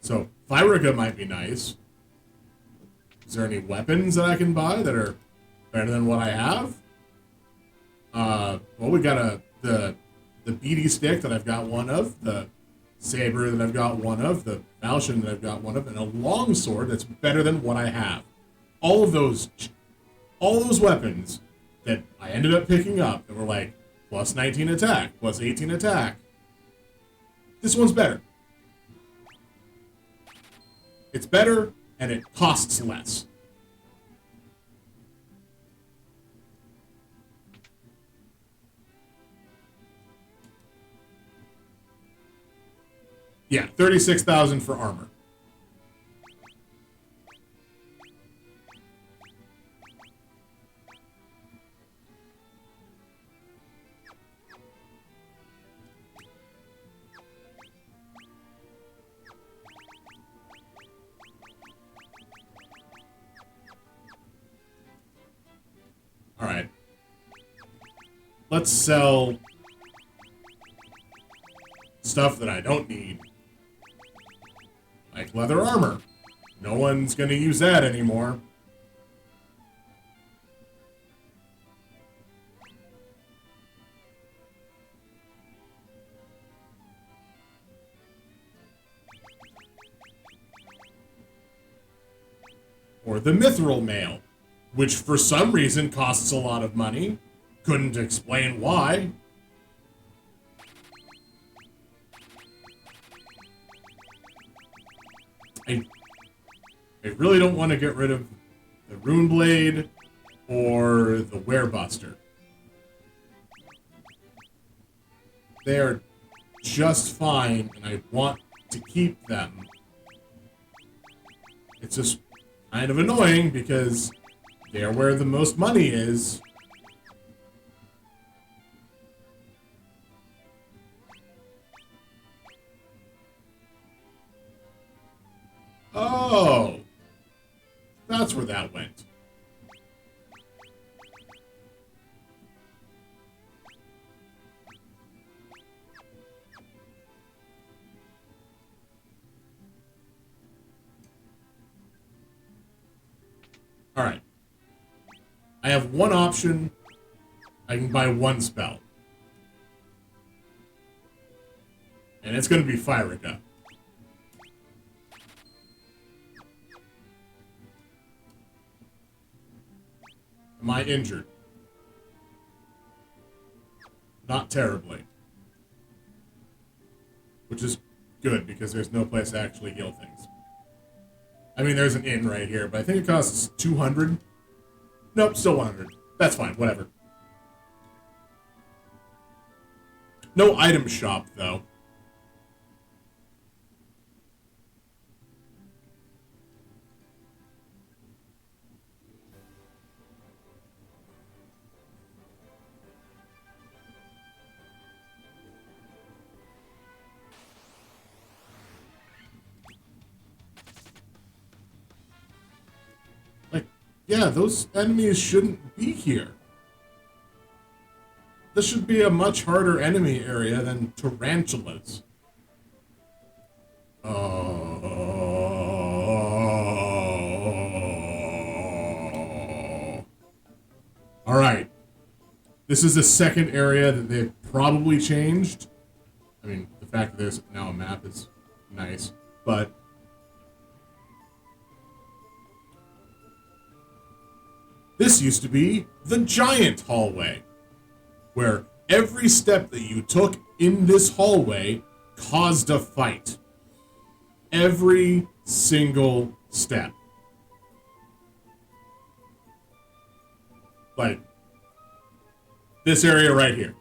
So, Fyriga might be nice. Is there any weapons that I can buy that are better than what I have? Well, we got the beady stick that I've got one of, the saber that I've got one of, the falchion that I've got one of, and a longsword that's better than what I have. All those weapons that I ended up picking up that were like plus 19 attack, plus 18 attack. This one's better. It's better, and it costs less. Yeah, 36,000 for armor. All right. Let's sell stuff that I don't need. Like leather armor. No one's going to use that anymore. Or the mithril mail, which for some reason costs a lot of money. Couldn't explain why. I really don't want to get rid of the Rune Blade or the Werebuster. They are just fine, and I want to keep them. It's just kind of annoying because they're where the most money is, Oh, that's where that went. Alright. I have one option. I can buy one spell. And it's going to be Fyrica. Am I injured? Not terribly. Which is good, because there's no place to actually heal things. I mean, there's an inn right here, but I think it costs 200. Nope, still 100. That's fine, whatever. No item shop, though. Like, yeah, those enemies shouldn't be here. This should be a much harder enemy area than tarantulas. Alright. This is the second area that they've probably changed. I mean, the fact that there's now a map is nice, but this used to be the giant hallway, where every step that you took in this hallway caused a fight. Every single step. Like, this area right here.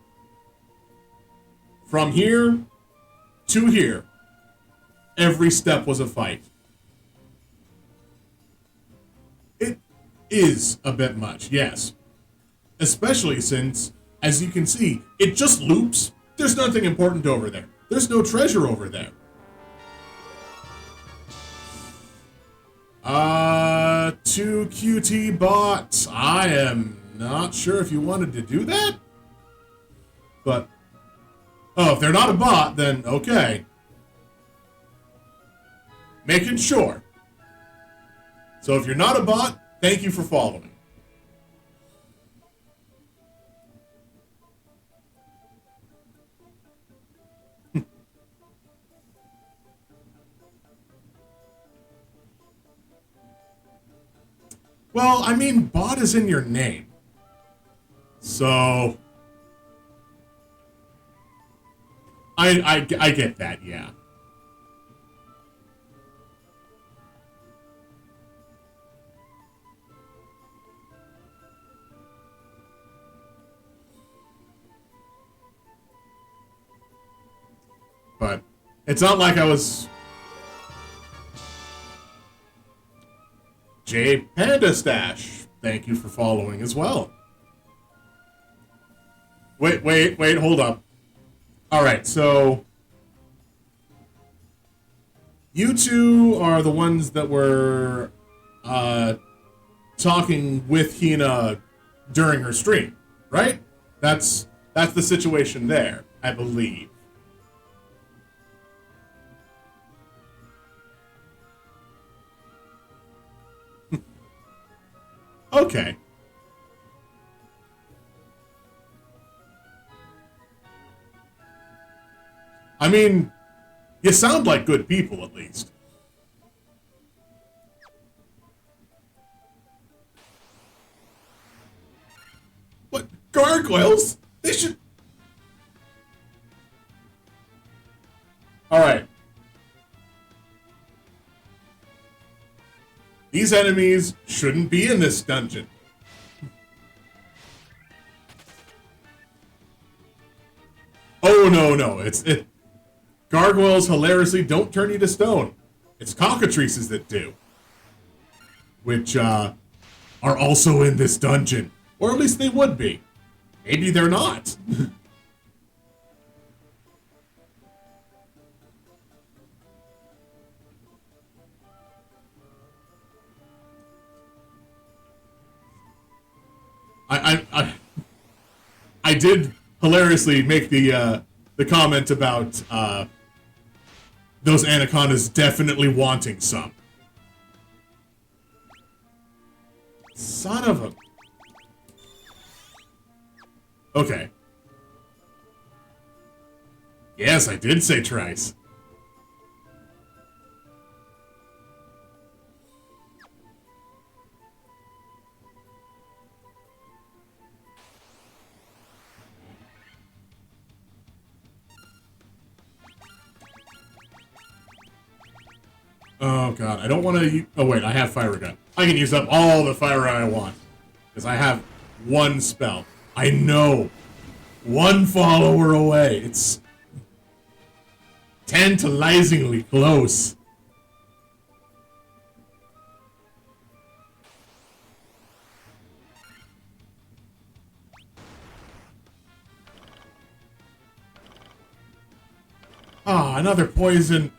From here to here, every step was a fight. It is a bit much, yes. Especially since, as you can see, it just loops. There's nothing important over there. There's no treasure over there. 2QT bot. I am not sure if you wanted to do that. But, oh, if they're not a bot, then okay. Making sure. So if you're not a bot, thank you for following. Well, I mean, bot is in your name. So I get that, yeah. But it's not like I was... J Panda Stash, thank you for following as well. Wait, hold up. Alright, so... You two are the ones that were talking with Hina during her stream, right? That's the situation there, I believe. Okay. I mean, you sound like good people, at least. What? Gargoyles? They should... Alright. These enemies shouldn't be in this dungeon. Oh, no. Gargoyles hilariously don't turn you to stone. It's cockatrices that do. Which, are also in this dungeon. Or at least they would be. Maybe they're not. I did hilariously make the comment about those anacondas definitely wanting some. Son of a... Okay. Yes, I did say trice. Oh god, I don't want to... Oh wait, I have fire gun. I can use up all the fire I want. Because I have one spell. I know. One follower away. It's... tantalizingly close. Ah, another poison.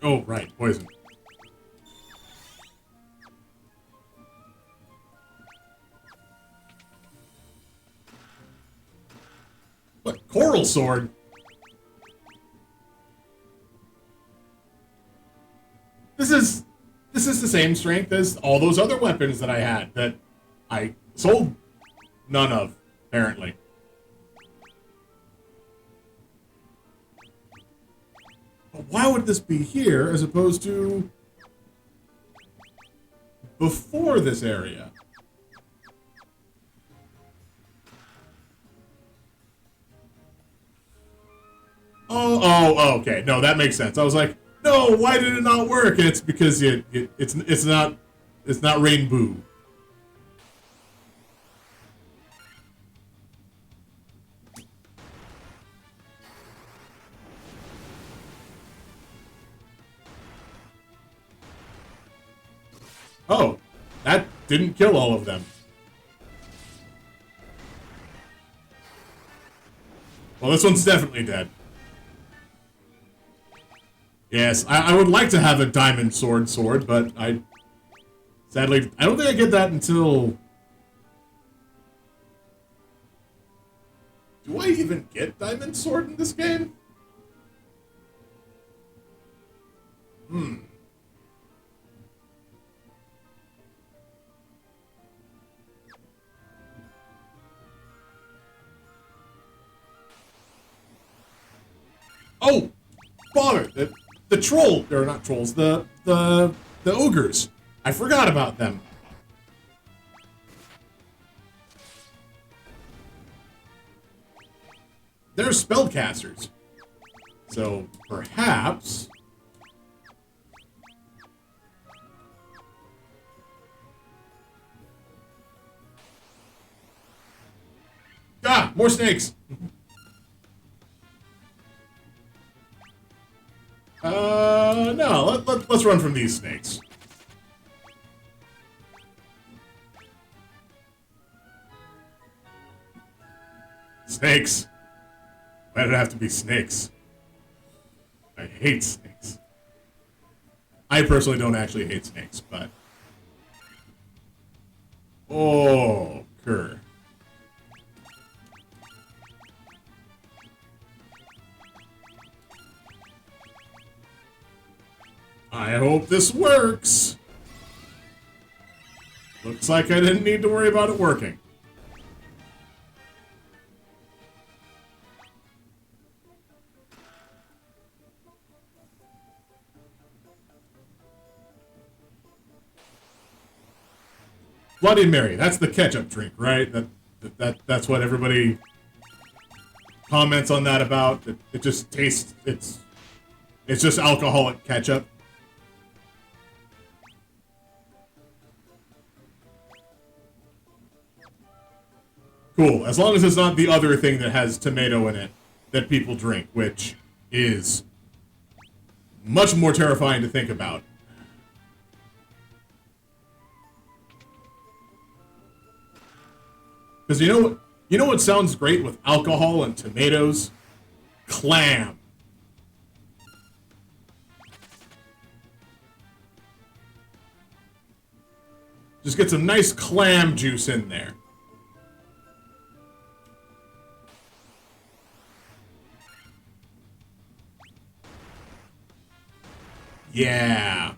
Oh, right, poison. What? Coral sword? This is the same strength as all those other weapons that I had that I sold none of, apparently. But why would this be here as opposed to before this area? Oh, okay. No, that makes sense. I was like, no, why did it not work? And it's because it's not rainbow. Oh, that didn't kill all of them. Well, this one's definitely dead. Yes, I would like to have a diamond sword, but sadly, I don't think I get that until... Do I even get diamond sword in this game? Oh! Bother! The troll, or not trolls, the ogres. I forgot about them. They're spellcasters. So, perhaps... Ah! More snakes! No, let's run from these snakes. Snakes. Why did it have to be snakes? I hate snakes. I personally don't actually hate snakes, but... Oh, cur. I hope this works. Looks like I didn't need to worry about it working. Bloody Mary, that's the ketchup drink, right? That's what everybody comments on that about. It just tastes, it's just alcoholic ketchup. Cool, as long as it's not the other thing that has tomato in it that people drink, which is much more terrifying to think about. Because you know what sounds great with alcohol and tomatoes? Clam. Just get some nice clam juice in there. Yeah.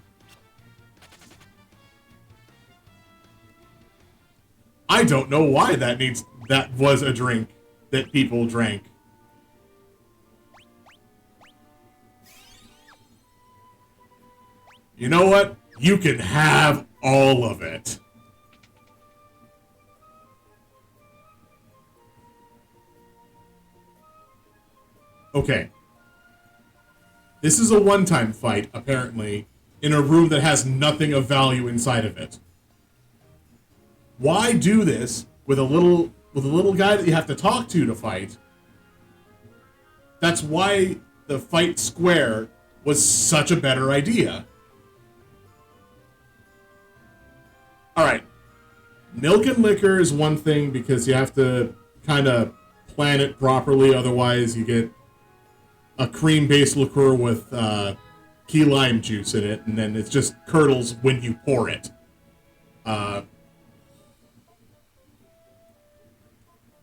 I don't know why that was a drink that people drank. You know what? You can have all of it. Okay. This is a one-time fight, apparently, in a room that has nothing of value inside of it. Why do this with a little guy that you have to talk to fight? That's why the fight square was such a better idea. Alright. Milk and liquor is one thing because you have to kind of plan it properly, otherwise you get a cream-based liqueur with key lime juice in it, and then it just curdles when you pour it.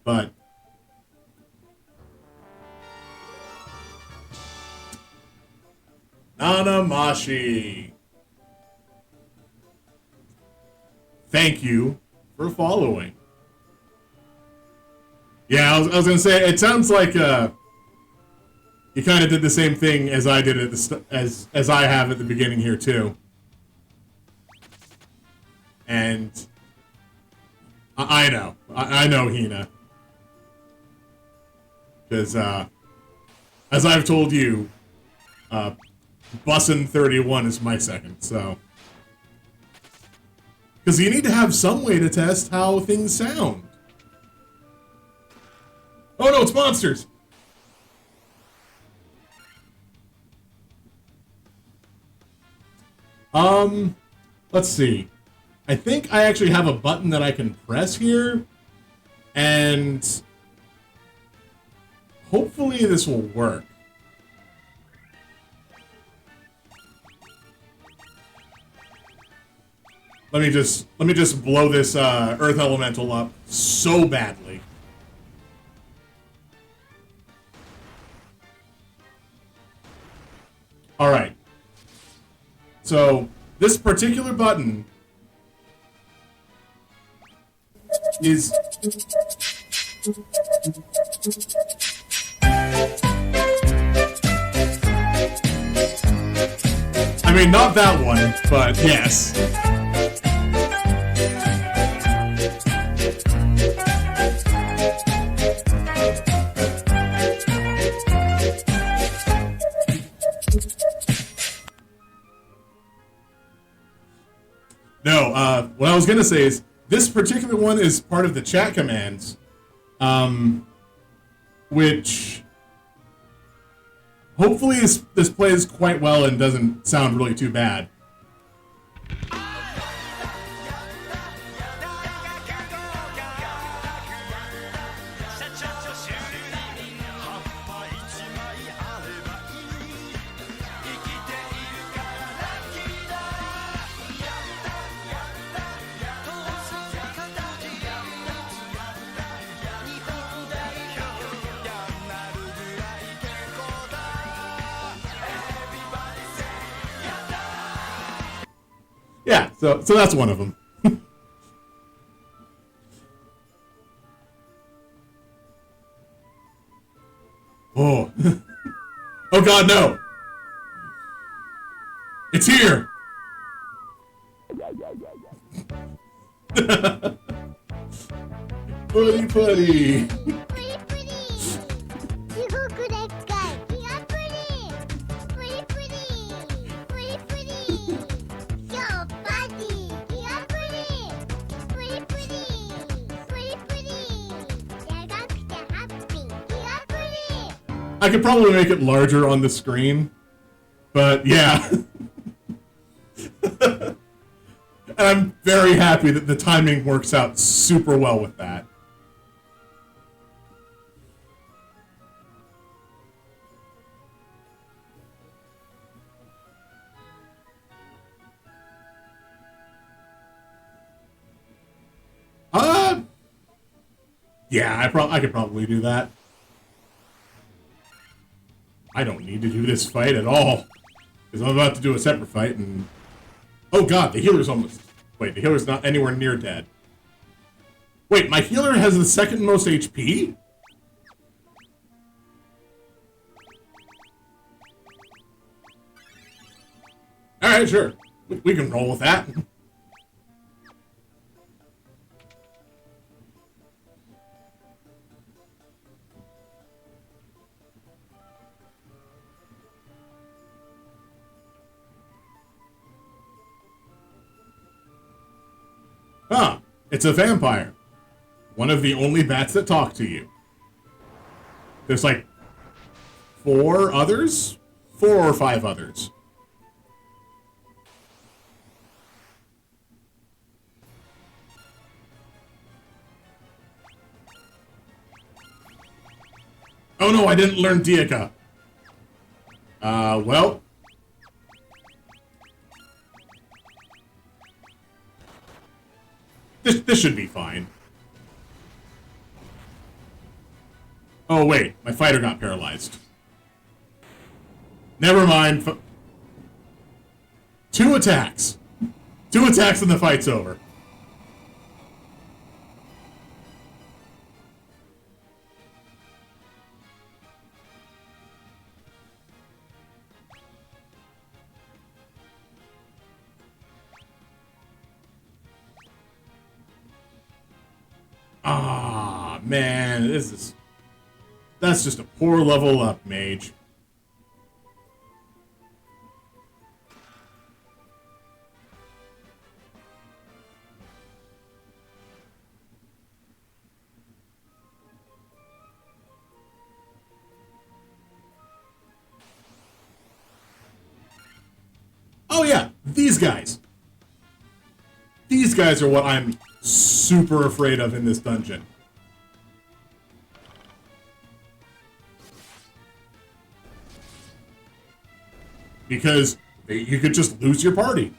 But Nanamashi, thank you for following. Yeah, I was gonna say, it sounds like you kind of did the same thing as I did at the as I have at the beginning here too. And I know, Hina, because as I've told you, Bussin' 31 is my second. So, because you need to have some way to test how things sound. Oh no, it's monsters! Let's see. I think I actually have a button that I can press here, and hopefully this will work. Let me just blow this Earth Elemental up so badly. All right. So this particular button is I mean, not that one, but yes. No, what I was gonna say is this particular one is part of the chat commands, which hopefully this plays quite well and doesn't sound really too bad. Yeah, so that's one of them. Oh. Oh god, no! It's here! Putty putty! I could probably make it larger on the screen, but yeah. And I'm very happy that the timing works out super well with that. Yeah, I could probably do that. I don't need to do this fight at all. Because I'm about to do a separate fight and... Oh god, the healer's almost... Wait, the healer's not anywhere near dead. Wait, my healer has the second most HP? Alright, sure. We can roll with that. Huh. It's a vampire. One of the only bats that talk to you. There's like 4 others? 4 or 5 others. Oh no, I didn't learn Diaka. Well. This should be fine. Oh wait, my fighter got paralyzed. Never mind. 2 attacks. 2 attacks and the fight's over. Ah, man, that's just a poor level up, mage. Oh yeah, these guys. These guys are what I'm super afraid of in this dungeon. Because you could just lose your party.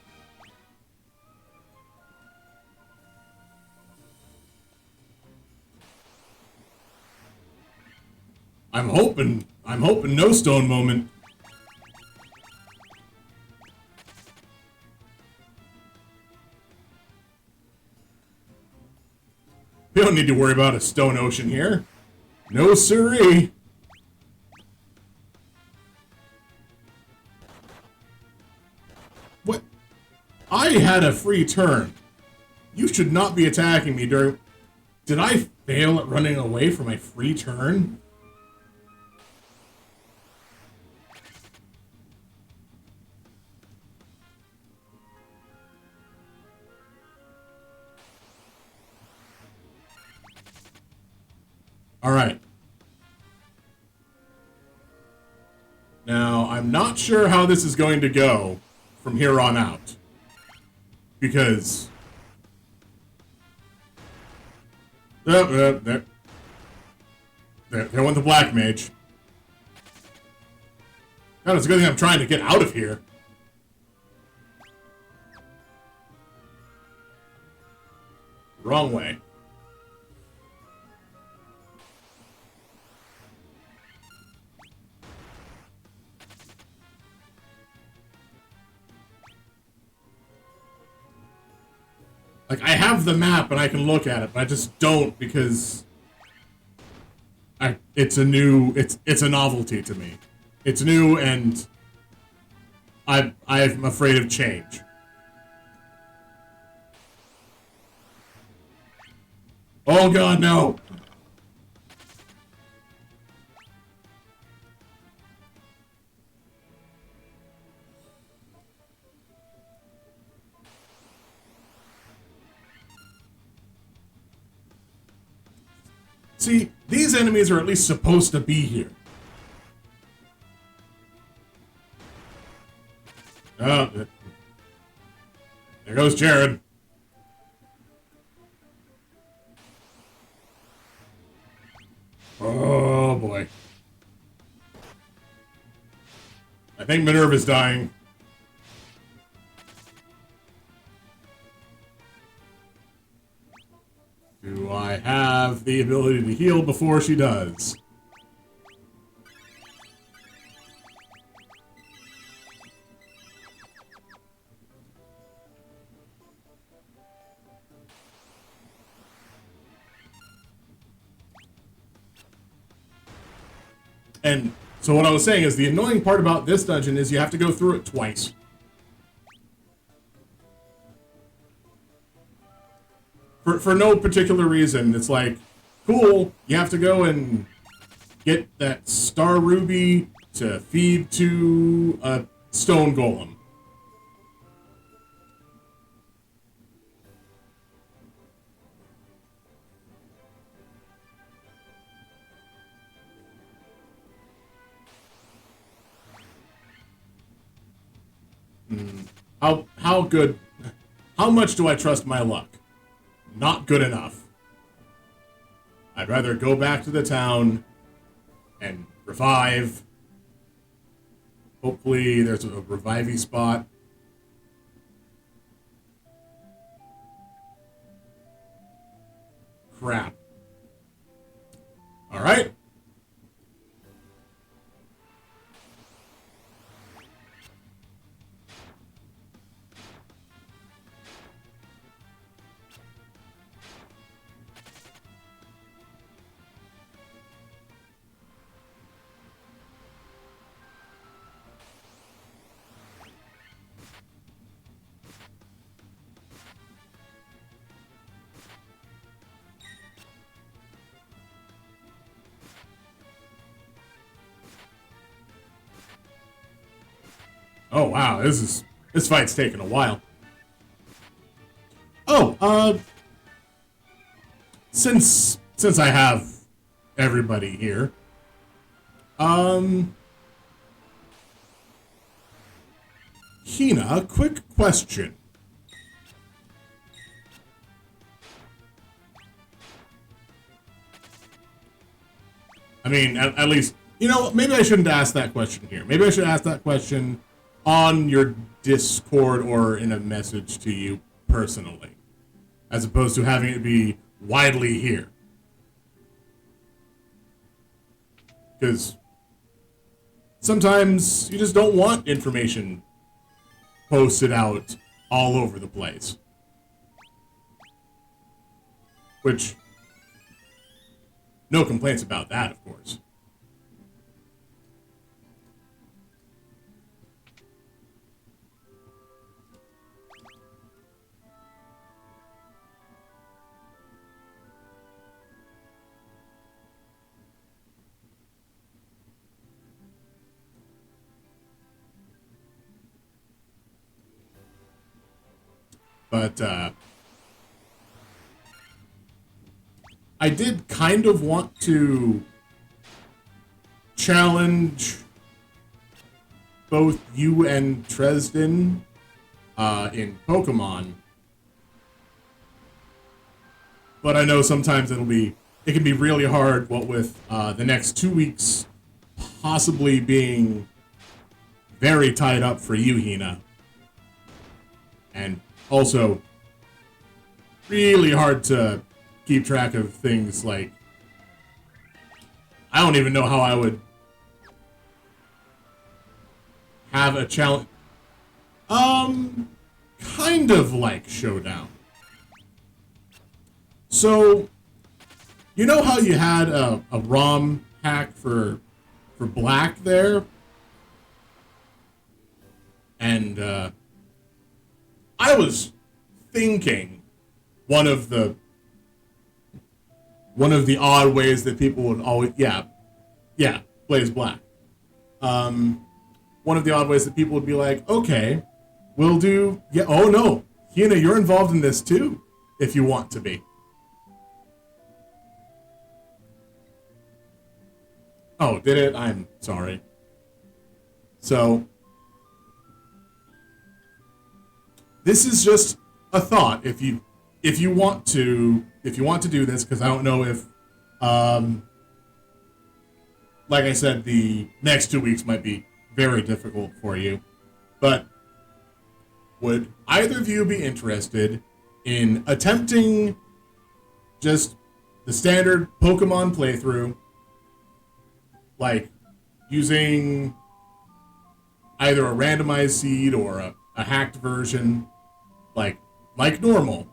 I'm hoping no stone moment. We don't need to worry about a stone ocean here. No siree. What? I had a free turn. You should not be attacking me during... Did I fail at running away from my free turn? Alright. Now, I'm not sure how this is going to go from here on out. Because... There went the black mage. God, it's a good thing I'm trying to get out of here. Wrong way. Like, I have the map and I can look at it, but I just don't because it's a novelty to me. It's new and I'm afraid of change. Oh god, no! See, these enemies are at least supposed to be here. Oh, there goes Jared. Oh boy. I think Minerva's dying. Do I have the ability to heal before she does. And so what I was saying is the annoying part about this dungeon is you have to go through it twice. For no particular reason. It's like, cool, you have to go and get that star ruby to feed to a stone golem. How good, how much do I trust my luck? Not good enough. I'd rather go back to the town and revive. Hopefully there's a revivey spot. Crap. Alright. Oh wow, this fight's taking a while. Oh, since I have everybody here, Hina, quick question. I mean, at least, you know, maybe I shouldn't ask that question here. Maybe I should ask that question on your Discord or in a message to you personally, as opposed to having it be widely here. Because sometimes you just don't want information posted out all over the place. Which, no complaints about that, of course. But, I did kind of want to challenge both you and Tresden in Pokemon. But I know sometimes it can be really hard, what with the next 2 weeks possibly being very tied up for you, Hina. And also, really hard to keep track of things like... I don't even know how I would have a challenge... kind of like Showdown. So, you know how you had a ROM hack for Black there? And, I was thinking one of the odd ways that people would always Blaze Black. One of the odd ways that people would be like, okay, we'll do oh no, Hina, you're involved in this too, if you want to be. Oh, did it? I'm sorry. So this is just a thought. If you want to do this, because I don't know if, like I said, the next 2 weeks might be very difficult for you. But would either of you be interested in attempting just the standard Pokemon playthrough, like using either a randomized seed or a hacked version, like normal.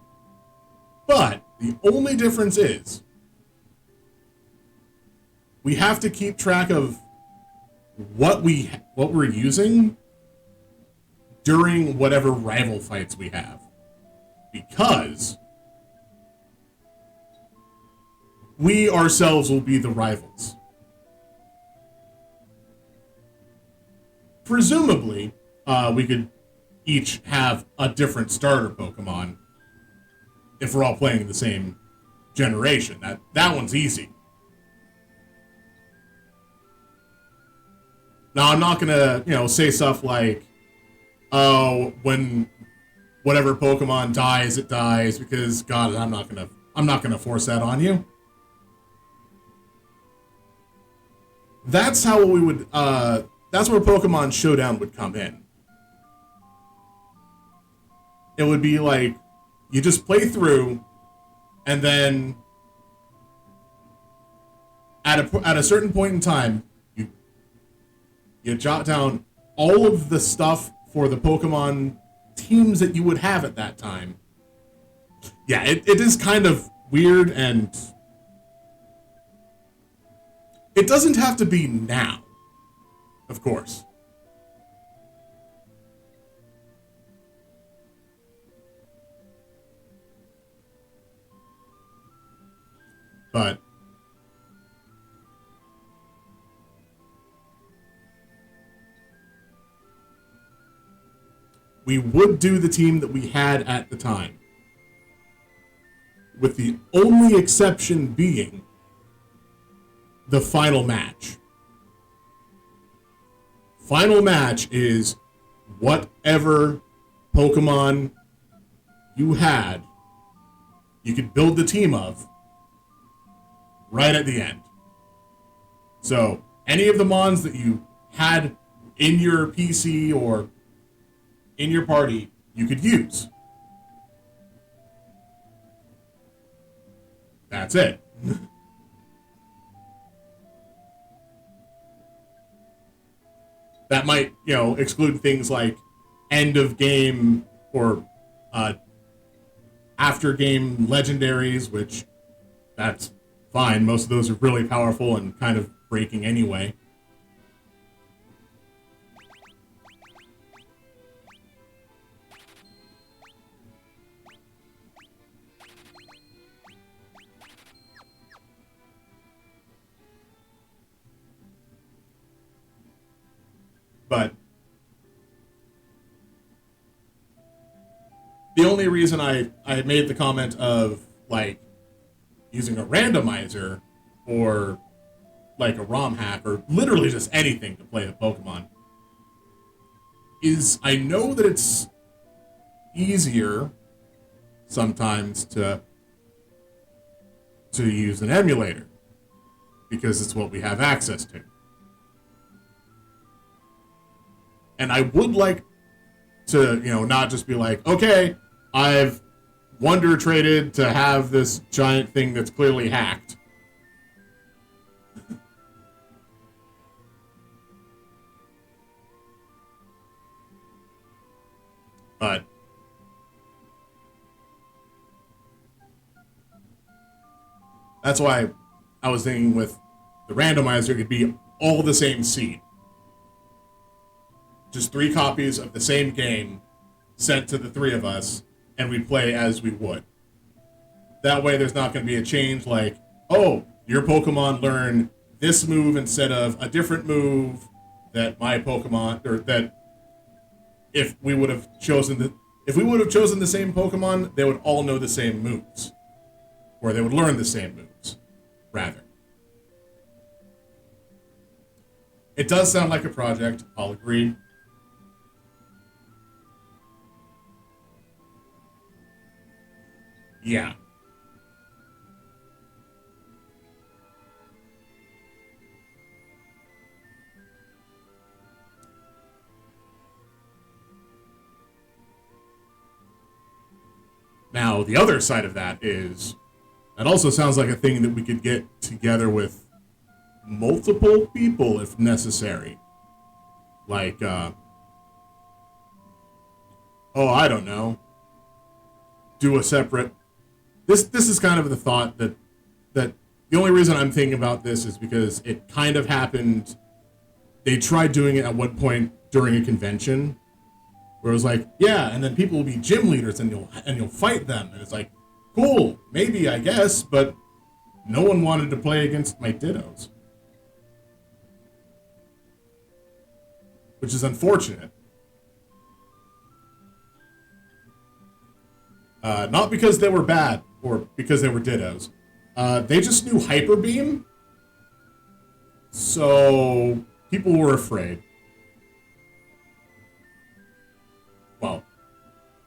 But the only difference is we have to keep track of what we're using during whatever rival fights we have, because we ourselves will be the rivals. Presumably, we could each have a different starter Pokemon if we're all playing the same generation. That one's easy. Now, I'm not gonna, say stuff like, oh, when whatever Pokemon dies, it dies, because God, I'm not gonna force that on you. That's how we would. That's where Pokemon Showdown would come in. It would be like you just play through, and then at a certain point in time, you jot down all of the stuff for the Pokemon teams that you would have at that time. Yeah, it is kind of weird, and it doesn't have to be now, of course. But we would do the team that we had at the time, with the only exception being the final match. Final match is whatever Pokemon you had, you could build the team of right at the end. So any of the mons that you had in your PC or in your party, you could use. That's it. That might, exclude things like end of game or after game legendaries, which that's fine. Most of those are really powerful and kind of breaking anyway. But the only reason I made the comment of, like, using a randomizer or, like, a ROM hack or literally just anything to play a Pokemon is I know that it's easier sometimes to use an emulator because it's what we have access to. And I would like to, not just be like, okay, I've wonder traded to have this giant thing that's clearly hacked. But that's why I was thinking with the randomizer, it could be all the same seed. Just 3 copies of the same game sent to the 3 of us, and we play as we would. That way there's not going to be a change like, oh, your Pokemon learn this move instead of a different move that my Pokemon, or that if we would have chosen the same Pokemon, they would all know the same moves. Or they would learn the same moves, rather. It does sound like a project, I'll agree. Yeah. Now, the other side of that is That also sounds like a thing that we could get together with multiple people if necessary. Like, oh, I don't know. Do a separate. This is kind of the thought that the only reason I'm thinking about this is because it kind of happened. They tried doing it at one point during a convention, where it was like, yeah, and then people will be gym leaders and you'll fight them, and it's like, cool, maybe I guess, but no one wanted to play against my Dittos, which is unfortunate. Not because they were bad or because they were Dittos. They just knew Hyper Beam, so people were afraid. Well,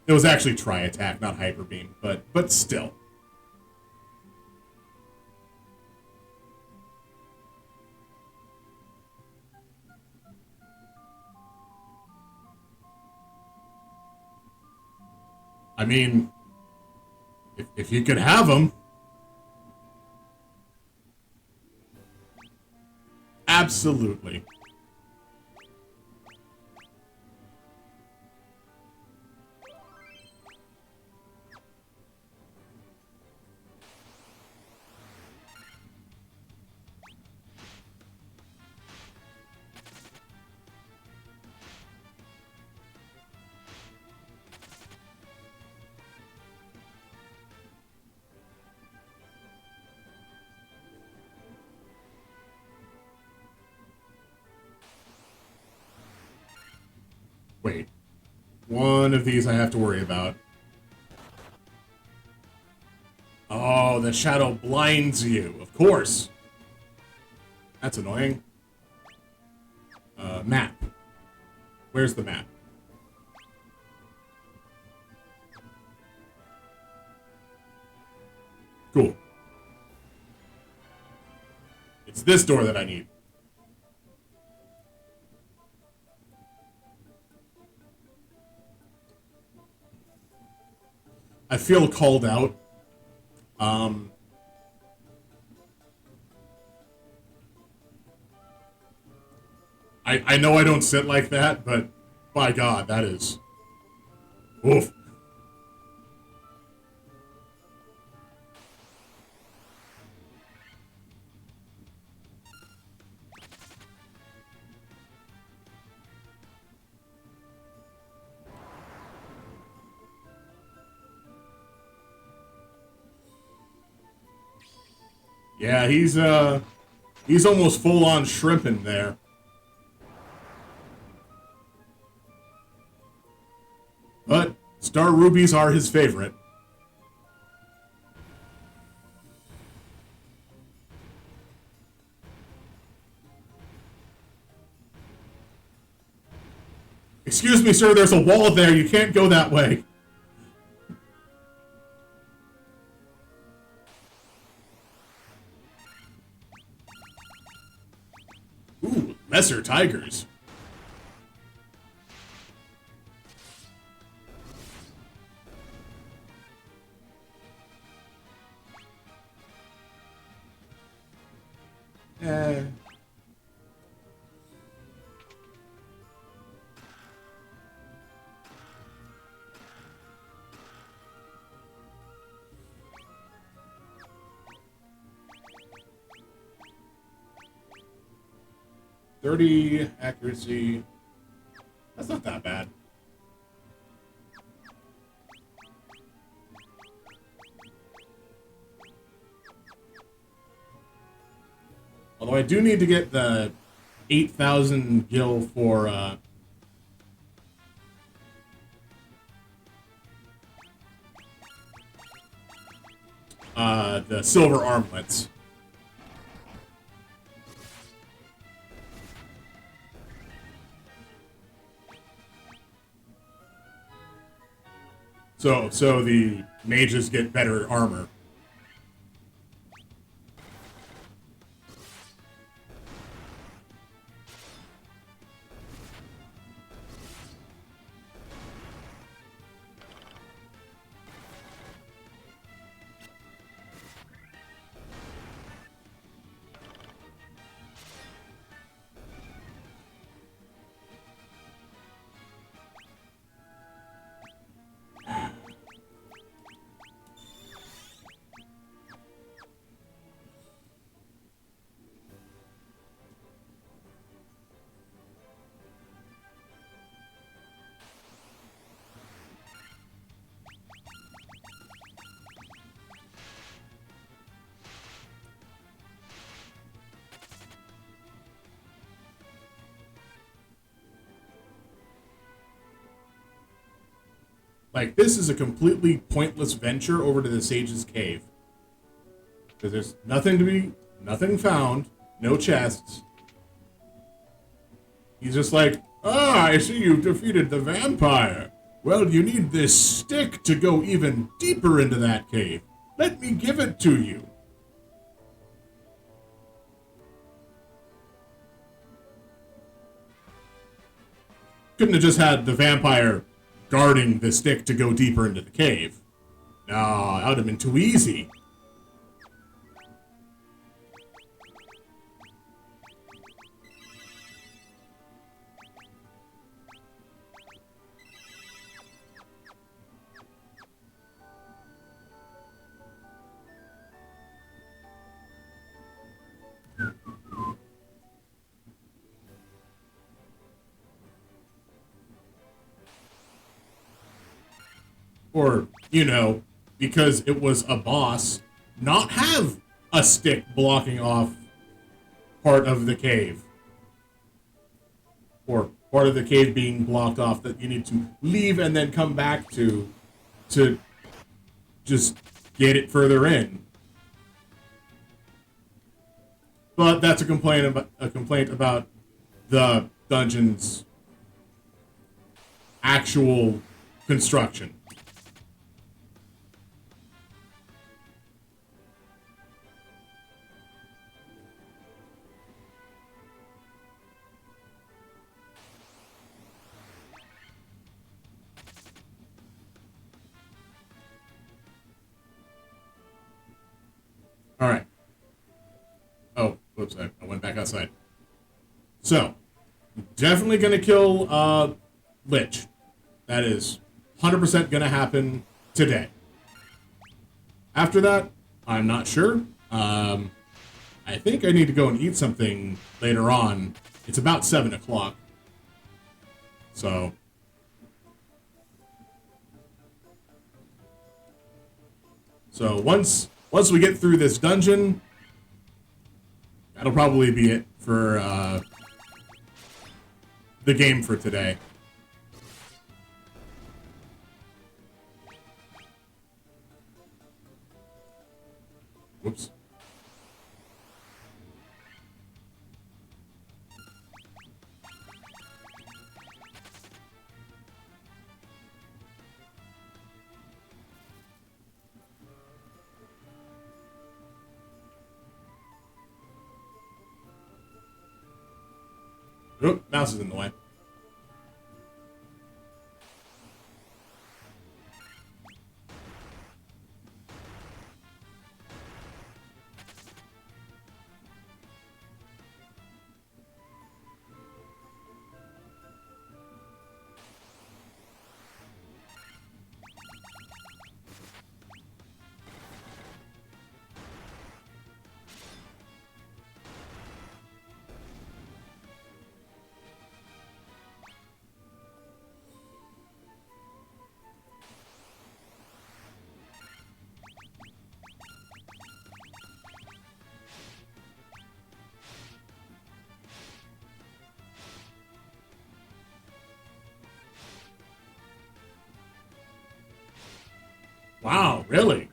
it was actually Tri Attack, not Hyper Beam, but still. I mean, if you could have them, absolutely. Wait, one of these I have to worry about. Oh, the shadow blinds you, of course. That's annoying. Map. Where's the map? Cool. It's this door that I need. I feel called out. Um, I know I don't sit like that, but by God, that is... Oof. Yeah, he's almost full on shrimping there. But star rubies are his favorite. Excuse me, sir, there's a wall there. You can't go that way. Ooh, lesser tigers. Eh. 30 accuracy. That's not that bad. Although I do need to get the 8,000 gil for the silver armlets. So the mages get better armor. Like, this is a completely pointless venture over to the Sage's Cave. Because there's nothing found, no chests. He's just like, I see you defeated the vampire. Well, you need this stick to go even deeper into that cave. Let me give it to you. Couldn't have just had the vampire guarding the stick to go deeper into the cave. No, that would have been too easy. Or, because it was a boss, not have a stick blocking off part of the cave. Or part of the cave being blocked off that you need to leave and then come back to just get it further in. But that's a complaint about the dungeon's actual construction. All right. Oh, whoops! I went back outside. So, definitely gonna kill Lich. That is 100% gonna happen today. After that, I'm not sure. I think I need to go and eat something later on. It's about 7 o'clock. So. Once we get through this dungeon, that'll probably be it for the game for today. Whoops. Oh, mouse is in the way. Wow, really?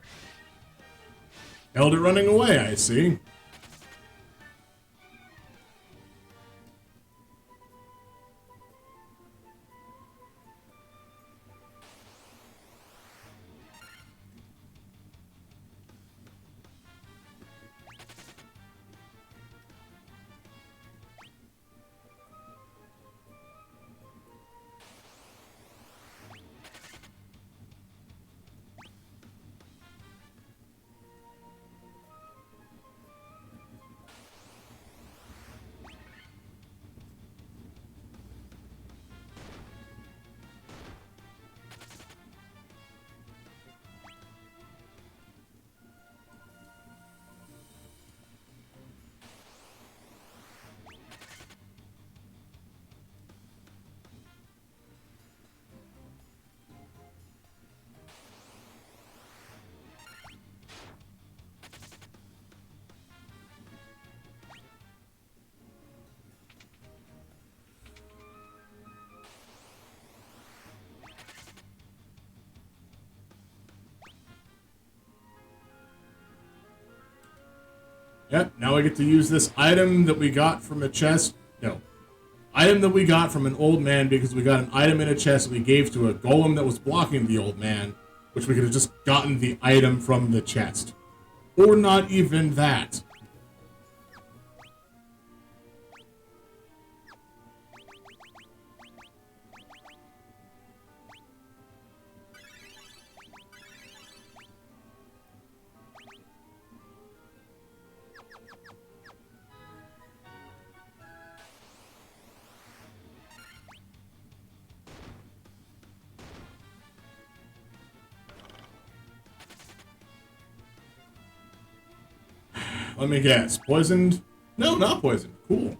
Held it running away, I see. Yep, now I get to use this item that we got from a chest. No. Item that we got from an old man because we got an item in a chest that we gave to a golem that was blocking the old man, which we could have just gotten the item from the chest. Or not even that. Let me guess. Poisoned? No, not poisoned. Cool.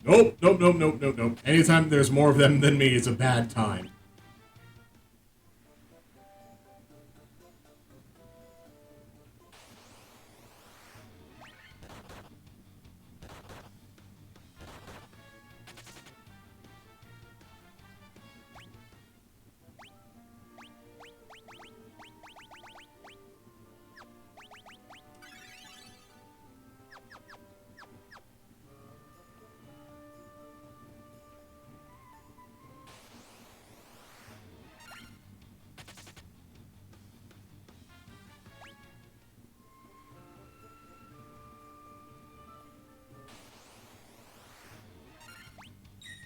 Nope, nope, nope, nope, nope, nope. Anytime there's more of them than me, it's a bad time.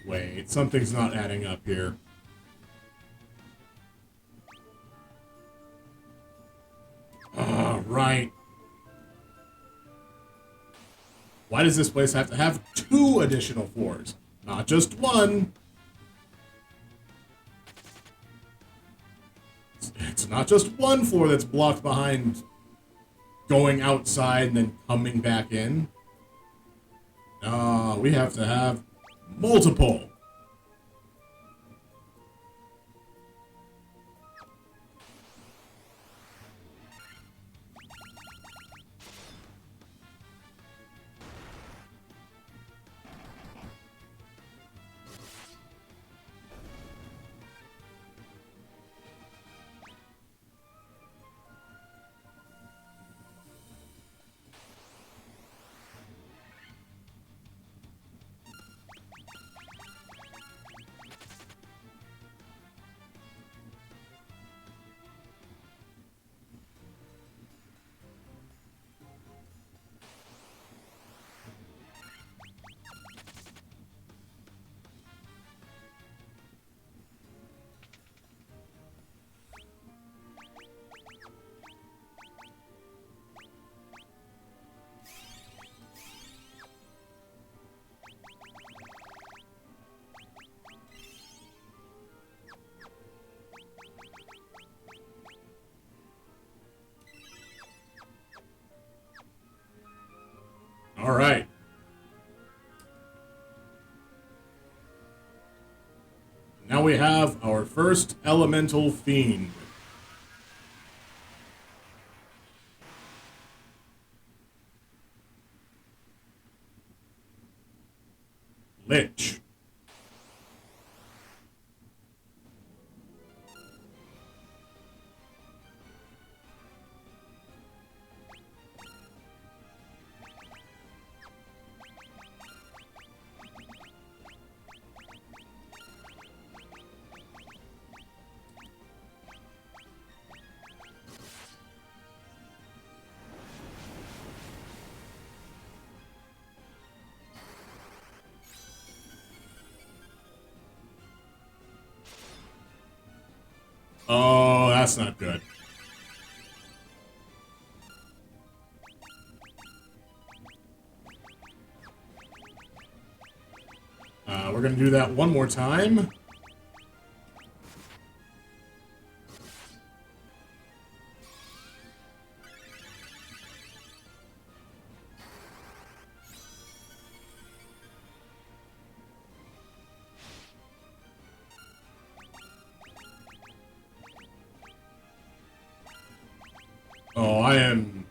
Wait, something's not adding up here. Ah, right. Why does this place have to have 2 additional floors? Not just 1. It's not just 1 floor that's blocked behind going outside and then coming back in. No, we have to have multiple. All right. Now we have our first elemental fiend. Lich. Oh, that's not good. We're going to do that one more time. Oh, I am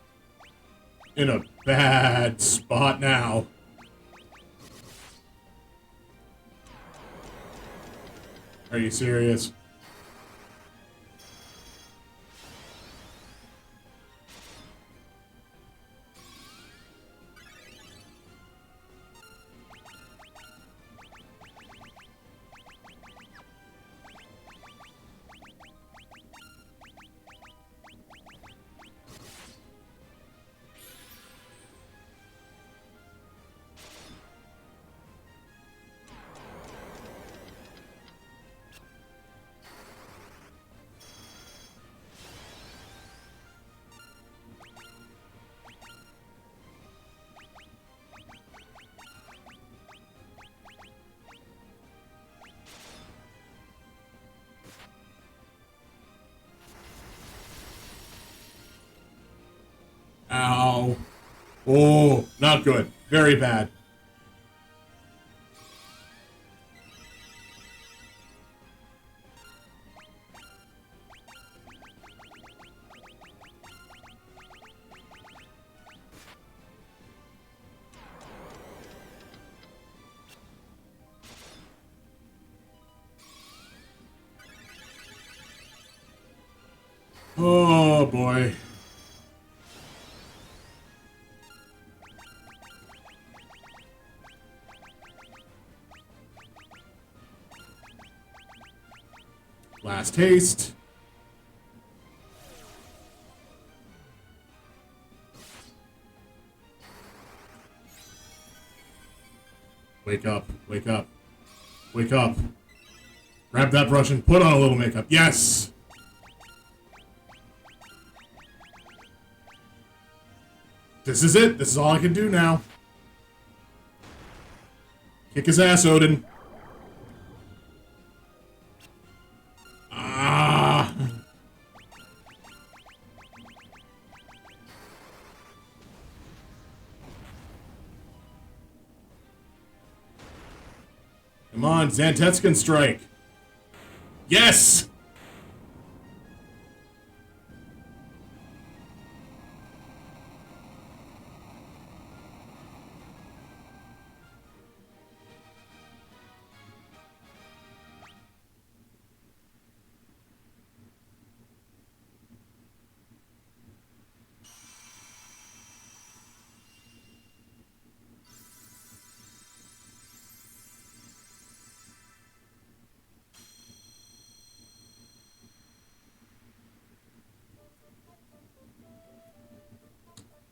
in a bad spot now. Are you serious? Ow. Oh, not good. Very bad. Oh, boy. Last haste. Wake up, wake up, wake up. Grab that brush and put on a little makeup. Yes! This is it. This is all I can do now. Kick his ass, Odin. Ah! Come on, Xantetskin strike. Yes!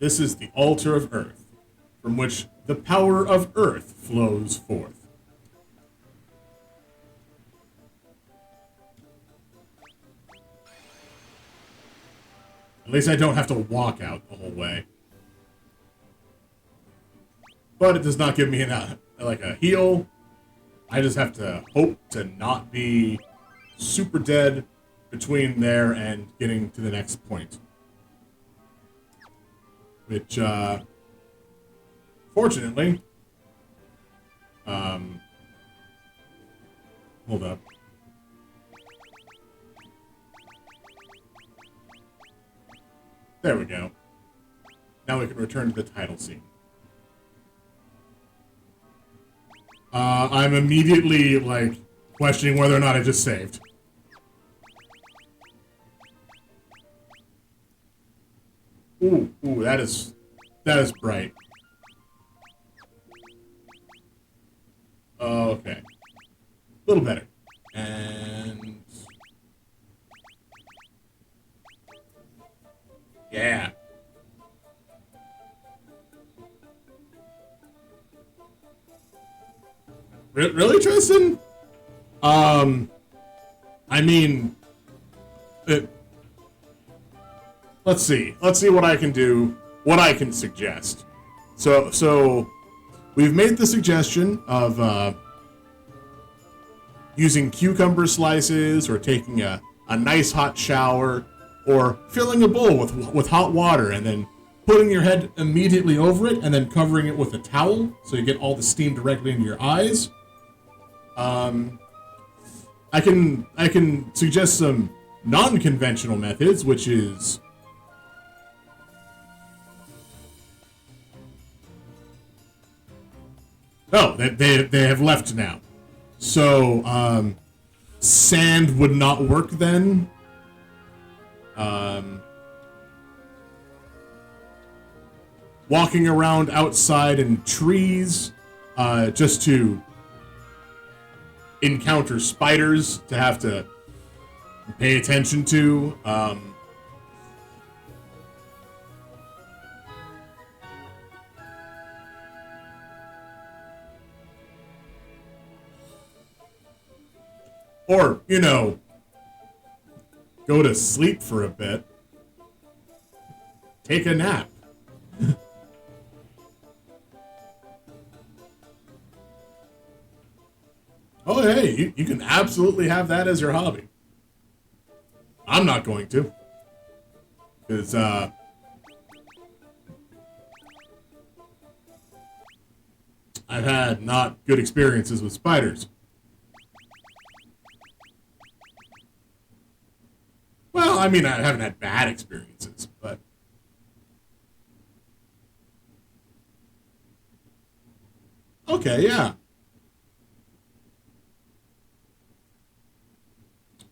This is the altar of Earth, from which the power of Earth flows forth. At least I don't have to walk out the whole way. But it does not give me like a heal. I just have to hope to not be super dead between there and getting to the next point. Which, fortunately, hold up. There we go. Now we can return to the title scene. I'm immediately, like, questioning whether or not I just saved. Ooh, that is bright. Okay. A little better. And... yeah. Really, Tristan? I mean... let's see. Let's see what I can do, what I can suggest. So we've made the suggestion of using cucumber slices, or taking a nice hot shower, or filling a bowl with hot water and then putting your head immediately over it and then covering it with a towel so you get all the steam directly into your eyes. I can suggest some non-conventional methods, which is Oh, they have left now. So, sand would not work then. Walking around outside in trees, just to encounter spiders to have to pay attention to. Or, you know, go to sleep for a bit. Take a nap. Oh, hey, you can absolutely have that as your hobby. I'm not going to. Because, I've had not good experiences with spiders. Well, I mean, I haven't had bad experiences, but... Okay, yeah.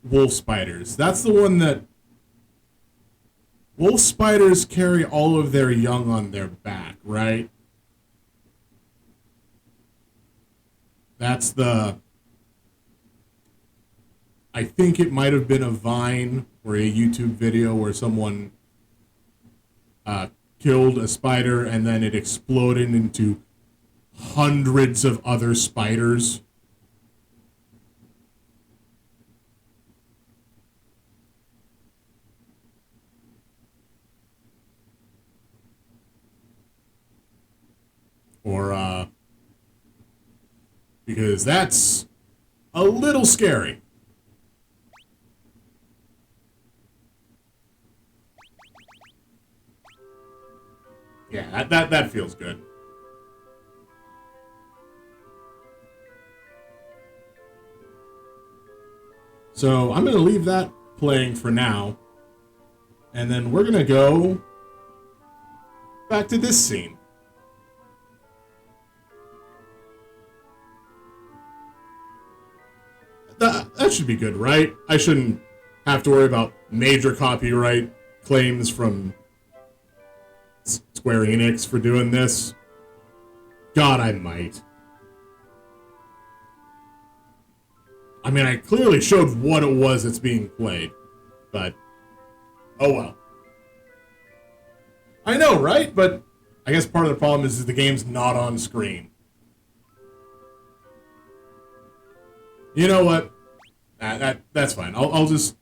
Wolf spiders. That's the one that... Wolf spiders carry all of their young on their back, right? That's the... I think it might have been a Vine or a YouTube video where someone killed a spider and then it exploded into hundreds of other spiders. Or, because that's a little scary. Yeah, that feels good. So I'm going to leave that playing for now. And then we're going to go back to this scene. That should be good, right? I shouldn't have to worry about major copyright claims from Square Enix for doing this. God, I might. I mean, I clearly showed what it was that's being played, but oh well. I know, right? But I guess part of the problem is the game's not on screen. You know what? That's fine. I'll just...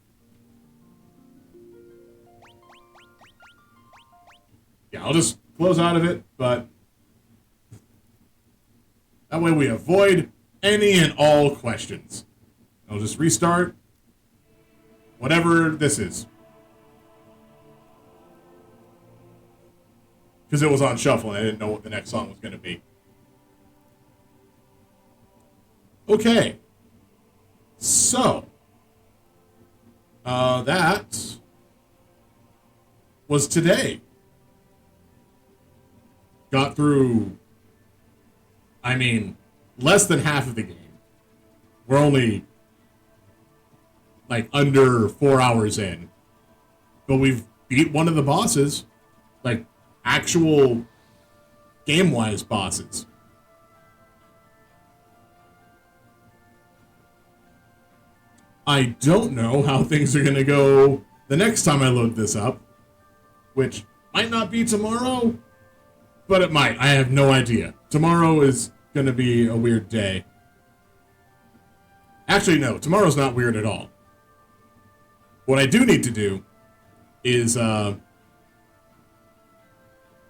Yeah, I'll just close out of it, but... That way we avoid any and all questions. I'll just restart whatever this is. Because it was on shuffle and I didn't know what the next song was going to be. Okay. So, that was today. Got through, I mean, less than half of the game. We're only, like, under 4 hours in. But we've beat one of the bosses. Like, actual game-wise bosses. I don't know how things are going to go the next time I load this up, which might not be tomorrow, but it might. I have no idea. Tomorrow is going to be a weird day. Actually, no, tomorrow's not weird at all. What I do need to do is,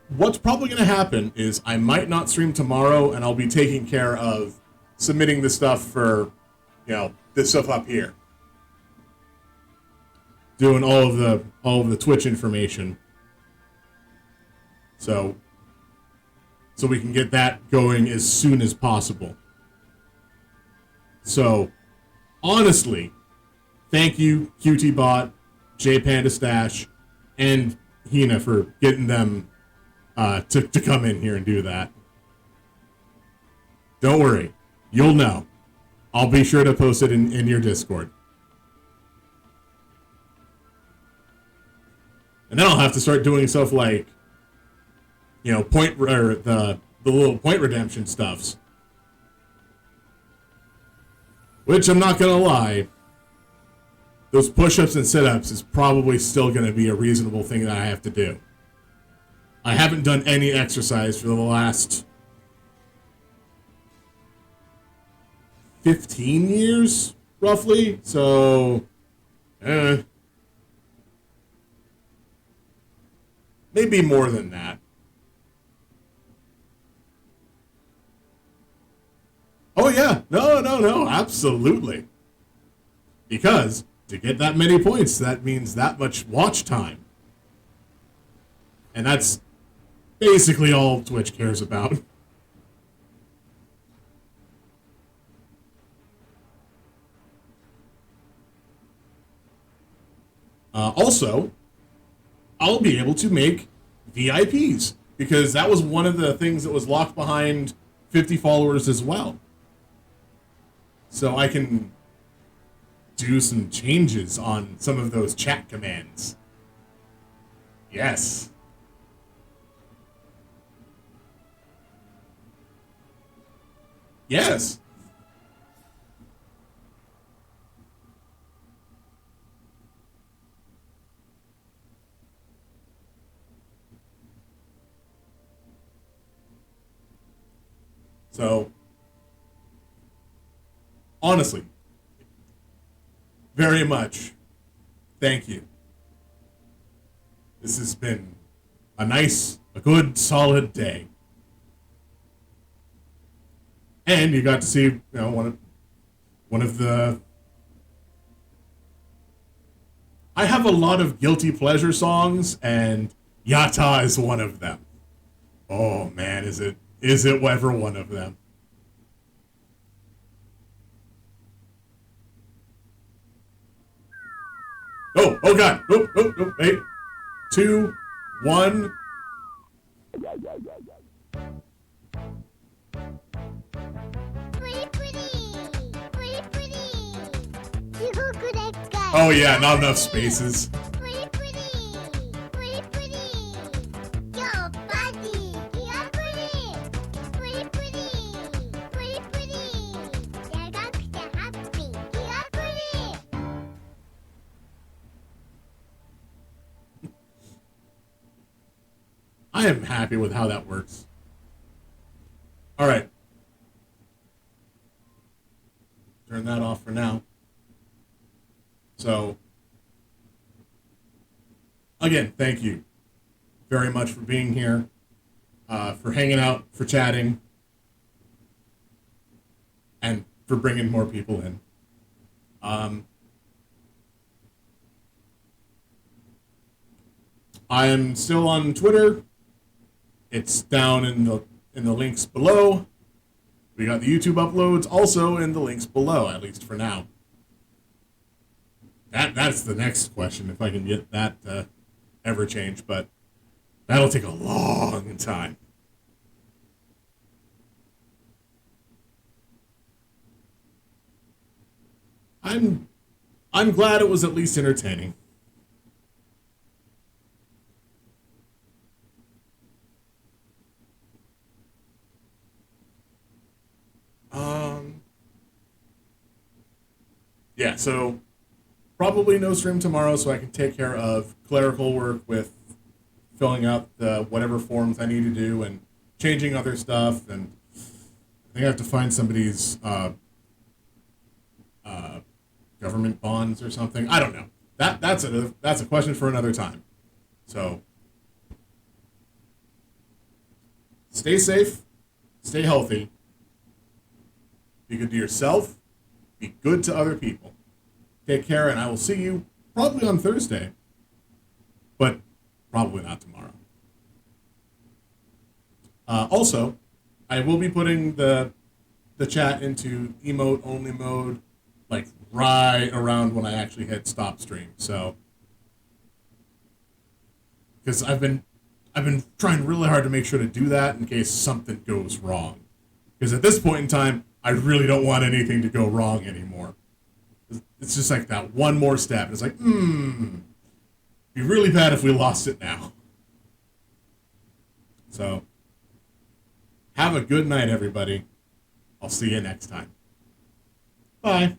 what's probably going to happen is I might not stream tomorrow, and I'll be taking care of submitting the stuff for, you know, this stuff up here. Doing all of the Twitch information. So we can get that going as soon as possible. So, honestly, thank you, QTBot, JPandaStash, and Hina for getting them to come in here and do that. Don't worry. You'll know. I'll be sure to post it in your Discord. And then I'll have to start doing stuff like, point or the little point redemption stuffs. Which I'm not gonna lie, those push-ups and sit-ups is probably still gonna be a reasonable thing that I have to do. I haven't done any exercise for the last 15 years, roughly. So, maybe more than that. Oh yeah, no, absolutely. Because to get that many points, that means that much watch time. And that's basically all Twitch cares about. Also, I'll be able to make VIPs, because that was one of the things that was locked behind 50 followers as well. So I can do some changes on some of those chat commands. Yes. Yes. So, honestly, very much, thank you. This has been a good, solid day. And you got to see, one of the... I have a lot of guilty pleasure songs, and Yata is one of them. Oh man, is it ever one of them? Oh god. Oh, wait. 2, 1. Oh yeah, not enough spaces. I am happy with how that works. All right. Turn that off for now. So, again, thank you very much for being here, for hanging out, for chatting, and for bringing more people in. I am still on Twitter. It's down in the links below. We got the YouTube uploads also in the links below, at least for now. That's the next question, if I can get that ever change, but that'll take a long time. I'm glad it was at least entertaining. Yeah, so probably no stream tomorrow, so I can take care of clerical work with filling out the whatever forms I need to do and changing other stuff, and I think I have to find somebody's government bonds or something. I don't know. That's a question for another time. So stay safe, stay healthy, be good to yourself, be good to other people. Take care, and I will see you probably on Thursday, but probably not tomorrow. Also, I will be putting the chat into emote only mode, like right around when I actually hit stop stream. So, because I've been trying really hard to make sure to do that in case something goes wrong. Because at this point in time, I really don't want anything to go wrong anymore. It's just like that one more step. It's like, it'd be really bad if we lost it now. So, have a good night, everybody. I'll see you next time. Bye.